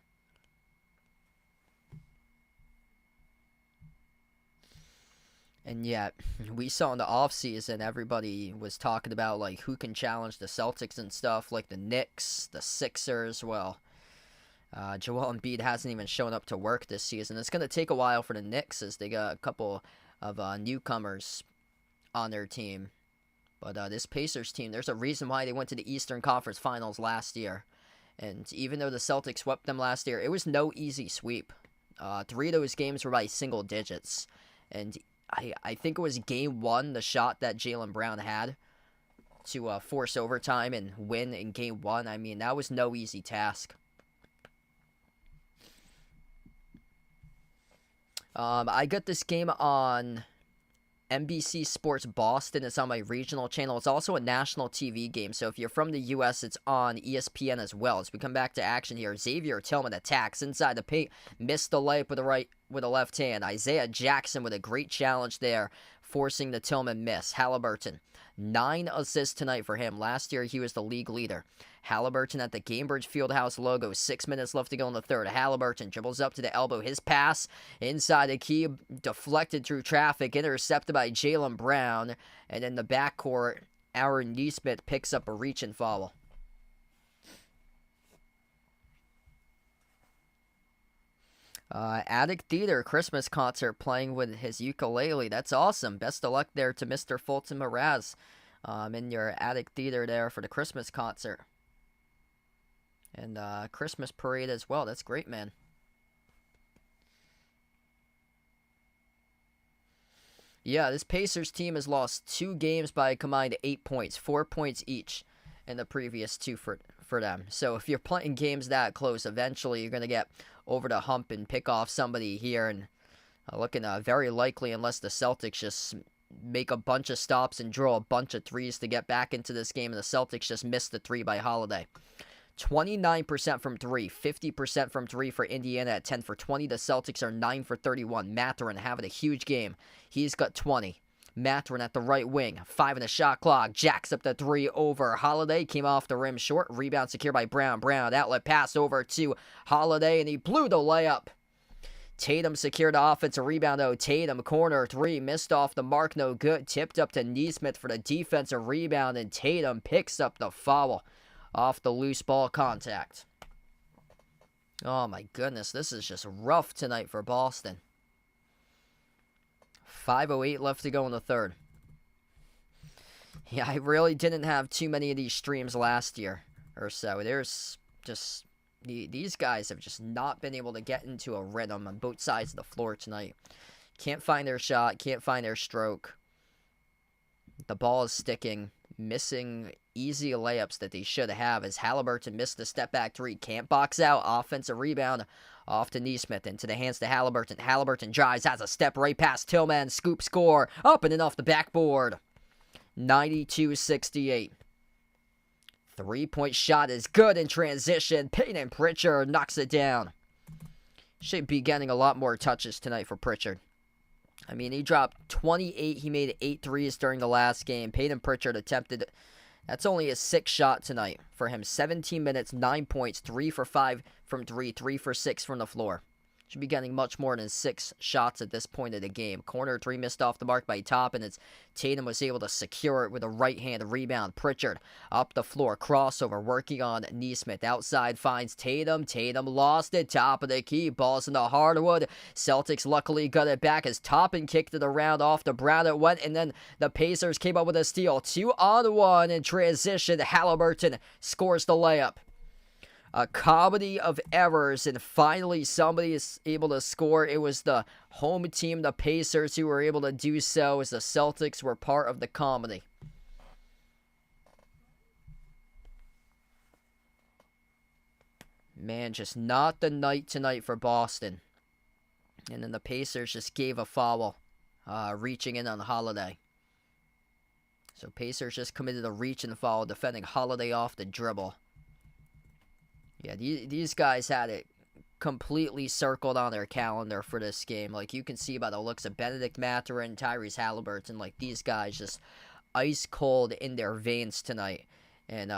And yet, we saw in the offseason, everybody was talking about, like, who can challenge the Celtics and stuff, like the Knicks, the Sixers. Well, Joel Embiid hasn't even shown up to work this season. It's going to take a while for the Knicks as they got a couple of newcomers on their team. But this Pacers team, there's a reason why they went to the Eastern Conference Finals last year. And even though the Celtics swept them last year, it was no easy sweep. 3 of those games were by single digits. And I think it was game 1, the shot that Jaylen Brown had to force overtime and win in game 1. I mean, that was no easy task. I got this game on NBC Sports Boston. It's on my regional channel. It's also a national TV game, so if you're from the U.S., it's on ESPN as well. As we come back to action here, Xavier Tillman attacks inside the paint, missed the layup with the left hand. Isaiah Jackson with a great challenge there, forcing the Tillman miss. Halliburton, 9 assists tonight for him. Last year, he was the league leader. Halliburton at the Gainbridge Fieldhouse logo. 6 minutes left to go in the third. Halliburton dribbles up to the elbow. His pass inside the key, deflected through traffic, intercepted by Jaylen Brown. And in the backcourt, Aaron Nesmith picks up a reach and foul. Attic Theater Christmas concert playing with his ukulele. That's awesome. Best of luck there to Mr. Fulton Mraz in your Attic Theater there for the Christmas concert. And Christmas parade as well. That's great, man. Yeah, this Pacers team has lost 2 games by a combined 8 points. 4 points each in the previous 2 for them. So if you're playing games that close, eventually you're going to get over the hump and pick off somebody here. And looking very likely, unless the Celtics just make a bunch of stops and draw a bunch of threes to get back into this game, and the Celtics just missed the 3 by Holiday. 29% from 3, 50% from 3 for Indiana at 10 for 20. The Celtics are 9 for 31. Mathurin having a huge game. He's got 20. Mathurin at the right wing, 5 in the shot clock, jacks up the 3 over Holiday, came off the rim short, rebound secured by Brown. Brown, outlet pass over to Holiday, and he blew the layup. Tatum secured the offensive rebound, though. Tatum, corner 3, missed off the mark, no good, tipped up to Nesmith for the defensive rebound, and Tatum picks up the foul off the loose ball contact. Oh my goodness, this is just rough tonight for Boston. 5:08 left to go in the third. Yeah, I really didn't have too many of these streams last year or so. There's just... These guys have just not been able to get into a rhythm on both sides of the floor tonight. Can't find their shot, can't find their stroke. The ball is sticking, missing easy layups that they should have as Halliburton missed the step back 3. Can't box out, offensive rebound off to Nesmith, into the hands to Halliburton. Halliburton drives, has a step right past Tillman, scoop score, up and in off the backboard. 92-68. 3-point shot is good in transition. Peyton Pritchard knocks it down. Should be getting a lot more touches tonight for Pritchard. I mean, he dropped 28. He made 8 threes during the last game. Peyton Pritchard attempted... That's only his 6th shot tonight for him. 17 minutes, 9 points, 3 for 5 from 3, 3 for 6 from the floor. Should be getting much more than 6 shots at this point of the game. Corner 3 missed off the mark by Top, and Tatum was able to secure it with a right-hand rebound. Pritchard up the floor, crossover, working on Nesmith. Outside finds Tatum. Tatum lost it. Top of the key, balls in the hardwood. Celtics luckily got it back as Toppin kicked it around off the Brown. It went, and then the Pacers came up with a steal. 2-on-1 in transition. Halliburton scores the layup. A comedy of errors, and finally somebody is able to score. It was the home team, the Pacers, who were able to do so, as the Celtics were part of the comedy. Man, just not the night tonight for Boston. And then the Pacers just gave a foul, reaching in on Holiday. So Pacers just committed a reach and foul, defending Holiday off the dribble. Yeah, these guys had it completely circled on their calendar for this game. Like, you can see by the looks of Benedict Mathurin, Tyrese Halliburton, like, these guys just ice cold in their veins tonight. And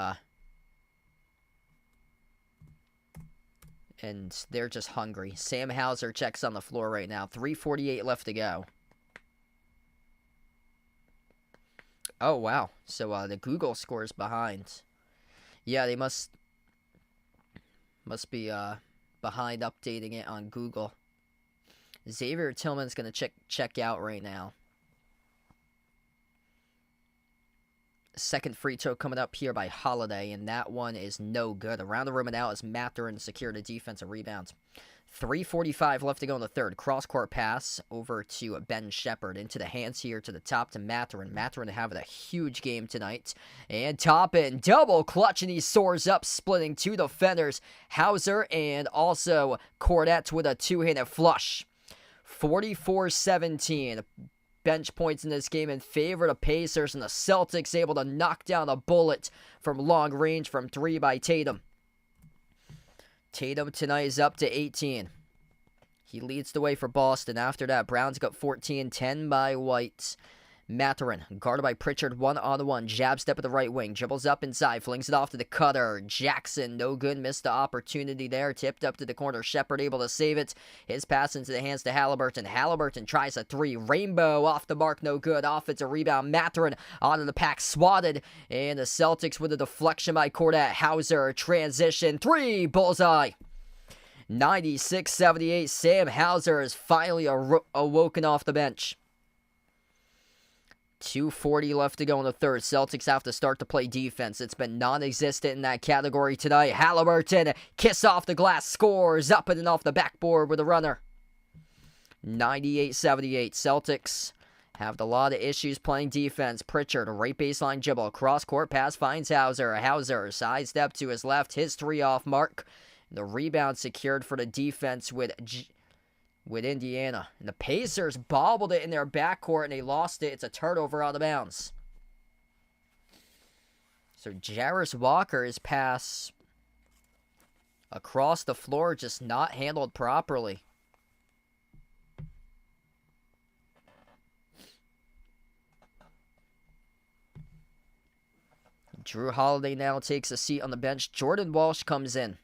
they're just hungry. Sam Hauser checks on the floor right now. 3:48 left to go. Oh, wow. So the Google score is behind. Yeah, they must be behind updating it on Google. Xavier Tillman's going to check out right now. Second free throw coming up here by Holiday, and that one is no good. Around the rim and out as Mathurin secured a defensive rebound. 3:45 left to go in the third. Cross-court pass over to Ben Shepherd. Into the hands here to the top to Mathurin. Mathurin having a huge game tonight. And Toppin, double clutch, and he soars up, splitting two defenders. Hauser and also Cordet with a two-handed flush. 44-17. Bench points in this game in favor of the Pacers, and the Celtics able to knock down a bullet from long range from three by Tatum. Tatum tonight is up to 18. He leads the way for Boston. After that, Brown's got 14, 10 by White. Mathurin, guarded by Pritchard, one-on-one. Jab step at the right wing. Dribbles up inside, flings it off to the cutter. Jackson, no good, missed the opportunity there. Tipped up to the corner. Shepherd able to save it. His pass into the hands to Halliburton. Halliburton tries a three. Rainbow off the mark, no good. Offensive rebound. Mathurin onto the pack, swatted. And the Celtics with a deflection by Cordet. Hauser, transition, three, bullseye. 96-78. Sam Hauser is finally awoken off the bench. 2:40 left to go in the third. Celtics have to start to play defense. It's been non-existent in that category tonight. Halliburton, kiss off the glass, scores up and off the backboard with a runner. 98-78. Celtics have a lot of issues playing defense. Pritchard, right baseline dribble. Cross-court pass finds Hauser. Hauser, sidestep to his left. His three off mark. The rebound secured for the defense with Indiana. And the Pacers bobbled it in their backcourt and they lost it. It's a turnover out of bounds. So Jarris Walker's pass across the floor just not handled properly. Drew Holiday now takes a seat on the bench. Jordan Walsh comes in.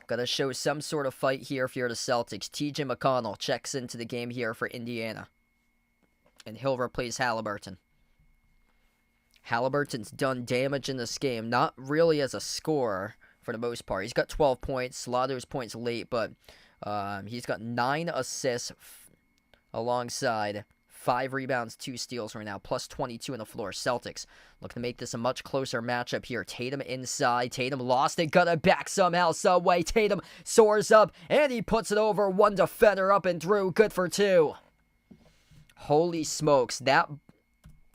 Gotta show some sort of fight here if you're the Celtics. T.J. McConnell checks into the game here for Indiana. And he'll replace Halliburton. Halliburton's done damage in this game. Not really as a scorer for the most part. He's got 12 points. A lot of those points late, but he's got 9 assists alongside 5 rebounds, 2 steals right now, plus 22 on the floor. Celtics looking to make this a much closer matchup here. Tatum inside. Tatum lost it. Got it back somehow, some way. Tatum soars up, and he puts it over one defender up and through. Good for 2. Holy smokes. That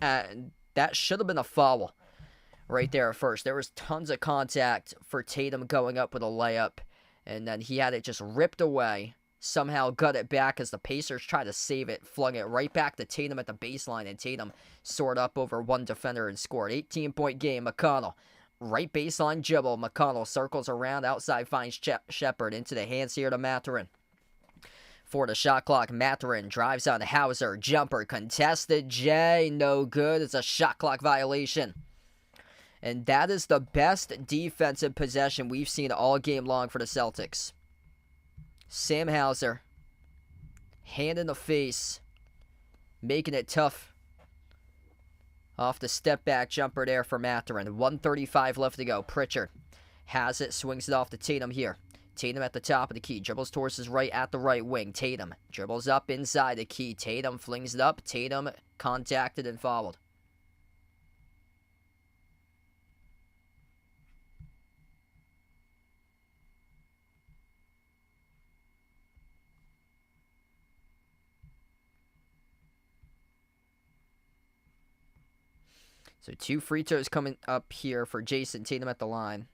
should have been a foul right there at first. There was tons of contact for Tatum going up with a layup, and then he had it just ripped away. Somehow got it back as the Pacers tried to save it. Flung it right back to Tatum at the baseline, and Tatum soared up over one defender and scored. 18-point game. McConnell, right baseline dribble. McConnell circles around. Outside finds Shepherd. Into the hands here to Mathurin. For the shot clock, Mathurin drives on Hauser. Jumper contested. Jay, no good. It's a shot clock violation. And that is the best defensive possession we've seen all game long for the Celtics. Sam Hauser, hand in the face, making it tough. Off the step back jumper there for Mathurin. 1:35 left to go. Pritchard has it, swings it off to Tatum here. Tatum at the top of the key, dribbles towards his right at the right wing. Tatum dribbles up inside the key. Tatum flings it up. Tatum contacted and fouled. So 2 free throws coming up here for Jason Tatum at the line.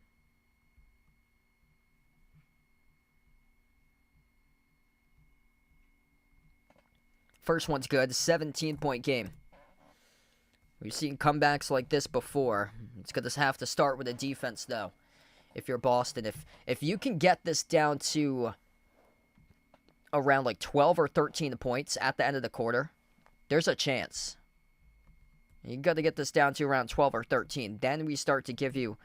First one's good. 17-point game. We've seen comebacks like this before. It's going to have to start with a defense, though. If you're Boston. If you can get this down to around like 12 or 13 points at the end of the quarter, there's a chance. You got to get this down to around 12 or 13. Then we start to give you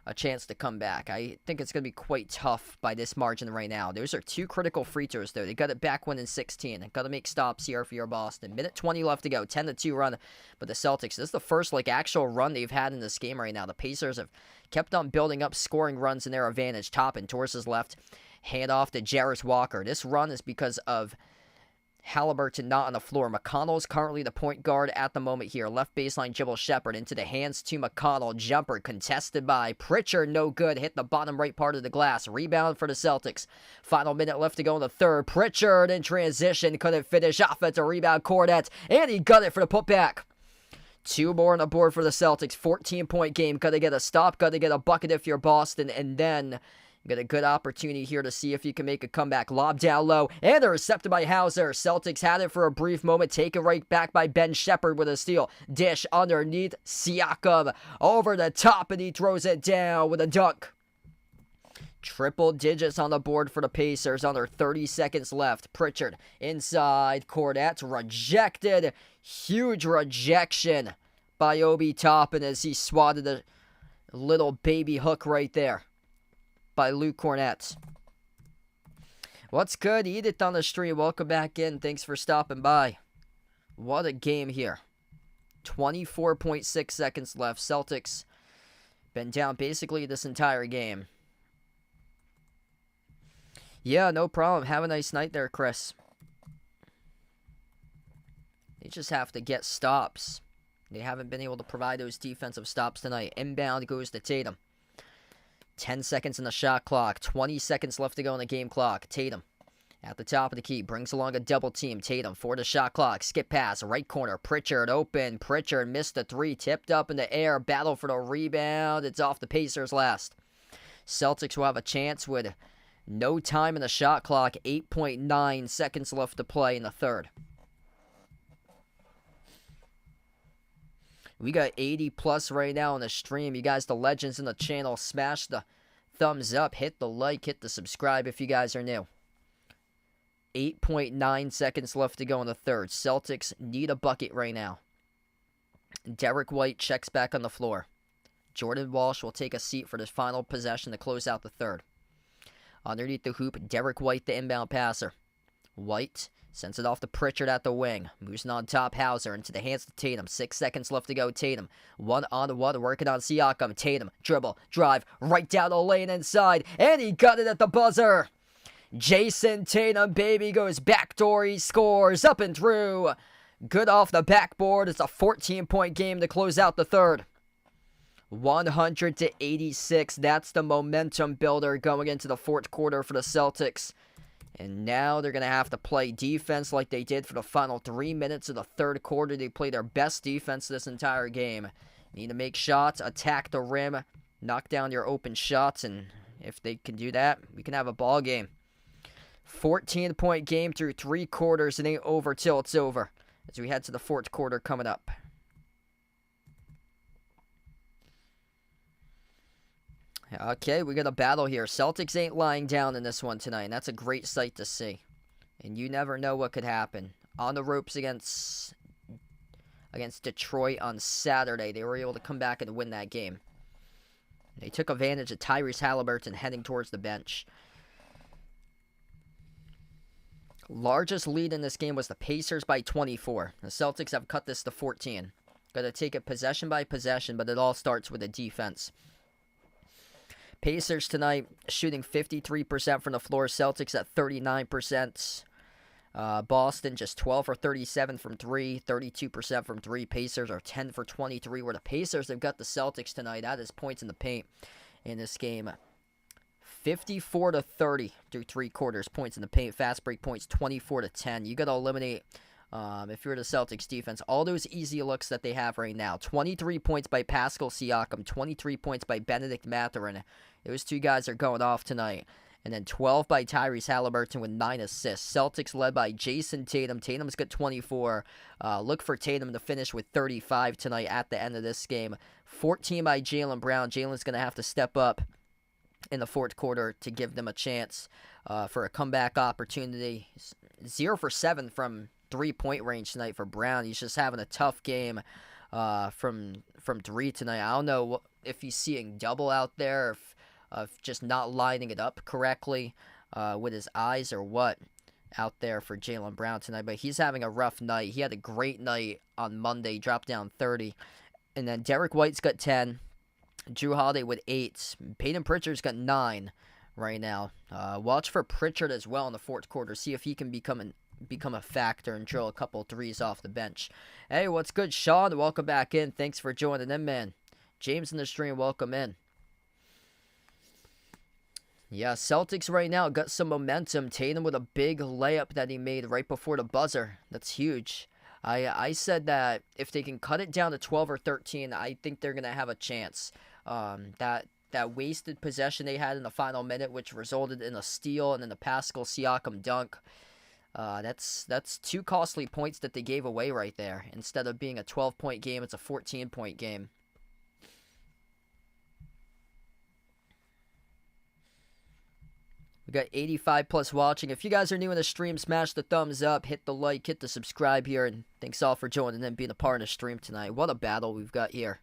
a chance to come back. I think it's going to be quite tough by this margin right now. Those are two critical free throws, though. They got it back one in 16. Got to make stops here for your Boston. Minute 20 left to go. 10-2 run. But the Celtics, this is the first actual run they've had in this game right now. The Pacers have kept on building up scoring runs in their advantage. Toppin towards his left. Hand off to Jarris Walker. This run is because of Halliburton not on the floor. McConnell is currently the point guard at the moment here. Left baseline, Jibble Shepherd into the hands to McConnell. Jumper contested by Pritchard. No good. Hit the bottom right part of the glass. Rebound for the Celtics. Final minute left to go in the third. Pritchard in transition. Couldn't finish. Offensive rebound, Cornette. And he got it for the putback. Two more on the board for the Celtics. 14-point game. Got to get a stop. Got to get a bucket if you're Boston. And then got a good opportunity here to see if you can make a comeback. Lob down low, and they're intercepted by Hauser. Celtics had it for a brief moment. Taken right back by Ben Shepherd with a steal. Dish underneath. Siakam over the top, and he throws it down with a dunk. Triple digits on the board for the Pacers. Under 30 seconds left. Pritchard inside. Cornette rejected. Huge rejection by Obi Toppin as he swatted a little baby hook right there by Luke Cornette. What's good? Edith on the stream. Welcome back in. Thanks for stopping by. What a game here. 24.6 seconds left. Celtics been down basically this entire game. Yeah, no problem. Have a nice night there, Chris. They just have to get stops. They haven't been able to provide those defensive stops tonight. Inbound goes to Tatum. 10 seconds in the shot clock. 20 seconds left to go in the game clock. Tatum at the top of the key. Brings along a double team. Tatum for the shot clock. Skip pass. Right corner. Pritchard open. Pritchard missed the three. Tipped up in the air. Battle for the rebound. It's off the Pacers last. Celtics will have a chance with no time in the shot clock. 8.9 seconds left to play in the third. We got 80 plus right now on the stream. You guys, the legends in the channel, smash the thumbs up, hit the like, hit the subscribe if you guys are new. 8.9 seconds left to go in the third. Celtics need a bucket right now. Derek White checks back on the floor. Jordan Walsh will take a seat for this final possession to close out the third. Underneath the hoop, Derek White, the inbound passer. White sends it off to Pritchard at the wing. Moves on top, Hauser into the hands of Tatum. 6 seconds left to go. Tatum, 1-on-1, working on Siakam. Tatum, dribble, drive, right down the lane inside, and he got it at the buzzer. Jason Tatum, baby, goes backdoor. He scores up and through. Good off the backboard. It's a 14-point game to close out the third. 100-86. That's the momentum builder going into the fourth quarter for the Celtics. And now they're going to have to play defense like they did for the final 3 minutes of the third quarter. They played their best defense this entire game. Need to make shots, attack the rim, knock down your open shots, and if they can do that, we can have a ball game. 14-point game through 3 quarters. It ain't over till it's over as we head to the fourth quarter coming up. Okay, we got a battle here. Celtics ain't lying down in this one tonight, and that's a great sight to see. And you never know what could happen. On the ropes against Detroit on Saturday, they were able to come back and win that game. They took advantage of Tyrese Halliburton heading towards the bench. Largest lead in this game was the Pacers by 24. The Celtics have cut this to 14. Got to take it possession by possession, but it all starts with the defense. Pacers tonight shooting 53% from the floor. Celtics at 39%. Boston just 12 for 37 from 3. 32% from 3. Pacers are 10 for 23. Where the Pacers have got the Celtics tonight. That is points in the paint in this game. 54-30 through 3 quarters. Points in the paint. Fast break points 24-10. You got to eliminate, if you're the Celtics defense, all those easy looks that they have right now. 23 points by Pascal Siakam. 23 points by Benedict Mathurin. Those two guys are going off tonight. And then 12 by Tyrese Halliburton with 9 assists. Celtics led by Jason Tatum. Tatum's got 24. Look for Tatum to finish with 35 tonight at the end of this game. 14 by Jaylen Brown. Jaylen's going to have to step up in the fourth quarter to give them a chance for a comeback opportunity. 0 for 7 from 3-point range tonight for Brown. He's just having a tough game from 3 tonight. I don't know if he's seeing double out there, if just not lining it up correctly with his eyes or what out there for Jaylen Brown tonight. But he's having a rough night. He had a great night on Monday, dropped down 30. And then Derek White's got 10. Drew Holiday with 8. Peyton Pritchard's got 9 right now. Watch for Pritchard as well in the fourth quarter. See if he can become a factor and drill a couple threes off the bench. Hey, what's good, Sean? Welcome back in. Thanks for joining in, man. James in the stream, welcome in. Yeah, Celtics right now got some momentum. Tatum with a big layup that he made right before the buzzer. That's huge. I said that if they can cut it down to 12 or 13, I think they're going to have a chance. That wasted possession they had in the final minute, which resulted in a steal and then the Pascal Siakam dunk. That's 2 costly points that they gave away right there. Instead of being a 12-point game, it's a 14-point game. We got 85 plus watching. If you guys are new in the stream, smash the thumbs up, hit the like, hit the subscribe here, and thanks all for joining and being a part of the stream tonight. What a battle we've got here.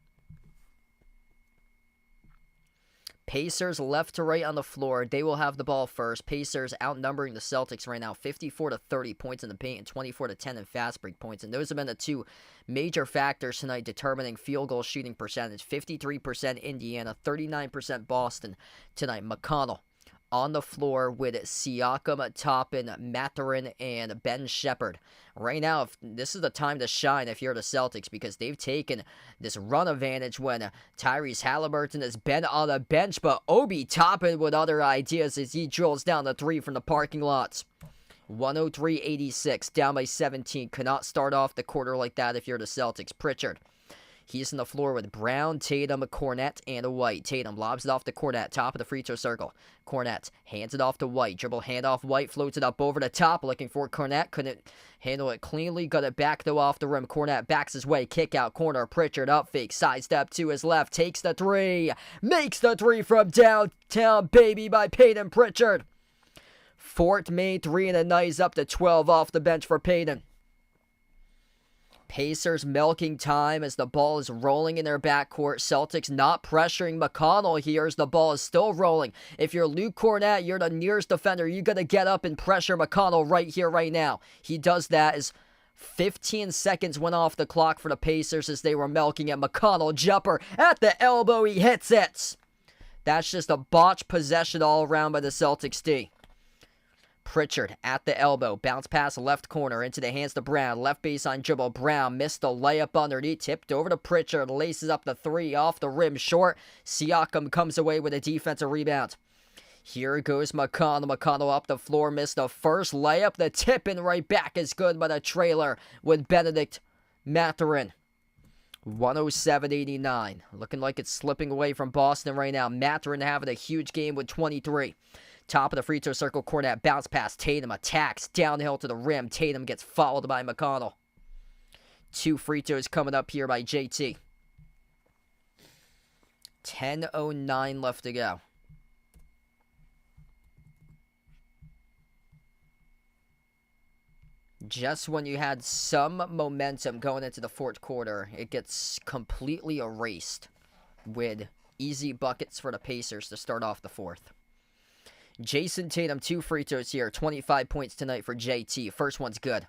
Pacers left to right on the floor. They will have the ball first. Pacers outnumbering the Celtics right now, 54-30 points in the paint and 24-10 in fast break points. And those have been the 2 major factors tonight determining field goal shooting percentage. 53% Indiana, 39% Boston tonight. McConnell on the floor with Siakam, Toppin, Mathurin, and Ben Shepherd. Right now, this is the time to shine if you're the Celtics, because they've taken this run advantage when Tyrese Halliburton has been on the bench, but Obi Toppin with other ideas as he drills down the 3 from the parking lots. 103-86, down by 17. Cannot start off the quarter like that if you're the Celtics. Pritchard. He's on the floor with Brown, Tatum, Cornette, and White. Tatum lobs it off to Cornette, top of the free throw circle. Cornette hands it off to White. Dribble handoff, White floats it up over the top, looking for Cornette. Couldn't handle it cleanly. Got it back, though, off the rim. Cornette backs his way. Kick out corner. Pritchard up fake. Sidestep to his left. Takes the 3. Makes the 3 from downtown, baby, by Peyton Pritchard. Fourth made 3 in the night. Is up to 12 off the bench for Peyton. Pacers milking time as the ball is rolling in their backcourt. Celtics not pressuring McConnell here as the ball is still rolling. If you're Luke Cornette, you're the nearest defender. You got to get up and pressure McConnell right here, right now. He does that as 15 seconds went off the clock for the Pacers as they were milking at McConnell. Jumper at the elbow. He hits it. That's just a botched possession all around by the Celtics D. Pritchard at the elbow. Bounce pass left corner into the hands to Brown. Left baseline dribble. Brown missed the layup underneath. Tipped over to Pritchard. Laces up the 3 off the rim short. Siakam comes away with a defensive rebound. Here goes McConnell. McConnell up the floor. Missed the first layup. The tip in right back is good, but a trailer with Benedict Mathurin. 107-89. Looking like it's slipping away from Boston right now. Mathurin having a huge game with 23. Top of the free throw circle, Cornette bounce pass. Tatum attacks downhill to the rim. Tatum gets fouled by McConnell. 2 free throws coming up here by JT. 10:09 left to go. Just when you had some momentum going into the fourth quarter, it gets completely erased with easy buckets for the Pacers to start off the fourth. Jason Tatum, 2 free throws here. 25 points tonight for JT. First one's good.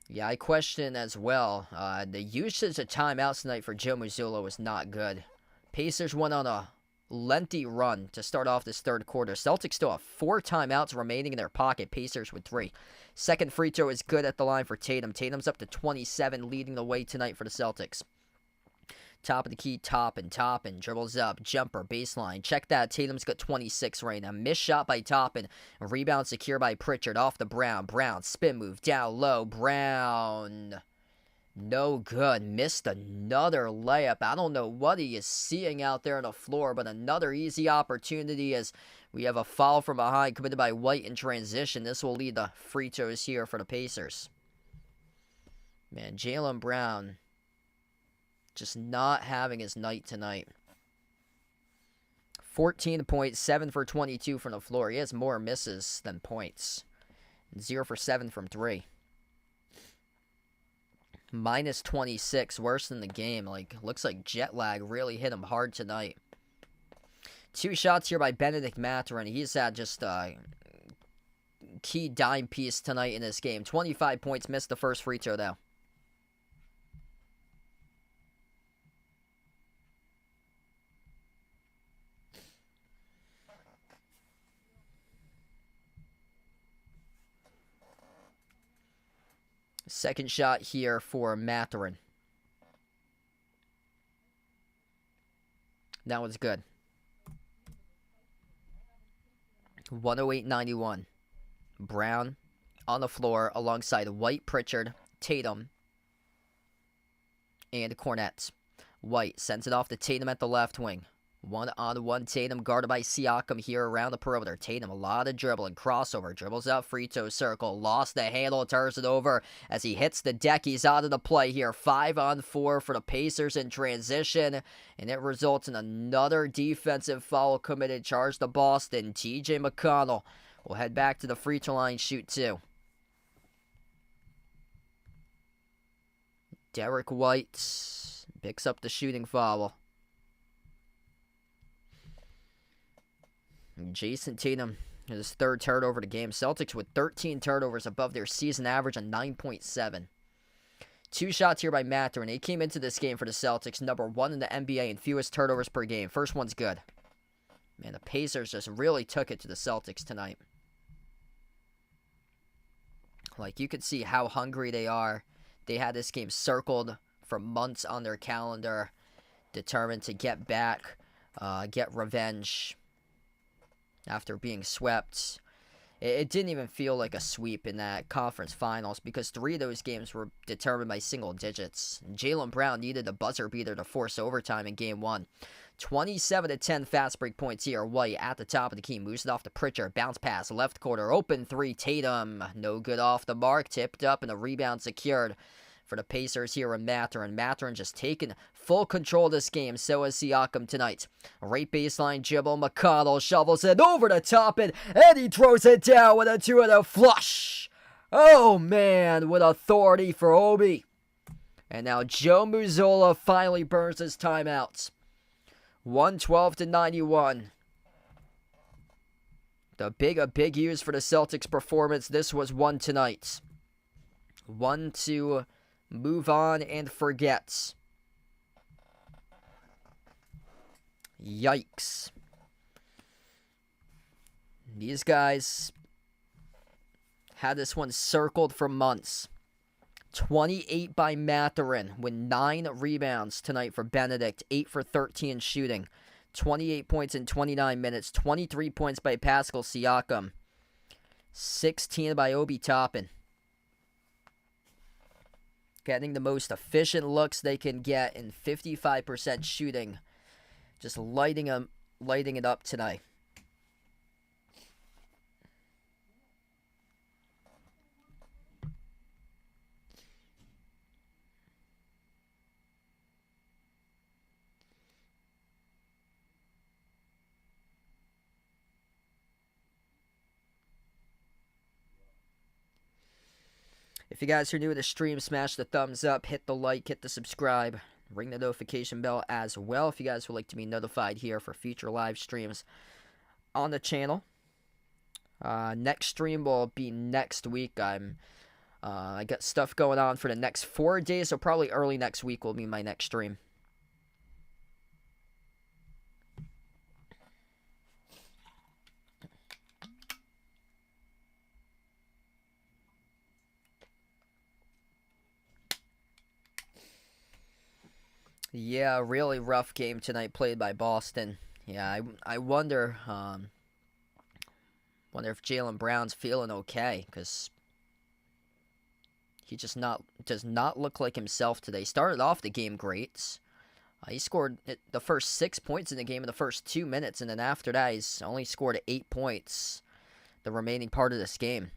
Yeah, I question as well. The usage of timeouts tonight for Joe Mazzulla was not good. Pacers went on a lengthy run to start off this third quarter. Celtics still have 4 timeouts remaining in their pocket. Pacers with 3. Second free throw is good at the line for Tatum. Tatum's up to 27, leading the way tonight for the Celtics. Top of the key, Toppin, dribbles up, jumper, baseline. Check that, Tatum's got 26 right now. Missed shot by Toppin. Rebound secure by Pritchard off the Brown. Brown, spin move, down low. Brown, no good. Missed another layup. I don't know what he is seeing out there on the floor, but another easy opportunity as we have a foul from behind committed by White in transition. This will lead the free throws here for the Pacers. Man, Jaylen Brown just not having his night tonight. 14 points, 7 for 22 from the floor. He has more misses than points. 0 for 7 from 3. Minus 26, worse than the game. Like, looks like jet lag really hit him hard tonight. 2 shots here by Benedict Mathurin. He's had just a key dime piece tonight in this game. 25 points, missed the first free throw, though. Second shot here for Mathurin. That one's good. 108-91. Brown on the floor alongside White, Pritchard, Tatum, and Cornette. White sends it off to Tatum at the left wing. 1-on-1 Tatum guarded by Siakam here around the perimeter. Tatum, a lot of dribbling. Crossover. Dribbles out free throw circle. Lost the handle. Turns it over as he hits the deck. He's out of the play here. 5-on-4 for the Pacers in transition. And it results in another defensive foul committed. Charge to Boston. TJ McConnell will head back to the free throw line. Shoot 2. Derek White picks up the shooting foul. Jason Tatum, his 3rd turnover of the game. Celtics with 13 turnovers above their season average of 9.7. 2 shots here by Mathurin. He came into this game for the Celtics, number 1 in the NBA in fewest turnovers per game. First one's good. Man, the Pacers just really took it to the Celtics tonight. Like, you could see how hungry they are. They had this game circled for months on their calendar, determined to get back, get revenge after being swept. It didn't even feel like a sweep in that conference finals because 3 of those games were determined by single digits. Jaylen Brown needed a buzzer beater to force overtime in game 1. 27-10 fast break points here. White at the top of the key. Moves it off to Pritchard. Bounce pass. Left corner. Open 3. Tatum. No good off the mark. Tipped up and a rebound secured for the Pacers here in Mathurin. Mathurin just taking full control of this game. So is Siakam tonight. Right baseline dribble. McConnell shovels it over the top and he throws it down with a 2-0 flush. Oh man, with authority for Obi. And now Joe Mazzulla finally burns his timeouts. 112-91. A big use for the Celtics performance. This was one tonight. One to move on and forget. Yikes. These guys had this one circled for months. 28 by Mathurin with 9 rebounds tonight for Benedict. 8 for 13 shooting. 28 points in 29 minutes. 23 points by Pascal Siakam. 16 by Obi Toppin. Getting the most efficient looks they can get in 55% shooting. Just lighting it up tonight. If you guys are new to the stream, smash the thumbs up, hit the like, hit the subscribe, ring the notification bell as well if you guys would like to be notified here for future live streams on the channel. Next stream will be next week. I got stuff going on for the next 4 days, so probably early next week will be my next stream. Yeah, really rough game tonight played by Boston. Yeah, I wonder if Jaylen Brown's feeling okay, because he just does not look like himself today. Started off the game great. He scored the first 6 points in the game in the first 2 minutes, and then after that he's only scored 8 points the remaining part of this game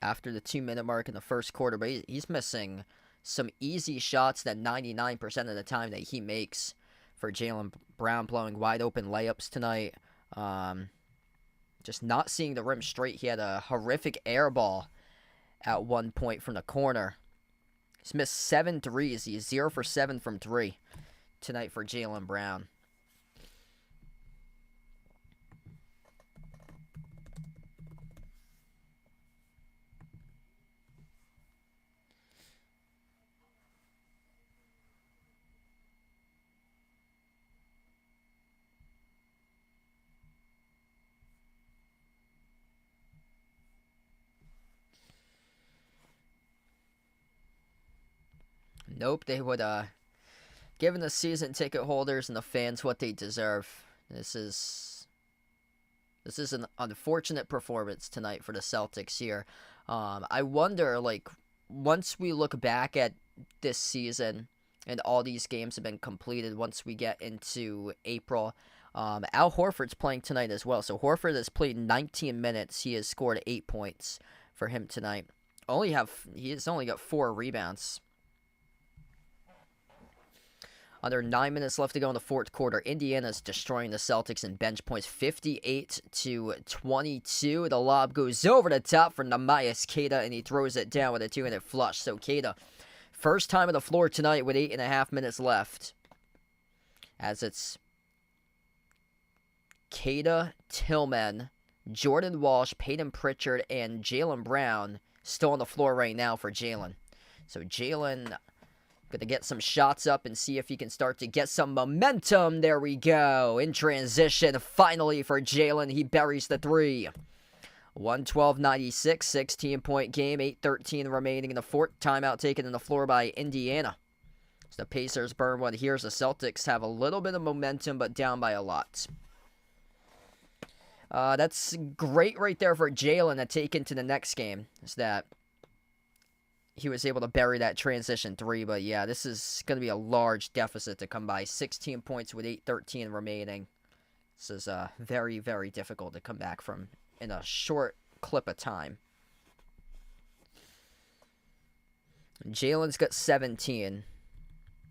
after the 2-minute mark in the first quarter. But he's missing some easy shots that 99% of the time that he makes for Jaylen Brown, blowing wide open layups tonight. Just not seeing the rim straight. He had a horrific air ball at one point from the corner. He's missed 7 threes. He's 0 for 7 from 3 tonight for Jaylen Brown. Nope, they would given the season ticket holders and the fans what they deserve. This is an unfortunate performance tonight for the Celtics here. I wonder, like, once we look back at this season and all these games have been completed, once we get into April, Al Horford's playing tonight as well. So Horford has played 19 minutes. He has scored 8 points for him tonight. He has only got 4 rebounds. Under 9 minutes left to go in the fourth quarter, Indiana's destroying the Celtics in bench points, 58-22. The lob goes over the top for Neemias Queta, and he throws it down with a 2-minute flush. So Queta, first time on the floor tonight with 8.5 minutes left. As it's Queta, Tillman, Jordan Walsh, Peyton Pritchard, and Jaylen Brown still on the floor right now for Jaylen. So Jaylen going to get some shots up and see if he can start to get some momentum. There we go. In transition, finally for Jaylen. He buries the 3. 112-96, 16-point game, 8:13 remaining in the fourth. Timeout taken in the floor by Indiana. So the Pacers burn one. Here's the Celtics have a little bit of momentum, but down by a lot. That's great right there for Jaylen to take into the next game. Is that he was able to bury that transition 3, but yeah, this is going to be a large deficit to come by. 16 points with 8:13 remaining. This is very, very difficult to come back from in a short clip of time. Jaylen's got 17.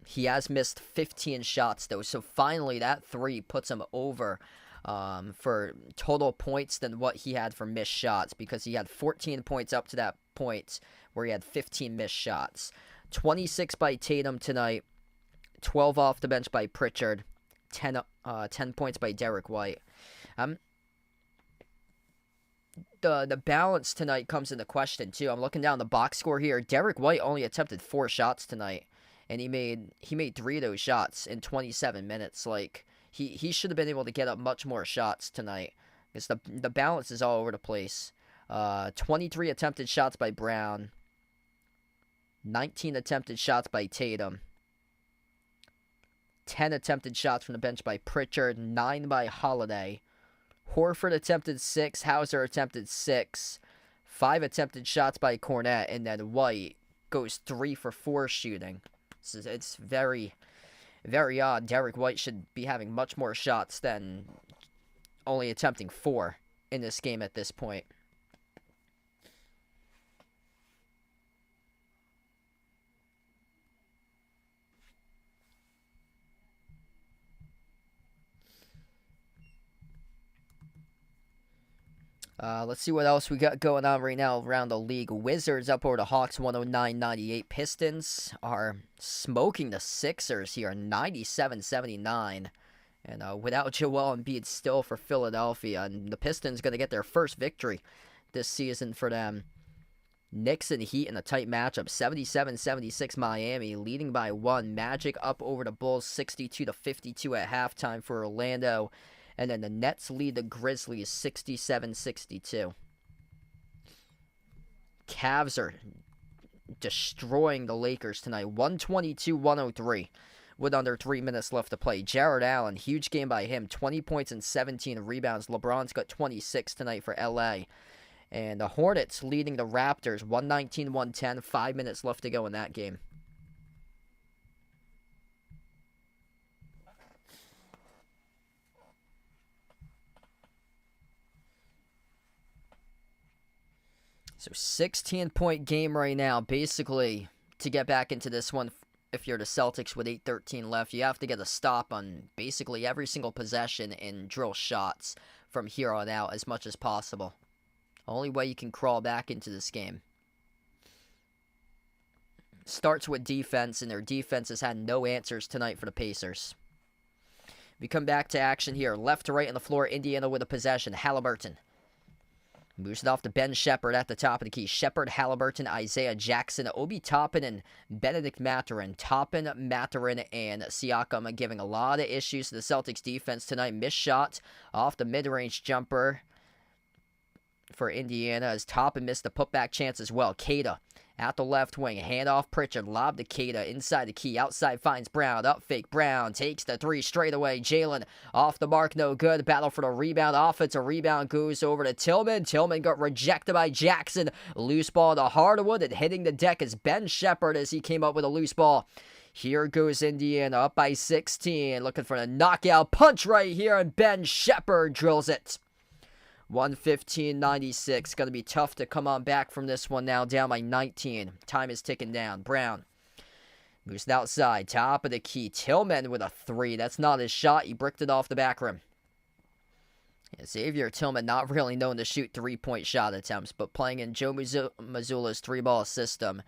He has missed 15 shots, though, so finally that 3 puts him over for total points than what he had for missed shots, because he had 14 points up to that point where he had 15 missed shots. 26 by Tatum tonight, 12 off the bench by Pritchard, 10 points by Derek White. The balance tonight comes into question too. I'm looking down the box score here. Derek White only attempted 4 shots tonight, and he made 3 of those shots in 27 minutes. Like, he should have been able to get up much more shots tonight, because the balance is all over the place. 23 attempted shots by Brown, 19 attempted shots by Tatum, 10 attempted shots from the bench by Pritchard, 9 by Holiday. Horford attempted 6, Hauser attempted 6, 5 attempted shots by Cornette, and then White goes 3 for 4 shooting. It's very, very odd. Derek White should be having much more shots than only attempting 4 in this game at this point. Let's see what else we got going on right now around the league. Wizards up over the Hawks, 109-98. Pistons are smoking the Sixers here, 97-79. And without Joel Embiid still for Philadelphia, and the Pistons going to get their first victory this season for them. Knicks and Heat in a tight matchup, 77-76 Miami, leading by 1. Magic up over the Bulls, 62-52 at halftime for Orlando. And then the Nets lead the Grizzlies 67-62. Cavs are destroying the Lakers tonight, 122-103 with under 3 minutes left to play. Jared Allen, huge game by him, 20 points and 17 rebounds. LeBron's got 26 tonight for LA. And the Hornets leading the Raptors 119-110, 5 minutes left to go in that game. So 16-point game right now. Basically, to get back into this one, if you're the Celtics with 8:13 left, you have to get a stop on basically every single possession and drill shots from here on out as much as possible. Only way you can crawl back into this game. starts with defense, and their defense has had no answers tonight for the Pacers. We come back to action here. Left to right on the floor, Indiana with a possession. Halliburton moves it off to Ben Shepherd at the top of the key. Shepherd, Halliburton, Isaiah Jackson, Obi Toppin, and Benedict Mathurin. Toppin, Mathurin, and Siakam giving a lot of issues to the Celtics defense tonight. Missed shot off the mid-range jumper for Indiana as Toppin missed the putback chance as well. Queta at the left wing, hand off Pritchard, lob to Queta, inside the key, outside finds Brown, up fake, Brown takes the three straight away, Jalen off the mark, no good, battle for the rebound, offensive rebound goes over to Tillman, Tillman got rejected by Jackson, loose ball to Hardwood, and hitting the deck is Ben Shepherd as he came up with a loose ball. Here goes Indiana, up by 16, looking for a knockout punch right here, and Ben Shepherd drills it. 115-96. Going to be tough to come on back from this one now, down by 19. Time is ticking down. Brown moves it outside. Top of the key. Tillman with a three. That's not his shot. He bricked it off the back rim. Yeah, Xavier Tillman, not really known to shoot three-point shot attempts, but playing in Joe Mazzulla's three-ball system.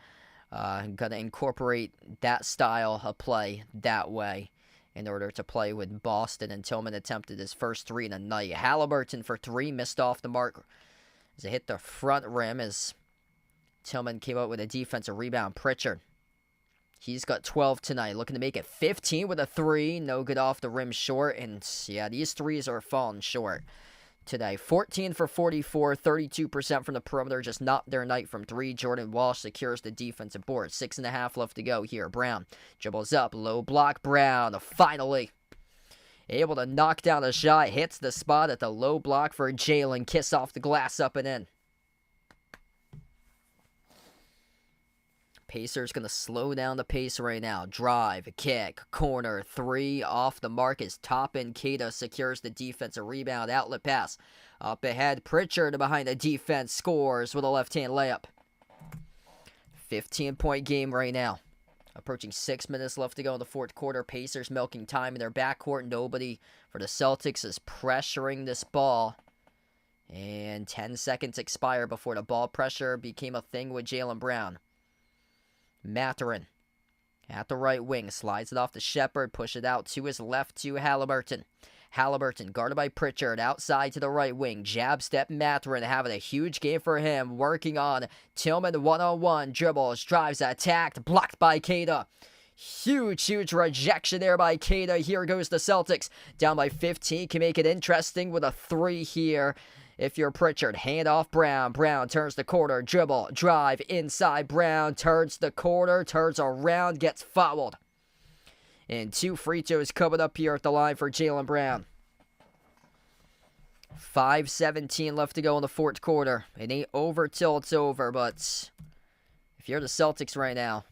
Going to incorporate that style of play that way in order to play with Boston, and Tillman attempted his first three in the night. Halliburton for three, missed off the mark as it hit the front rim as Tillman came out with a defensive rebound. Pritchard, he's got 12 tonight, looking to make it 15 with a three, no good off the rim, short, and yeah, these threes are falling short today. 14 for 44, 32% from the perimeter, just not their night from three. Jordan Walsh secures the defensive board. 6.5 left to go here. Brown dribbles up, low block. Brown finally able to knock down a shot, hits the spot at the low block for Jalen. Kiss off the glass, up and in. Pacers going to slow down the pace right now. Drive, kick, corner, three, off the mark is Toppin. Queta secures the defensive rebound, outlet pass. Up ahead, Pritchard behind the defense, scores with a left-hand layup. 15-point game right now. Approaching 6 minutes left to go in the fourth quarter. Pacers milking time in their backcourt. Nobody for the Celtics is pressuring this ball. And 10 seconds expire before the ball pressure became a thing with Jaylen Brown. Mathurin at the right wing, slides it off to Shepherd, push it out to his left to Halliburton. Halliburton guarded by Pritchard, outside to the right wing, jab step Mathurin, having a huge game for him, working on Tillman one-on-one, dribbles, drives, attacked, blocked by Queta. Huge rejection there by Queta. Here goes the Celtics, down by 15, can make it interesting with a three here. If you're Pritchard, hand off Brown. Brown turns the corner, dribble, drive, inside Brown, turns the corner, turns around, gets fouled. And two free throws coming up here at the line for Jaylen Brown. 5:17 left to go in the fourth quarter. It ain't over till it's over, but if you're the Celtics right now,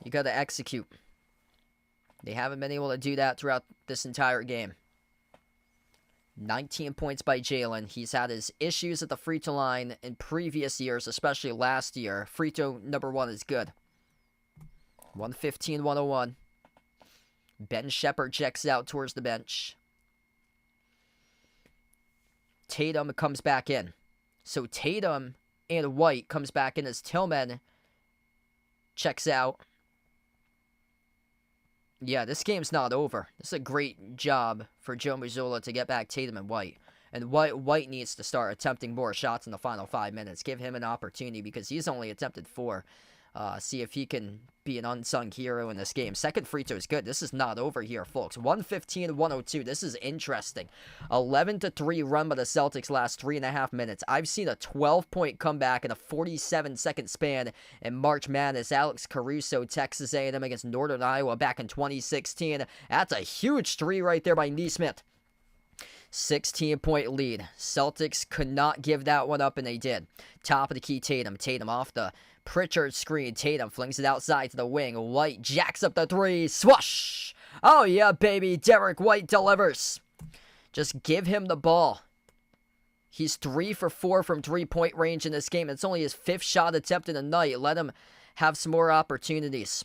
you got to execute. They haven't been able to do that throughout this entire game. 19 points by Jalen. He's had his issues at the free throw line in previous years, especially last year. Free throw number one is good. 115-101. Ben Shepherd checks out towards the bench. Tatum comes back in. So Tatum and White comes back in as Tillman checks out. Yeah, this game's not over. This is a great job for Joe Mazzulla to get back Tatum and White. And White needs to start attempting more shots in the final 5 minutes. Give him an opportunity because he's only attempted 4. See if he can be an unsung hero in this game. Second free throw is good. This is not over here, folks. 115-102. This is interesting. 11-3 run by the Celtics last 3.5 minutes. I've seen a 12-point comeback in a 47-second span in March Madness. Alex Caruso, Texas A&M against Northern Iowa back in 2016. That's a huge three right there by Nesmith. 16-point lead. Celtics could not give that one up, and they did. Top of the key, Tatum. Tatum off the Pritchard screen. Tatum flings it outside to the wing. White jacks up the three. Swoosh! Oh, yeah, baby. Derek White delivers. Just give him the ball. He's 3 for 4 from three-point range in this game. It's only his 5th shot attempt in the night. Let him have some more opportunities.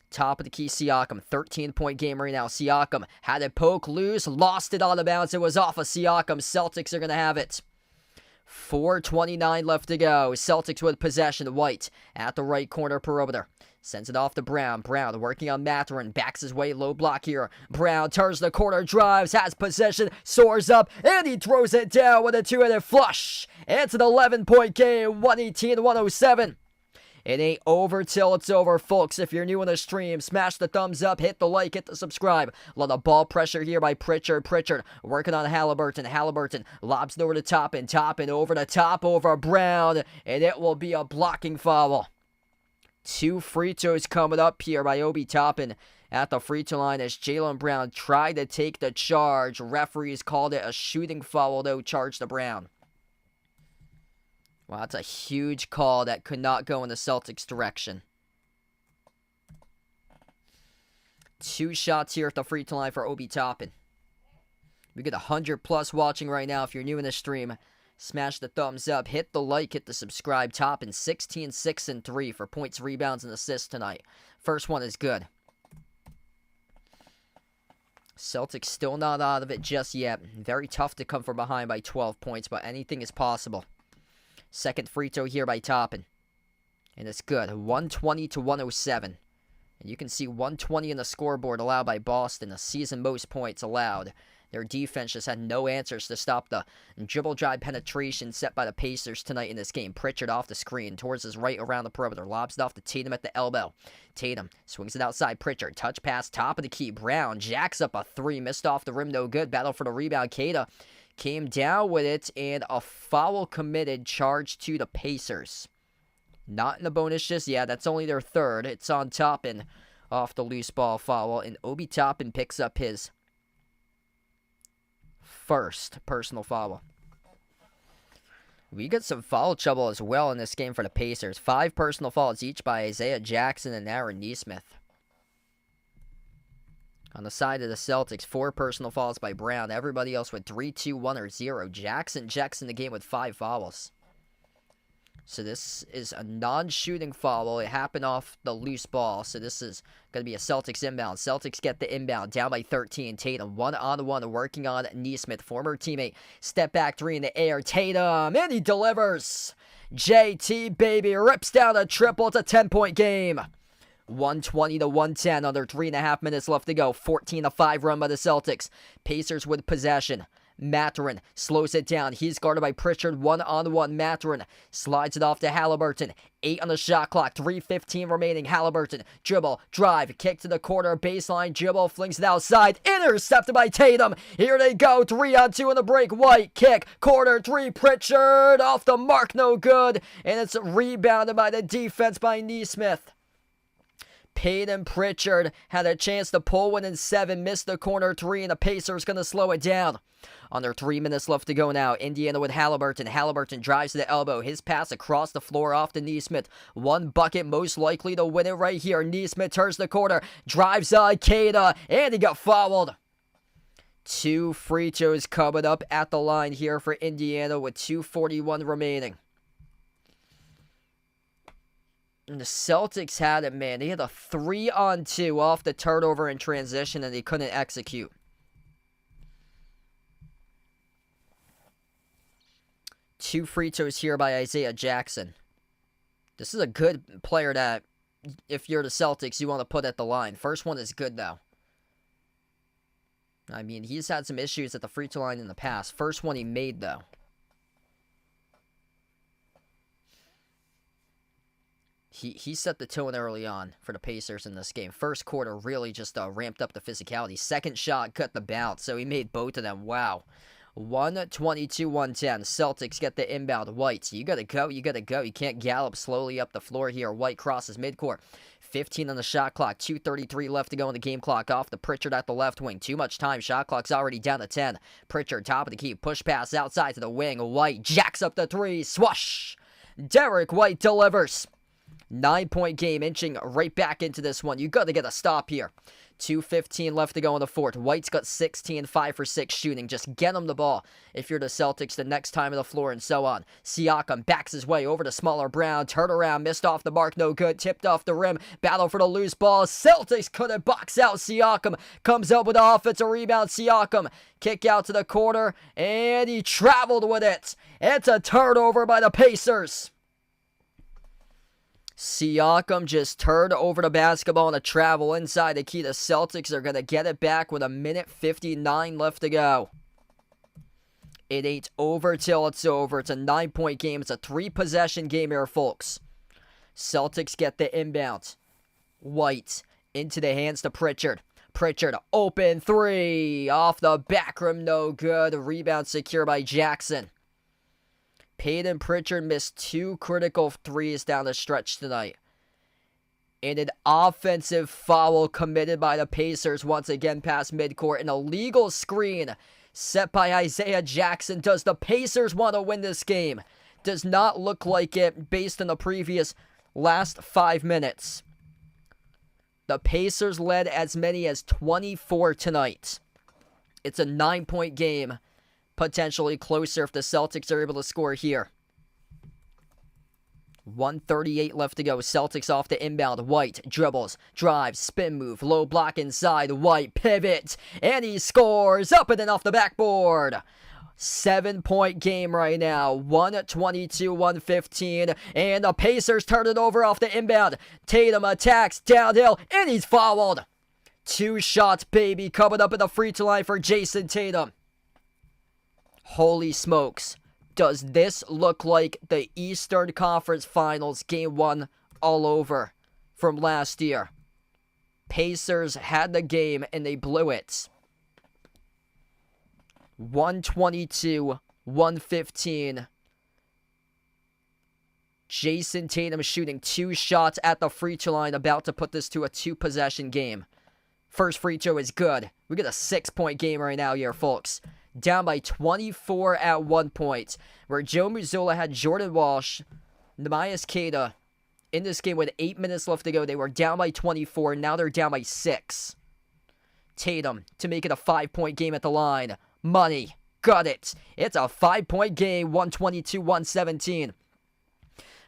Top of the key, Siakam. 13-point game right now. Siakam had it poke loose. Lost it out of bounds. It was off of Siakam. Celtics are going to have it. 4:29 left to go. Celtics with possession. White at the right corner perimeter. Sends it off to Brown. Brown working on Mathurin. Backs his way. Low block here. Brown turns the corner. Drives. Has possession. Soars up. And he throws it down with a two-handed flush. It's an 11-point game. 118-107. It ain't over till it's over, folks. If you're new on the stream, smash the thumbs up, hit the like, hit the subscribe. A lot of ball pressure here by Pritchard. Pritchard working on Halliburton. Halliburton lobs it over to Toppin. Toppin over the top over Brown. And it will be a blocking foul. 2 free throws coming up here by Obi Toppin at the free throw line as Jaylen Brown tried to take the charge. Referees called it a shooting foul, though, charge to Brown. Wow, that's a huge call that could not go in the Celtics' direction. 2 shots here at the free throw line for Obi Toppin. We get 100+ watching right now. If you're new in the stream, smash the thumbs up, hit the like, hit the subscribe. Toppin 16, 6, and 3 for points, rebounds, and assists tonight. First one is good. Celtics still not out of it just yet. Very tough to come from behind by 12 points, but anything is possible. Second free throw here by Toppin. And it's good. 120-107. And you can see 120 in the scoreboard allowed by Boston. The season most points allowed. Their defense just had no answers to stop the dribble drive penetration set by the Pacers tonight in this game. Pritchard off the screen towards his right around the perimeter. Lobs it off to Tatum at the elbow. Tatum swings it outside. Pritchard. Touch pass. Top of the key. Brown jacks up a 3. Missed off the rim. No good. Battle for the rebound. Queta came down with it, and a foul committed, charge to the Pacers. Not in the bonus just yet. That's only their third. It's on Toppin off the loose ball foul, and Obi Toppin picks up his first personal foul. We get some foul trouble as well in this game for the Pacers. 5 personal fouls each by Isaiah Jackson and Aaron Nesmith. On the side of the Celtics, 4 personal fouls by Brown. Everybody else with 3, 2, 1, or 0. Jackson checks in the game with 5 fouls. So this is a non-shooting foul. It happened off the loose ball. So this is going to be a Celtics inbound. Celtics get the inbound. Down by 13. Tatum one-on-one working on Nesmith. Former teammate. Step back 3 in the air. Tatum. And he delivers. JT, baby. Rips down a triple. It's a 10-point game. 120-110 under 3.5 minutes left to go. 14-5 run by the Celtics. Pacers with possession. Mathurin slows it down. He's guarded by Pritchard. One-on-one. Mathurin slides it off to Halliburton. 8 on the shot clock. 3:15 remaining. Halliburton. Dribble. Drive. Kick to the corner. Baseline. Dribble. Flings it outside. Intercepted by Tatum. Here they go. 3-on-2 in the break. White. Kick. Corner 3. Pritchard. Off the mark. No good. And it's rebounded by the defense by Nesmith. Peyton Pritchard had a chance to pull one in 7, missed the corner 3, and the Pacers going to slow it down. Under 3 minutes left to go now. Indiana with Halliburton. Halliburton drives to the elbow. His pass across the floor off to Nesmith. 1 bucket most likely to win it right here. Nesmith turns the corner. Drives on Queta. And he got fouled. 2 free throws coming up at the line here for Indiana with 2:41 remaining. And the Celtics had it, man. They had a 3-on-2 off the turnover in transition, and they couldn't execute. Two free throws here by Isaiah Jackson. This is a good player that, if you're the Celtics, you want to put at the line. First one is good, though. I mean, he's had some issues at the free throw line in the past. First one he made, though. He set the tone early on for the Pacers in this game. First quarter really just ramped up the physicality. Second shot cut the bounce, so he made both of them. Wow. 122-110. Celtics get the inbound. White, you gotta go, you gotta go. You can't gallop slowly up the floor here. White crosses midcourt. 15 on the shot clock. 2:33 left to go in the game clock. Off to Pritchard at the left wing. Too much time. Shot clock's already down to 10. Pritchard, top of the key. Push pass outside to the wing. White jacks up the 3. Swash. Derek White delivers. 9-point game, inching right back into this one. You got to get a stop here. 2:15 left to go in the fourth. White's got 16, 5 for 6 shooting. Just get him the ball if you're the Celtics the next time on the floor and so on. Siakam backs his way over to smaller Brown. Turn around, missed off the mark, no good. Tipped off the rim. Battle for the loose ball. Celtics couldn't box out Siakam. Comes up with the offensive rebound. Siakam kick out to the corner, and he traveled with it. It's a turnover by the Pacers. Siakam just turned over the basketball on a travel inside the key. The Celtics are going to get it back with 1:59 left to go. It ain't over till it's over. It's a 9-point game. It's a 3-possession game here, folks. Celtics get the inbound. White into the hands to Pritchard. Pritchard, open three. Off the back rim, no good. Rebound secure by Jackson. Peyton Pritchard missed 2 critical threes down the stretch tonight. And an offensive foul committed by the Pacers once again past midcourt. An illegal screen set by Isaiah Jackson. Does the Pacers want to win this game? Does not look like it based on the previous last 5 minutes. The Pacers led as many as 24 tonight. It's a 9-point game. Potentially closer if the Celtics are able to score here. 1:38 left to go. Celtics off the inbound. White dribbles, drives, spin move, low block inside. White pivot, and he scores up and then off the backboard. 7-point game right now. 122-115, and the Pacers turn it over off the inbound. Tatum attacks downhill, and he's fouled. 2 shots, baby, coming up at the free throw line for Jason Tatum. Holy smokes. Does this look like the Eastern Conference Finals Game 1 all over from last year? Pacers had the game and they blew it. 122-115. Jason Tatum shooting 2 shots at the free throw line, about to put this to a 2-possession game. First free throw is good. We got a 6-point game right now here, folks. Down by 24 at 1 point, where Joe Mazzulla had Jordan Walsh, Nemias Queta in this game with 8 minutes left to go. They were down by 24, now they're down by 6. Tatum to make it a 5-point game at the line. Money, got it. It's a 5-point game, 122-117.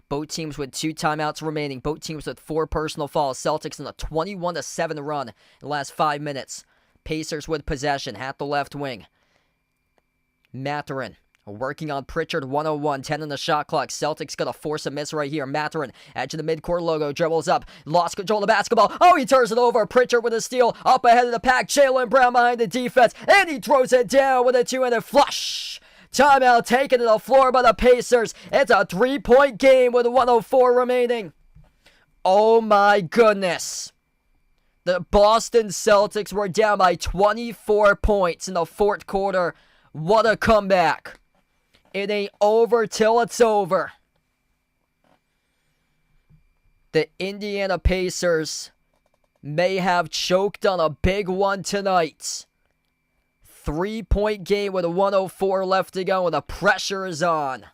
Both teams with 2 timeouts remaining. Both teams with 4 personal fouls. Celtics in a 21-7 run in the last 5 minutes. Pacers with possession at the left wing. Mathurin working on Pritchard, 101, 10 on the shot clock. Celtics gonna force a miss right here. Mathurin, edge of the midcourt logo, dribbles up, lost control of the basketball. Oh, he turns it over. Pritchard with a steal, up ahead of the pack. Jaylen Brown behind the defense, and he throws it down with a 2-handed flush. Timeout taken to the floor by the Pacers. It's a 3-point game with 104 remaining. Oh my goodness. The Boston Celtics were down by 24 points in the fourth quarter. What a comeback. It ain't over till it's over. The Indiana Pacers may have choked on a big one tonight. 3-point game with 104 left to go, and the pressure is on.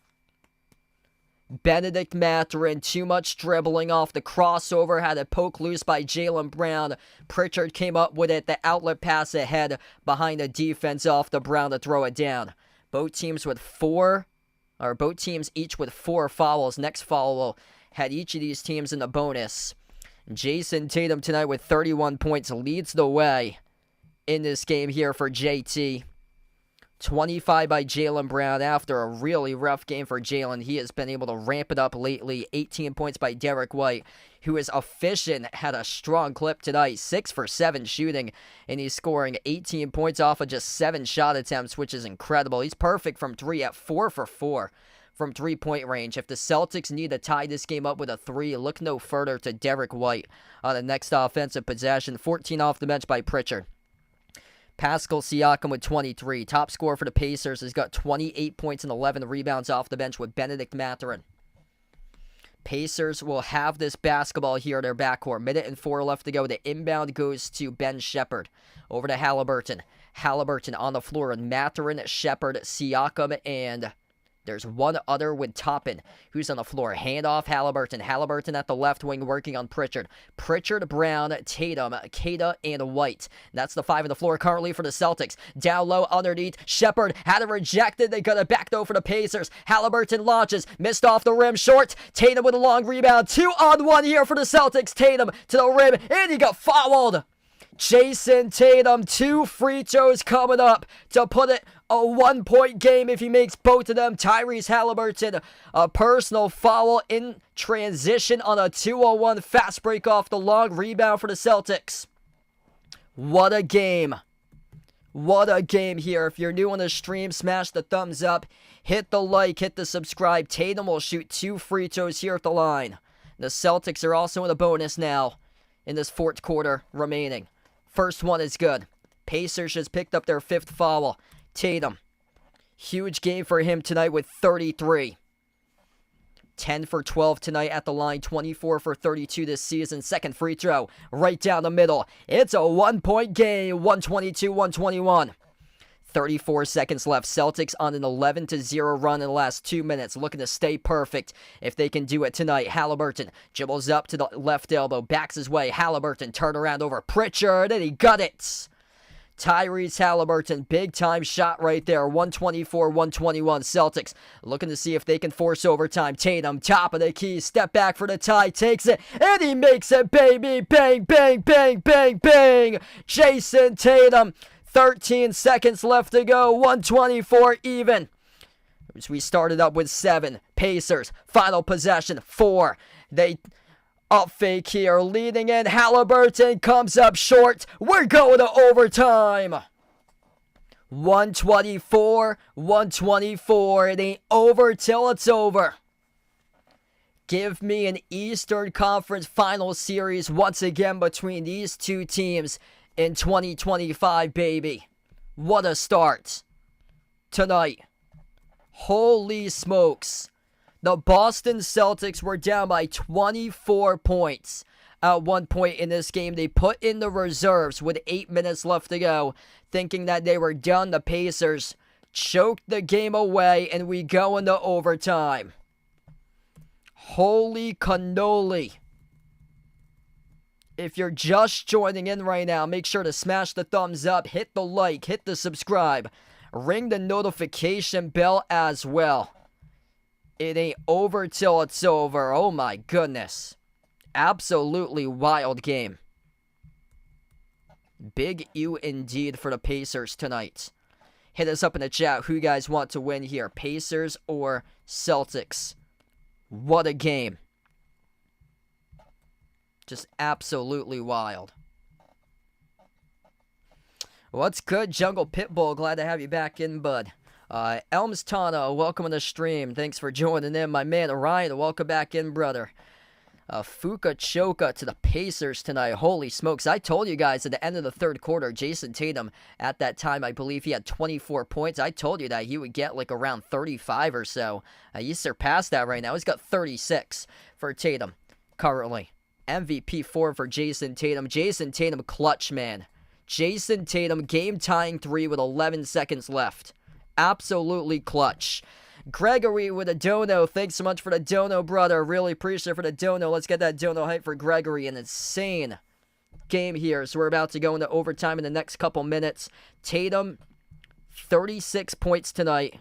Benedict Mathurin, too much dribbling off the crossover, had it poked loose by Jaylen Brown. Pritchard came up with it, the outlet pass ahead behind the defense off the Brown to throw it down. Both teams each with 4 fouls. Next foul had each of these teams in the bonus. Jason Tatum tonight with 31 points leads the way in this game here for JT. 25 by Jaylen Brown after a really rough game for Jaylen. He has been able to ramp it up lately. 18 points by Derek White, who is efficient, had a strong clip tonight. 6 for 7 shooting, and he's scoring 18 points off of just 7 shot attempts, which is incredible. He's perfect from 3 at 4 for 4 from 3-point range. If the Celtics need to tie this game up with a 3, look no further to Derek White on the next offensive possession. 14 off the bench by Pritchard. Pascal Siakam with 23. Top scorer for the Pacers has got 28 points and 11 rebounds off the bench with Benedict Mathurin. Pacers will have this basketball here in their backcourt. 1:04 left to go. The inbound goes to Ben Shepherd. Over to Halliburton. Halliburton on the floor, and Mathurin, Shepherd, Siakam, and There's one other with Toppin, who's on the floor. Hand off Halliburton. Halliburton at the left wing working on Pritchard. Pritchard, Brown, Tatum, Kada, and White. That's the 5 on the floor currently for the Celtics. Down low underneath. Shepard had it rejected. They got it back though for the Pacers. Halliburton launches. Missed off the rim short. Tatum with a long rebound. 2-on-1 here for the Celtics. Tatum to the rim, and he got fouled. Jason Tatum, 2 free throws coming up to put it a 1-point game if he makes both of them. Tyrese Halliburton, a personal foul in transition on a 2-on-1 fast break off the long rebound for the Celtics. What a game. What a game here. If you're new on the stream, smash the thumbs up, hit the like, hit the subscribe. Tatum will shoot 2 free throws here at the line. The Celtics are also in a bonus now in this 4th quarter remaining. First one is good. Pacers just picked up their 5th foul. Tatum, huge game for him tonight with 33. 10 for 12 tonight at the line, 24 for 32 this season. Second free throw, right down the middle. It's a 1-point game, 122-121. 34 seconds left. Celtics on an 11-0 run in the last 2 minutes, looking to stay perfect if they can do it tonight. Halliburton dribbles up to the left elbow, backs his way. Halliburton turn around over Pritchard, and he got it. Tyrese Halliburton, big-time shot right there. 124-121 Celtics looking to see if they can force overtime. Tatum, top of the key, step back for the tie, takes it, and he makes it, baby. Bang, bang, bang, bang, bang. Jason Tatum, 13 seconds left to go, 124 even. As we started up with 7. Pacers, final possession, 4. They up fake here, leading in. Halliburton comes up short. We're going to overtime. 124-124. It ain't over till it's over. Give me an Eastern Conference Finals series once again between these two teams in 2025, baby. What a start tonight. Holy smokes. The Boston Celtics were down by 24 points at one point in this game. They put in the reserves with 8 minutes left to go, thinking that they were done. The Pacers choked the game away, and we go into overtime. Holy cannoli. If you're just joining in right now, make sure to smash the thumbs up, hit the like, hit the subscribe, ring the notification bell as well. It ain't over till it's over. Oh my goodness. Absolutely wild game. Big U indeed for the Pacers tonight. Hit us up in the chat who you guys want to win here, Pacers or Celtics. What a game. Just absolutely wild. What's good, Jungle Pitbull? Glad to have you back in, bud. Elms Tana, welcome on the stream. Thanks for joining in. My man Ryan, welcome back in, brother. Fuka Choka to the Pacers tonight. Holy smokes. I told you guys at the end of the 3rd quarter, Jason Tatum, at that time, I believe he had 24 points. I told you that he would get like around 35 or so. He surpassed that right now. He's got 36 for Tatum currently. MVP 4 for Jason Tatum. Jason Tatum clutch, man. Jason Tatum game-tying 3 with 11 seconds left. Absolutely clutch. Gregory with a dono. Thanks so much for the dono, brother. Really appreciate it for the dono. Let's get that dono hype for Gregory. An insane game here. So we're about to go into overtime in the next couple minutes. Tatum, 36 points tonight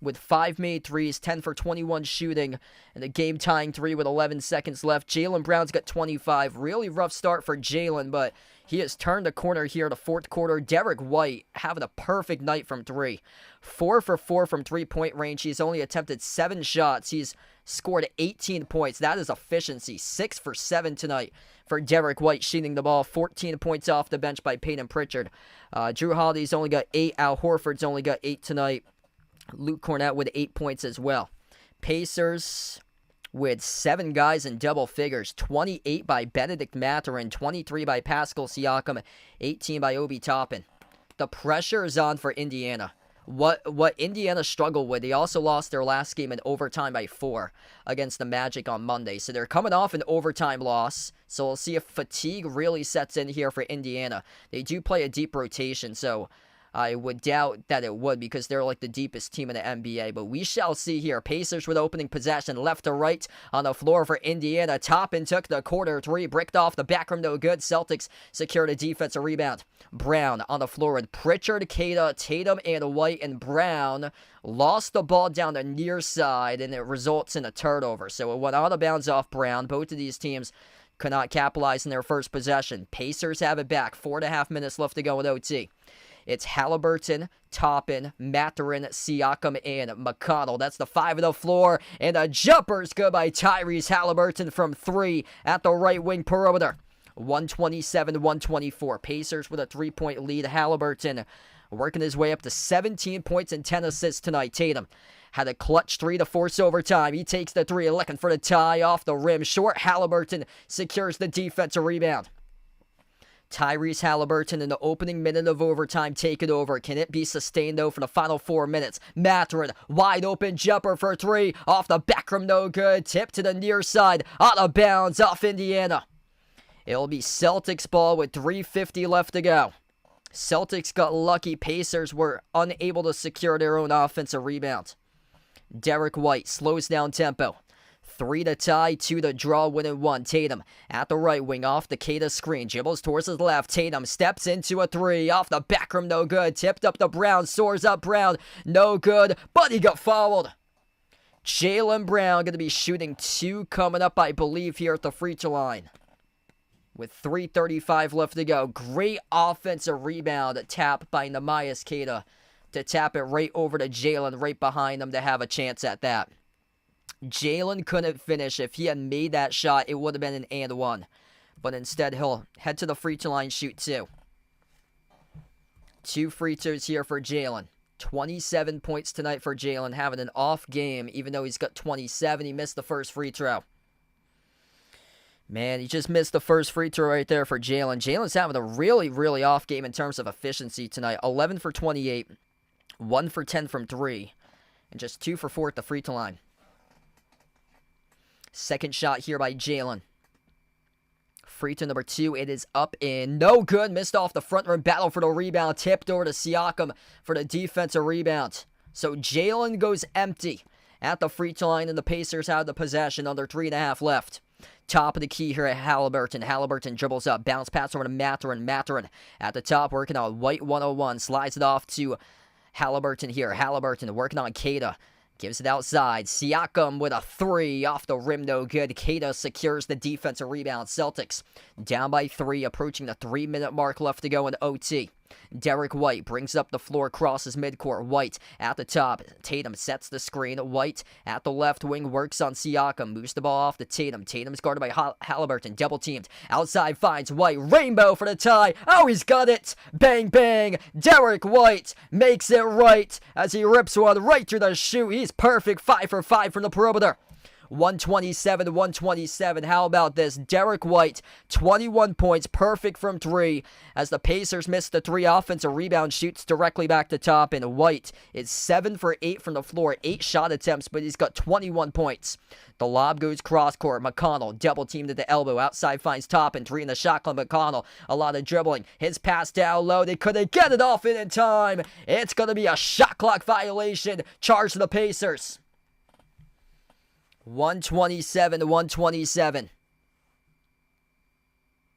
with 5 made threes, 10 for 21 shooting, and a game-tying 3 with 11 seconds left. Jaylen Brown's got 25. Really rough start for Jaylen, but he has turned the corner here in the 4th quarter. Derek White having a perfect night from 3. 4 for 4 from three-point range. He's only attempted 7 shots. He's scored 18 points. That is efficiency. 6 for 7 tonight for Derek White shooting the ball. 14 points off the bench by Peyton Pritchard. Drew Holiday's only got 8. Al Horford's only got 8 tonight. Luke Cornett with 8 points as well. Pacers with 7 guys in double figures. 28 by Benedict Mathurin, 23 by Pascal Siakam, 18 by Obi Toppin. The pressure is on for Indiana. What Indiana struggled with, they also lost their last game in overtime by 4 against the Magic on Monday. So they're coming off an overtime loss. So we'll see if fatigue really sets in here for Indiana. They do play a deep rotation, so I would doubt that it would because they're like the deepest team in the NBA. But we shall see here. Pacers with opening possession left to right on the floor for Indiana. Toppin took the corner three. Bricked off the back rim. No good. Celtics secured a defensive rebound. Brown on the floor with Pritchard, Cada, Tatum, and White. And Brown lost the ball down the near side, and it results in a turnover. So it went out of bounds off Brown. Both of these teams could not capitalize in their first possession. Pacers have it back. 4.5 minutes left to go in OT. It's Halliburton, Toppin, Mathurin, Siakam, and McConnell. That's the five of the floor. And the jumper's good by Tyrese Halliburton from three at the right wing perimeter. 127-124. Pacers with a 3-point lead. Halliburton working his way up to 17 points and 10 assists tonight. Tatum had a clutch three to force overtime. He takes the three, looking for the tie off the rim. Short. Halliburton secures the defensive rebound. Tyrese Halliburton in the opening minute of overtime take it over. Can it be sustained, though, for the final 4 minutes? Mathurin, wide open jumper for three. Off the back rim, no good. Tip to the near side. Out of bounds off Indiana. It'll be Celtics ball with 3:50 left to go. Celtics got lucky. Pacers were unable to secure their own offensive rebound. Derek White slows down tempo. 3 to tie, 2 to draw, winning 1. Tatum at the right wing off the Cada screen. Dribbles towards his left. Tatum steps into a three. Off the back rim, no good. Tipped up to Brown. Soars up Brown. No good, but he got fouled. Jaylen Brown going to be shooting 2 coming up, I believe, here at the free throw line. With 3:35 left to go. Great offensive rebound tap by Neemias Queta to tap it right over to Jaylen right behind him to have a chance at that. Jaylen couldn't finish. If he had made that shot, it would have been an and one. But instead, he'll head to the free throw line, shoot 2. 2 free throws here for Jaylen. 27 points tonight for Jaylen, having an off game, even though he's got 27. He missed the first free throw. Man, he just missed the first free throw right there for Jaylen. Jaylen's having a really, really off game in terms of efficiency tonight. 11 for 28, 1 for 10 from 3, and just 2 for 4 at the free throw line. Second shot here by Jaylen. Free throw number 2. It is up and no good. Missed off the front rim. Battle for the rebound. Tipped over to Siakam for the defensive rebound. So Jaylen goes empty at the free throw line, and the Pacers have the possession under 3.5 left. Top of the key here at Halliburton. Halliburton dribbles up. Bounce pass over to Mathurin. Mathurin at the top working on White 101. Slides it off to Halliburton here. Halliburton working on Cada. Gives it outside. Siakam with a 3 off the rim, no good. Cada secures the defensive rebound. Celtics down by 3, approaching the 3-minute mark left to go in OT. Derek White brings up the floor, crosses midcourt. White at the top. Tatum sets the screen. White at the left wing works on Siakam. Moves the ball off to Tatum. Tatum's guarded by Halliburton. Double teamed. Outside finds White. Rainbow for the tie. Oh, he's got it. Bang, bang. Derek White makes it right as he rips one right through the shoe. He's perfect. 5 for 5 from the perimeter. 127-127. How about this? Derek White, 21 points, perfect from 3. As the Pacers miss the 3 offensive rebound, shoots directly back to top. And White is 7 for 8 from the floor, 8 shot attempts, but he's got 21 points. The lob goes cross court. McConnell double teamed at the elbow. Outside finds top and 3 in the shot clock. McConnell, a lot of dribbling. His pass down low. They couldn't get it off in time. It's going to be a shot clock violation. Charge to the Pacers. 127-127.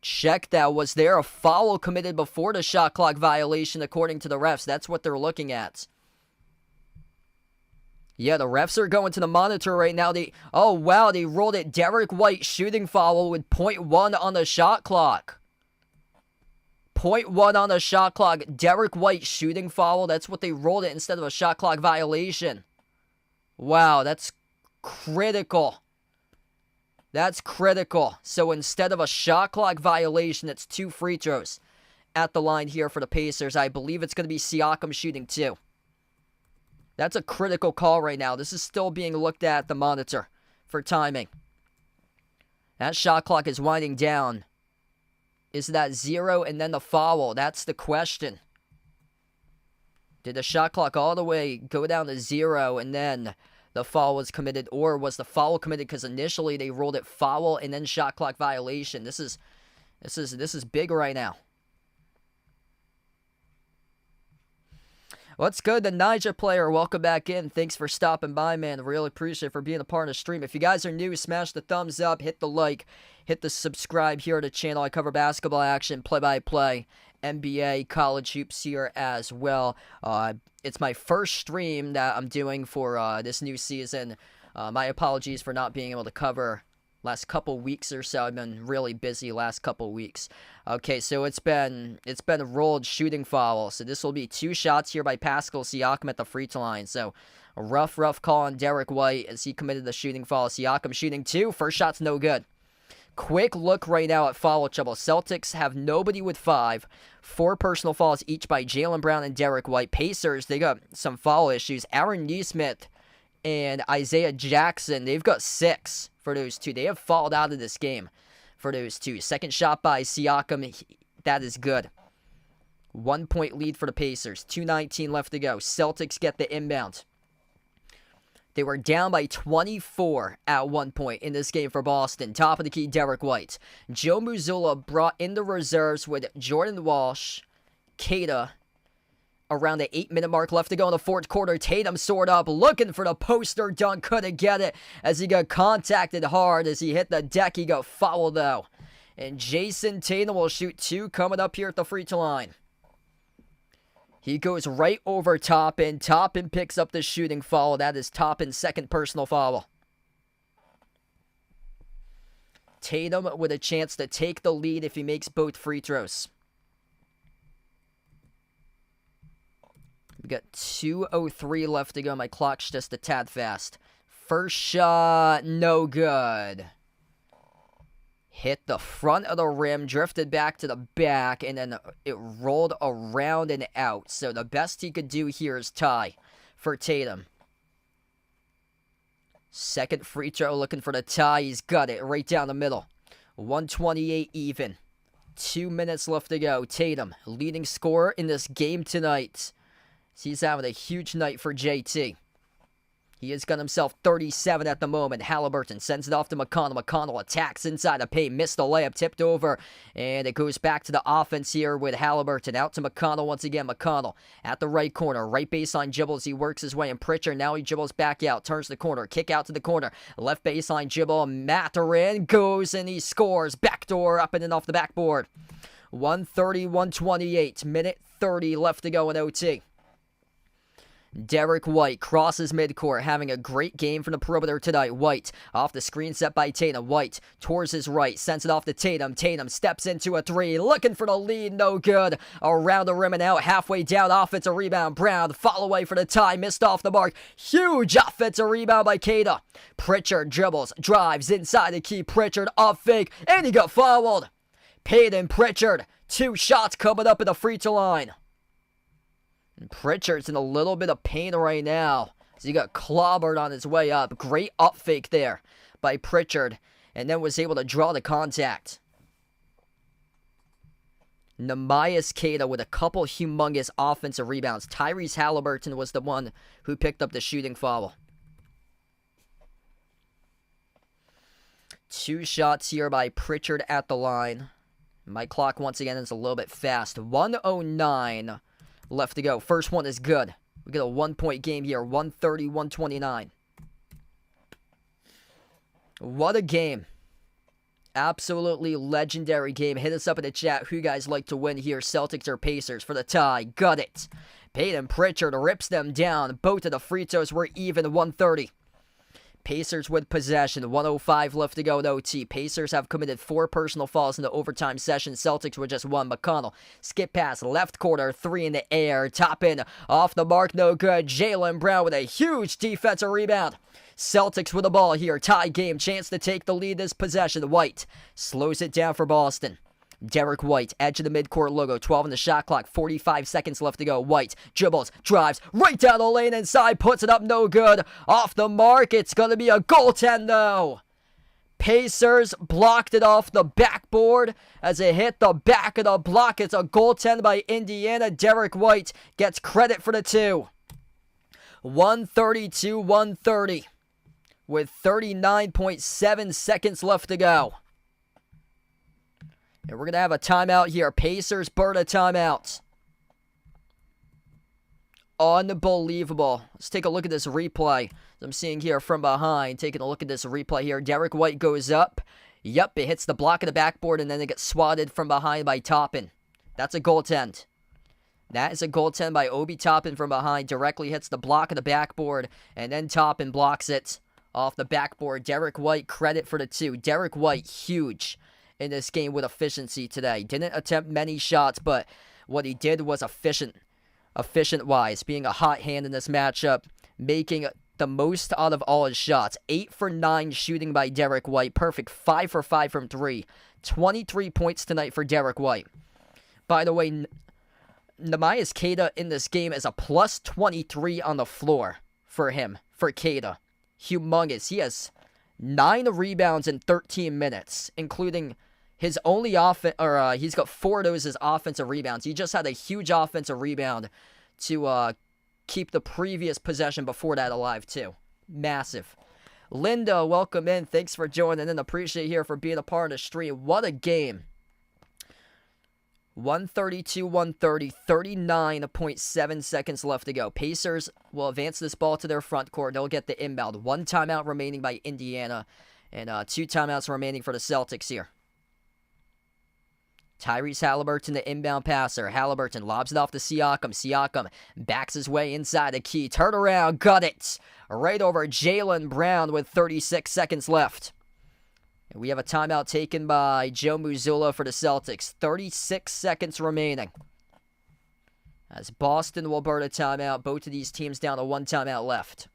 Check that. Was there a foul committed before the shot clock violation according to the refs? That's what they're looking at. Yeah, the refs are going to the monitor right now. They rolled it. Derek White shooting foul with 0.1 on the shot clock. 0.1 on the shot clock. Derek White shooting foul. That's what they rolled it instead of a shot clock violation. Wow, that's critical. That's critical. So instead of a shot clock violation, it's 2 free throws at the line here for the Pacers. I believe it's going to be Siakam shooting 2. That's a critical call right now. This is still being looked at the monitor for timing. That shot clock is winding down. Is that 0 and then the foul? That's the question. Did the shot clock all the way go down to 0 and then the foul was committed, or was the foul committed because initially they ruled it foul and then shot clock violation? This is big right now. What's good, the Niger player? Welcome back in. Thanks for stopping by, man. Really appreciate it for being a part of the stream. If you guys are new, smash the thumbs up, hit the like, hit the subscribe here to the channel. I cover basketball action, play-by-play, NBA, college hoops here as well. It's my first stream that I'm doing for this new season. My apologies for not being able to cover last couple weeks or so. I've been really busy last couple weeks. Okay, so it's been a rolled shooting foul. So this will be 2 shots here by Pascal Siakam at the free throw line. So a rough call on Derek White as he committed the shooting foul. Siakam shooting 2. First shot's no good. Quick look right now at foul trouble. Celtics have nobody with 5. 4 personal fouls each by Jaylen Brown and Derek White. Pacers, they got some foul issues. Aaron Nesmith and Isaiah Jackson, they've got 6 for those 2. They have fouled out of this game for those 2. Second shot by Siakam, that is good. 1 point lead for the Pacers. 2:19 left to go. Celtics get the inbound. They were down by 24 at one point in this game for Boston. Top of the key, Derek White. Joe Mazzulla brought in the reserves with Jordan Walsh, Keita. Around the 8-minute mark left to go in the fourth quarter. Tatum soared up, looking for the poster dunk. Couldn't get it as he got contacted hard as he hit the deck. He got fouled, though. And Jason Tatum will shoot 2 coming up here at the free throw line. He goes right over Toppin. Toppin picks up the shooting foul. That is Toppin's second personal foul. Tatum with a chance to take the lead if he makes both free throws. We got 2:03 left to go. My clock's just a tad fast. First shot, no good. Hit the front of the rim, drifted back to the back, and then it rolled around and out. So the best he could do here is tie for Tatum. Second free throw, looking for the tie. He's got it right down the middle. 128 even. 2 minutes left to go. Tatum, leading scorer in this game tonight. He's having a huge night for JT. He has got himself 37 at the moment. Halliburton sends it off to McConnell. McConnell attacks inside the paint. Missed the layup. Tipped over. And it goes back to the offense here with Halliburton. Out to McConnell once again. McConnell at the right corner. Right baseline dribbles. He works his way in. Pritchard. Now he dribbles back out. Turns the corner. Kick out to the corner. Left baseline dribble. Mathurin goes and he scores. Backdoor up and in off the backboard. 130-128. Minute 30 left to go in OT. Derek White crosses midcourt, having a great game from the perimeter tonight. White off the screen set by Tatum. White towards his right, sends it off to Tatum. Tatum steps into a 3, looking for the lead, no good. Around the rim and out, halfway down, offensive rebound. Brown, follow away for the tie, missed off the mark. Huge offensive rebound by Keita. Pritchard dribbles, drives inside the key. Pritchard off fake, and he got fouled. Payton Pritchard, 2 shots coming up at the free throw line. And Pritchard's in a little bit of pain right now. So he got clobbered on his way up. Great up fake there by Pritchard. And then was able to draw the contact. Namias Keita with a couple humongous offensive rebounds. Tyrese Halliburton was the one who picked up the shooting foul. 2 shots here by Pritchard at the line. My clock once again is a little bit fast. 1:09 left to go. First one is good. We get a 1-point game here. 130-129. What a game. Absolutely legendary game. Hit us up in the chat who you guys like to win here. Celtics or Pacers for the tie. Got it. Payton Pritchard rips them down. Both of the free throws were even. 130. Pacers with possession. 1:05 left to go in OT. Pacers have committed 4 personal fouls in the overtime session. Celtics with just 1. McConnell, skip pass, left corner, 3 in the air. Top in, off the mark, no good. Jaylen Brown with a huge defensive rebound. Celtics with the ball here. Tie game, chance to take the lead this possession. White slows it down for Boston. Derek White, edge of the midcourt logo, 12 on the shot clock, 45 seconds left to go. White dribbles, drives, right down the lane inside, puts it up, no good. Off the mark, it's going to be a goaltend though. Pacers blocked it off the backboard as it hit the back of the block. It's a goaltend by Indiana. Derek White gets credit for the 2. 132-130 with 39.7 seconds left to go. And we're going to have a timeout here. Pacers burn a timeout. Unbelievable. Let's take a look at this replay. I'm seeing here from behind. Taking a look at this replay here. Derek White goes up. Yep, it hits the block of the backboard, and then it gets swatted from behind by Toppin. That's a goaltend. That is a goaltend by Obi Toppin from behind. Directly hits the block of the backboard, and then Toppin blocks it off the backboard. Derek White, credit for the 2. Derek White, huge in this game with efficiency today. Didn't attempt many shots, but what he did was efficient-wise, being a hot hand in this matchup, making the most out of all his shots. 8 for 9 shooting by Derek White. Perfect 5 for 5 from 3. 23 points tonight for Derek White. By the way, Namias Keita in this game is a plus 23 on the floor for him, for Keita. Humongous. He has 9 rebounds in 13 minutes, including his only he's got 4 of those as offensive rebounds. He just had a huge offensive rebound to keep the previous possession before that alive, too. Massive. Linda, welcome in. Thanks for joining in. Appreciate you here for being a part of the stream. What a game. 132-130, 39.7 seconds left to go. Pacers will advance this ball to their front court. They'll get the inbound. 1 timeout remaining by Indiana, and 2 timeouts remaining for the Celtics here. Tyrese Halliburton, the inbound passer. Halliburton lobs it off to Siakam. Siakam backs his way inside the key. Turn around, got it. Right over Jaylen Brown with 36 seconds left. And we have a timeout taken by Joe Mazzulla for the Celtics. 36 seconds remaining. As Boston will burn a timeout. Both of these teams down to 1 timeout left.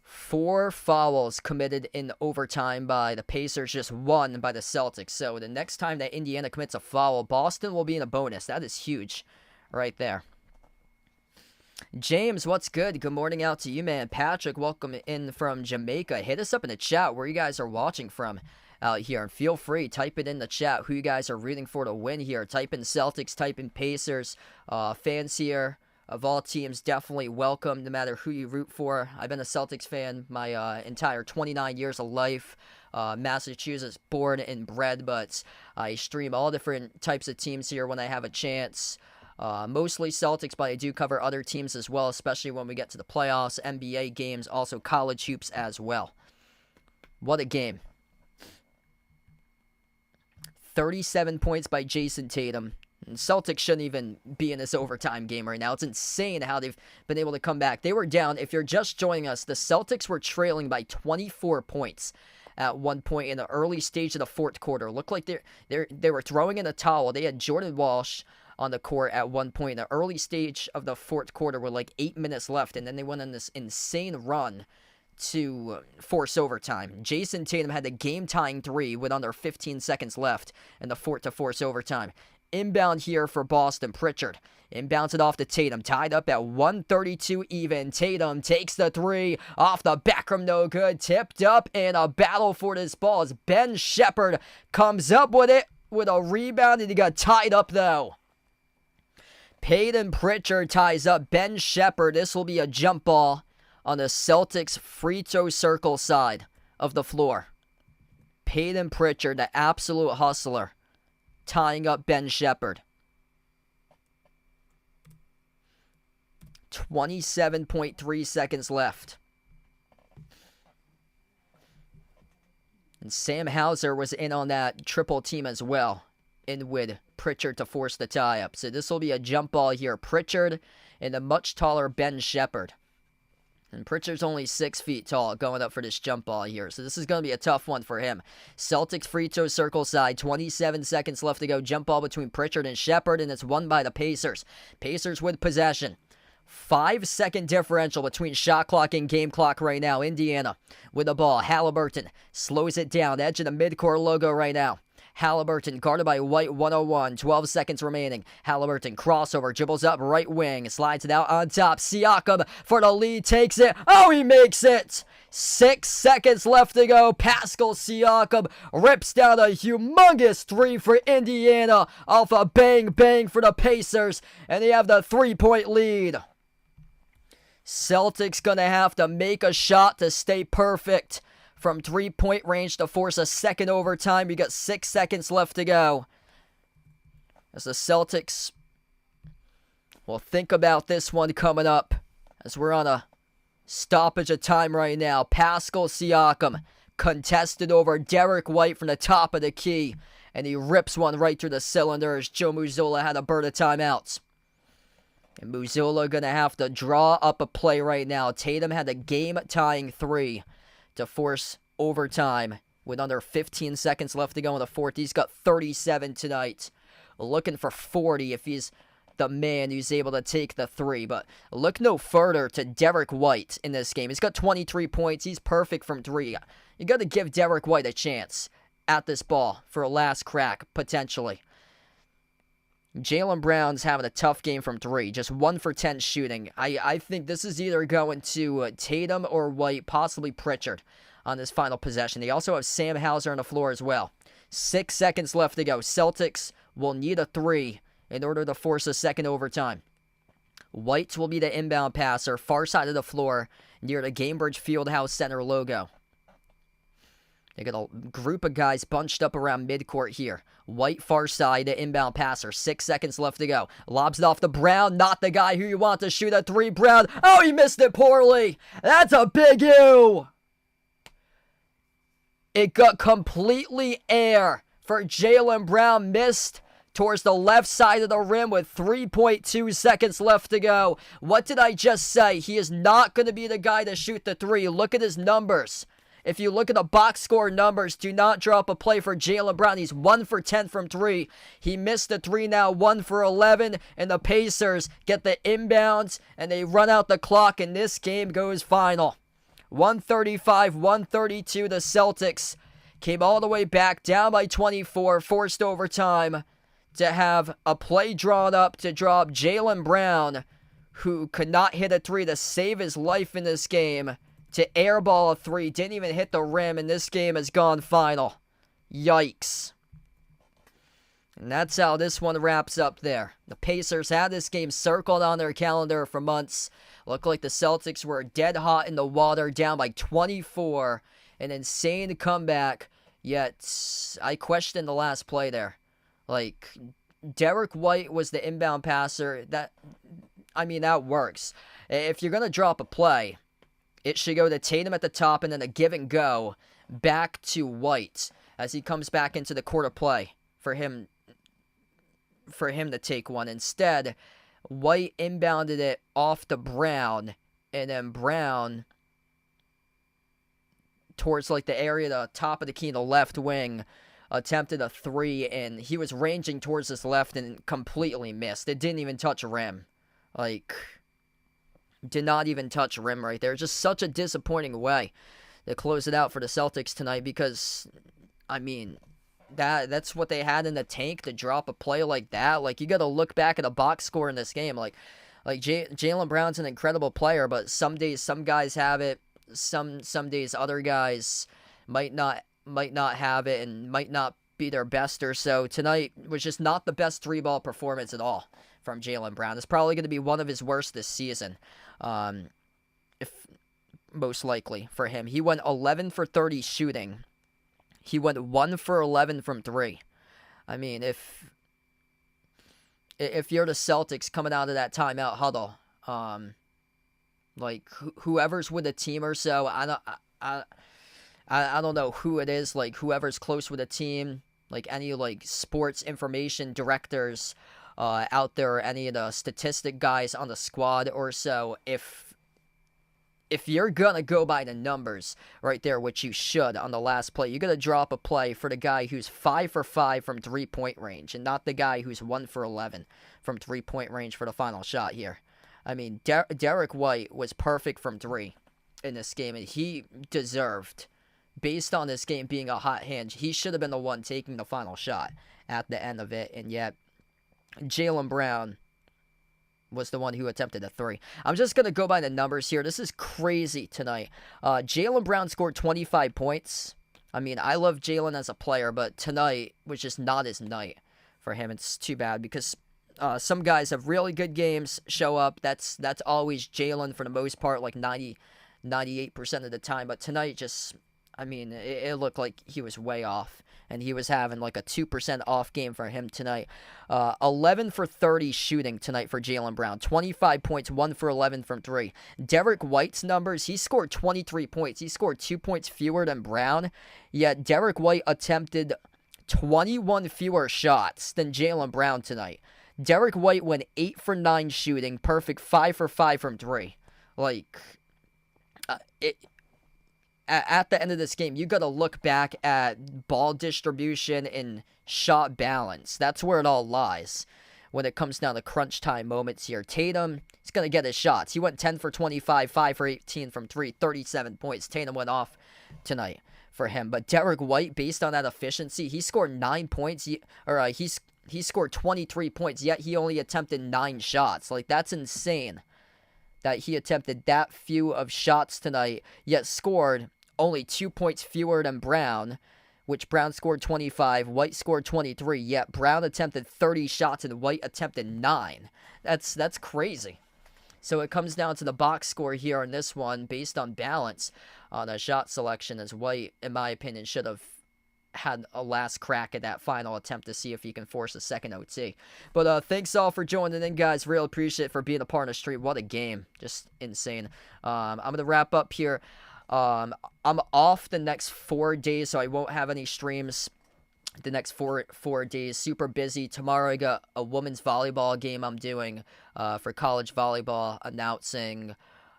4 fouls committed in overtime by the Pacers, just 1 by the Celtics. So the next time that Indiana commits a foul, Boston will be in a bonus. That is huge right there. James, what's good? Good morning out to you, man. Patrick, welcome in from Jamaica. Hit us up in the chat where you guys are watching from out here. And feel free, type it in the chat who you guys are rooting for to win here. Type in Celtics, type in Pacers. Fans here of all teams definitely welcome, no matter who you root for. I've been a Celtics fan my entire 29 years of life. Massachusetts born and bred, but I stream all different types of teams here when I have a chance. Mostly Celtics, but I do cover other teams as well, especially when we get to the playoffs, NBA games, also college hoops as well. What a game. 37 points by Jason Tatum. And Celtics shouldn't even be in this overtime game right now. It's insane how they've been able to come back. They were down. If you're just joining us, the Celtics were trailing by 24 points at one point in the early stage of the fourth quarter. Looked like they were throwing in a towel. They had Jordan Walsh on the court at one point in the early stage of the fourth quarter with like 8 minutes left, and then they went on this insane run to force overtime. Jason Tatum had the game-tying 3 with under 15 seconds left in the fourth to force overtime. Inbound here for Boston. Pritchard inbounds it off to Tatum. Tied up at 132 even. Tatum takes the 3 off the back rim. No good. Tipped up in a battle for this ball as Ben Shepherd comes up with it with a rebound, and he got tied up though. Peyton Pritchard ties up Ben Shepherd. This will be a jump ball on the Celtics free throw circle side of the floor. Peyton Pritchard, the absolute hustler, tying up Ben Shepherd. 27.3 seconds left. And Sam Hauser was in on that triple team as well, in with Pritchard to force the tie-up. So this will be a jump ball here. Pritchard and the much taller Ben Shepherd. And Pritchard's only 6 feet tall going up for this jump ball here. So this is going to be a tough one for him. Celtics free throw circle side. 27 seconds left to go. Jump ball between Pritchard and Shepherd, and it's won by the Pacers. Pacers with possession. 5-second differential between shot clock and game clock right now. Indiana with the ball. Halliburton slows it down. Edge of the midcourt logo right now. Halliburton guarded by White, 101. 12 seconds remaining. Halliburton crossover, dribbles up right wing, slides it out on top. Siakam for the lead, takes it. Oh, he makes it! 6 seconds left to go. Pascal Siakam rips down a humongous 3 for Indiana off a bang bang for the Pacers, and they have the 3-point lead. Celtics gonna have to make a shot to stay perfect from 3-point range to force a second overtime. You got 6 seconds left to go. As the Celtics Well, think about this one coming up as we're on a stoppage of time right now. Pascal Siakam contested over Derek White from the top of the key, and he rips one right through the cylinders. Joe Mazzulla had a bird of timeouts. And Mazzulla going to have to draw up a play right now. Tatum had a game-tying 3 to force overtime with under 15 seconds left to go in the fourth. He's got 37 tonight. Looking for 40 if he's the man who's able to take the 3. But look no further to Derek White in this game. He's got 23 points. He's perfect from 3. You got to give Derek White a chance at this ball for a last crack, potentially. Jaylen Brown's having a tough game from 3. Just 1 for 10 shooting. I think this is either going to Tatum or White, possibly Pritchard on this final possession. They also have Sam Hauser on the floor as well. 6 seconds left to go. Celtics will need a 3 in order to force a second overtime. White will be the inbound passer, far side of the floor, near the Gainbridge Fieldhouse Center logo. They got a group of guys bunched up around midcourt here. White far side, the inbound passer. 6 seconds left to go. Lobs it off to Brown, not the guy who you want to shoot a 3. Brown, oh, he missed it poorly. That's a big U. It got completely air for Jaylen Brown. Missed towards the left side of the rim with 3.2 seconds left to go. What did I just say? He is not going to be the guy to shoot the 3. Look at his numbers. If you look at the box score numbers, do not drop a play for Jaylen Brown. He's 1 for 10 from 3. He missed the 3 now, 1 for 11. And the Pacers get the inbounds, and they run out the clock, and this game goes final. 135-132, the Celtics came all the way back, down by 24, forced overtime to have a play drawn up to drop Jaylen Brown, who could not hit a 3 to save his life in this game, to airball a 3, didn't even hit the rim, and this game has gone final. Yikes. And that's how this one wraps up there. The Pacers had this game circled on their calendar for months. Looked like the Celtics were dead hot in the water, down by 24. An insane comeback, yet I questioned the last play there. Like, Derek White was the inbound passer. That works. If you're going to drop a play, it should go to Tatum at the top and then a give and go back to White as he comes back into the court of play for him to take one. Instead, White inbounded it off to Brown, and then Brown towards like the area, the top of the key in the left wing, attempted a 3, and he was ranging towards his left and completely missed. It didn't even touch rim. Did not even touch rim right there. Just such a disappointing way to close it out for the Celtics tonight, because, that's what they had in the tank to drop a play like that. Like, you got to look back at a box score in this game. Like Jaylen Brown's an incredible player, but some days some guys have it. Some days other guys might not have it and might not be their best or so. Tonight was just not the best 3-ball performance at all from Jaylen Brown. It's probably going to be one of his worst this season, if most likely for him. He went 11 for 30 shooting. He went 1 for 11 from 3. If you're the Celtics coming out of that timeout huddle, whoever's with a team or so, I don't know who it is, like whoever's close with a team, like any like sports information directors out there, or any of the statistic guys on the squad or so, if you're gonna go by the numbers right there, which you should on the last play, you're gonna drop a play for the guy who's 5 for 5 from 3-point range, and not the guy who's 1 for 11 from 3-point range for the final shot here. Derek White was perfect from 3 in this game, and he deserved, based on this game being a hot hand, he should have been the one taking the final shot at the end of it, and yet Jaylen Brown was the one who attempted a 3. I'm just going to go by the numbers here. This is crazy tonight. Jaylen Brown scored 25 points. I love Jaylen as a player, but tonight was just not his night for him. It's too bad, because some guys have really good games, show up. That's always Jaylen for the most part, like 98% of the time. But tonight just, it looked like he was way off and he was having like a 2% off game for him tonight. 11 for 30 shooting tonight for Jaylen Brown. 25 points, 1 for 11 from 3. Derek White's numbers, he scored 23 points. He scored 2 points fewer than Brown, yet Derek White attempted 21 fewer shots than Jaylen Brown tonight. Derek White went 8 for 9 shooting, perfect 5 for 5 from 3. Like, at the end of this game, you got to look back at ball distribution and shot balance. That's where it all lies when it comes down to crunch time moments here. Tatum is going to get his shots. He went 10 for 25, 5 for 18 from 3, 37 points. Tatum went off tonight for him. But Derek White, based on that efficiency, he scored 9 points. He scored 23 points, yet he only attempted 9 shots. Like, that's insane that he attempted that few of shots tonight, yet scored only 2 points fewer than Brown, which Brown scored 25, White scored 23, yet Brown attempted 30 shots and White attempted 9. That's crazy. So it comes down to the box score here on this one, based on balance on a shot selection, as White, in my opinion, should have had a last crack at that final attempt to see if he can force a second OT. But thanks all for joining in, guys. Real appreciate it for being a part of the stream. What a game. Just insane. I'm going to wrap up here. I'm off the next 4 days, so I won't have any streams the next four days. Super busy. Tomorrow I got a women's volleyball game I'm doing for college volleyball, announcing.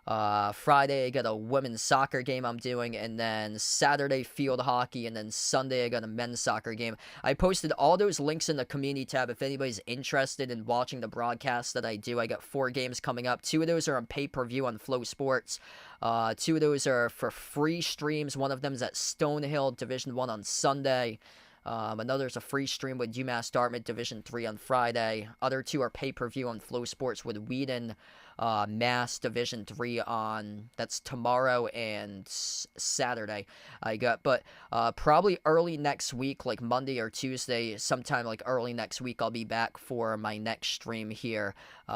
Friday I got a women's soccer game I'm doing, and then Saturday field hockey, and then Sunday I got a men's soccer game. I posted all those links in the community tab if anybody's interested in watching the broadcast that I do. I got 4 games coming up. 2 of those are on pay-per-view on Flow Sports. 2 of those are for free streams. One of them is at Stonehill Division 1 on Sunday. Another's a free stream with UMass Dartmouth Division 3 on Friday. Other 2 are pay-per-view on Flow Sports with Wheaton Mass Division 3 on, that's tomorrow and Saturday I got. But probably early next week, like Monday or Tuesday, sometime like early next week, I'll be back for my next stream here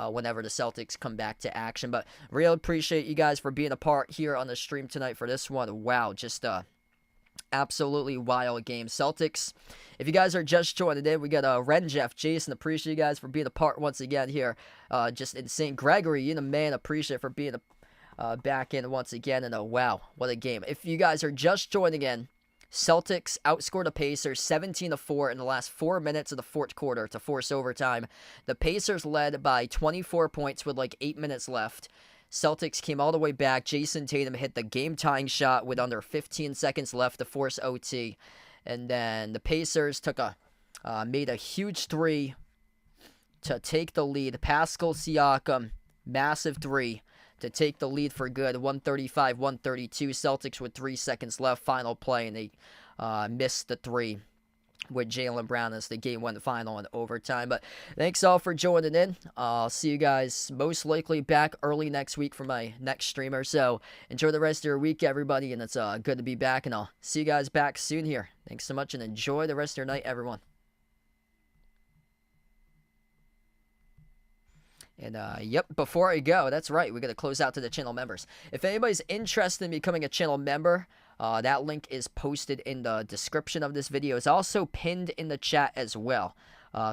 whenever the Celtics come back to action. But really appreciate you guys for being a part here on the stream tonight for this one. Wow, just absolutely wild game. Celtics, if you guys are just joining in, we got Ren, Jeff, Jason. Appreciate you guys for being a part once again here. Just insane. Gregory, you the man. Appreciate for being back in once again. And wow, what a game. If you guys are just joining in, Celtics outscored the Pacers 17-4 in the last 4 minutes of the fourth quarter to force overtime. The Pacers led by 24 points with like 8 minutes left. Celtics came all the way back. Jason Tatum hit the game-tying shot with under 15 seconds left to force OT. And then the Pacers made a huge 3 to take the lead. Pascal Siakam, massive 3 to take the lead for good. 135-132. Celtics with 3 seconds left. Final play, and they missed the 3 with Jaylen Brown as the game went final in overtime. But thanks all for joining in. I'll see you guys most likely back early next week for my next streamer. So enjoy the rest of your week, everybody, and it's good to be back, and I'll see you guys back soon here. Thanks so much, and enjoy the rest of your night, everyone. And, yep, before I go, that's right, we're going to close out to the channel members. If anybody's interested in becoming a channel member, that link is posted in the description of this video. It's also pinned in the chat as well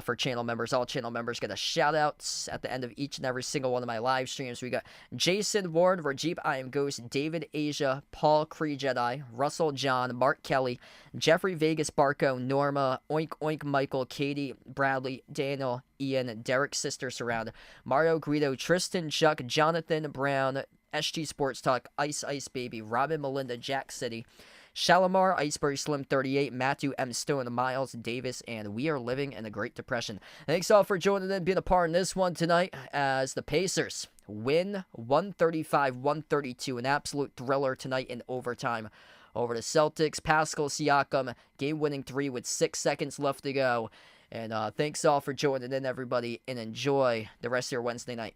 for channel members. All channel members get a shout-outs at the end of each and every single one of my live streams. We got Jason Ward, Rajib I Am Ghost, David Asia, Paul Cree Jedi, Russell John, Mark Kelly, Jeffrey Vegas Barco, Norma, Oink Oink Michael, Katie, Bradley, Daniel, Ian, Derek Sister Surround, Mario Guido, Tristan, Chuck, Jonathan Brown, SG Sports Talk, Ice Ice Baby, Robin Melinda, Jack City, Shalimar, Iceberg Slim 38, Matthew M. Stone, Miles Davis, and We Are Living in the Great Depression. Thanks all for joining in, being a part in this one tonight as the Pacers win 135-132. An absolute thriller tonight in overtime over the Celtics. Pascal Siakam, game-winning 3 with 6 seconds left to go. And thanks all for joining in, everybody, and enjoy the rest of your Wednesday night.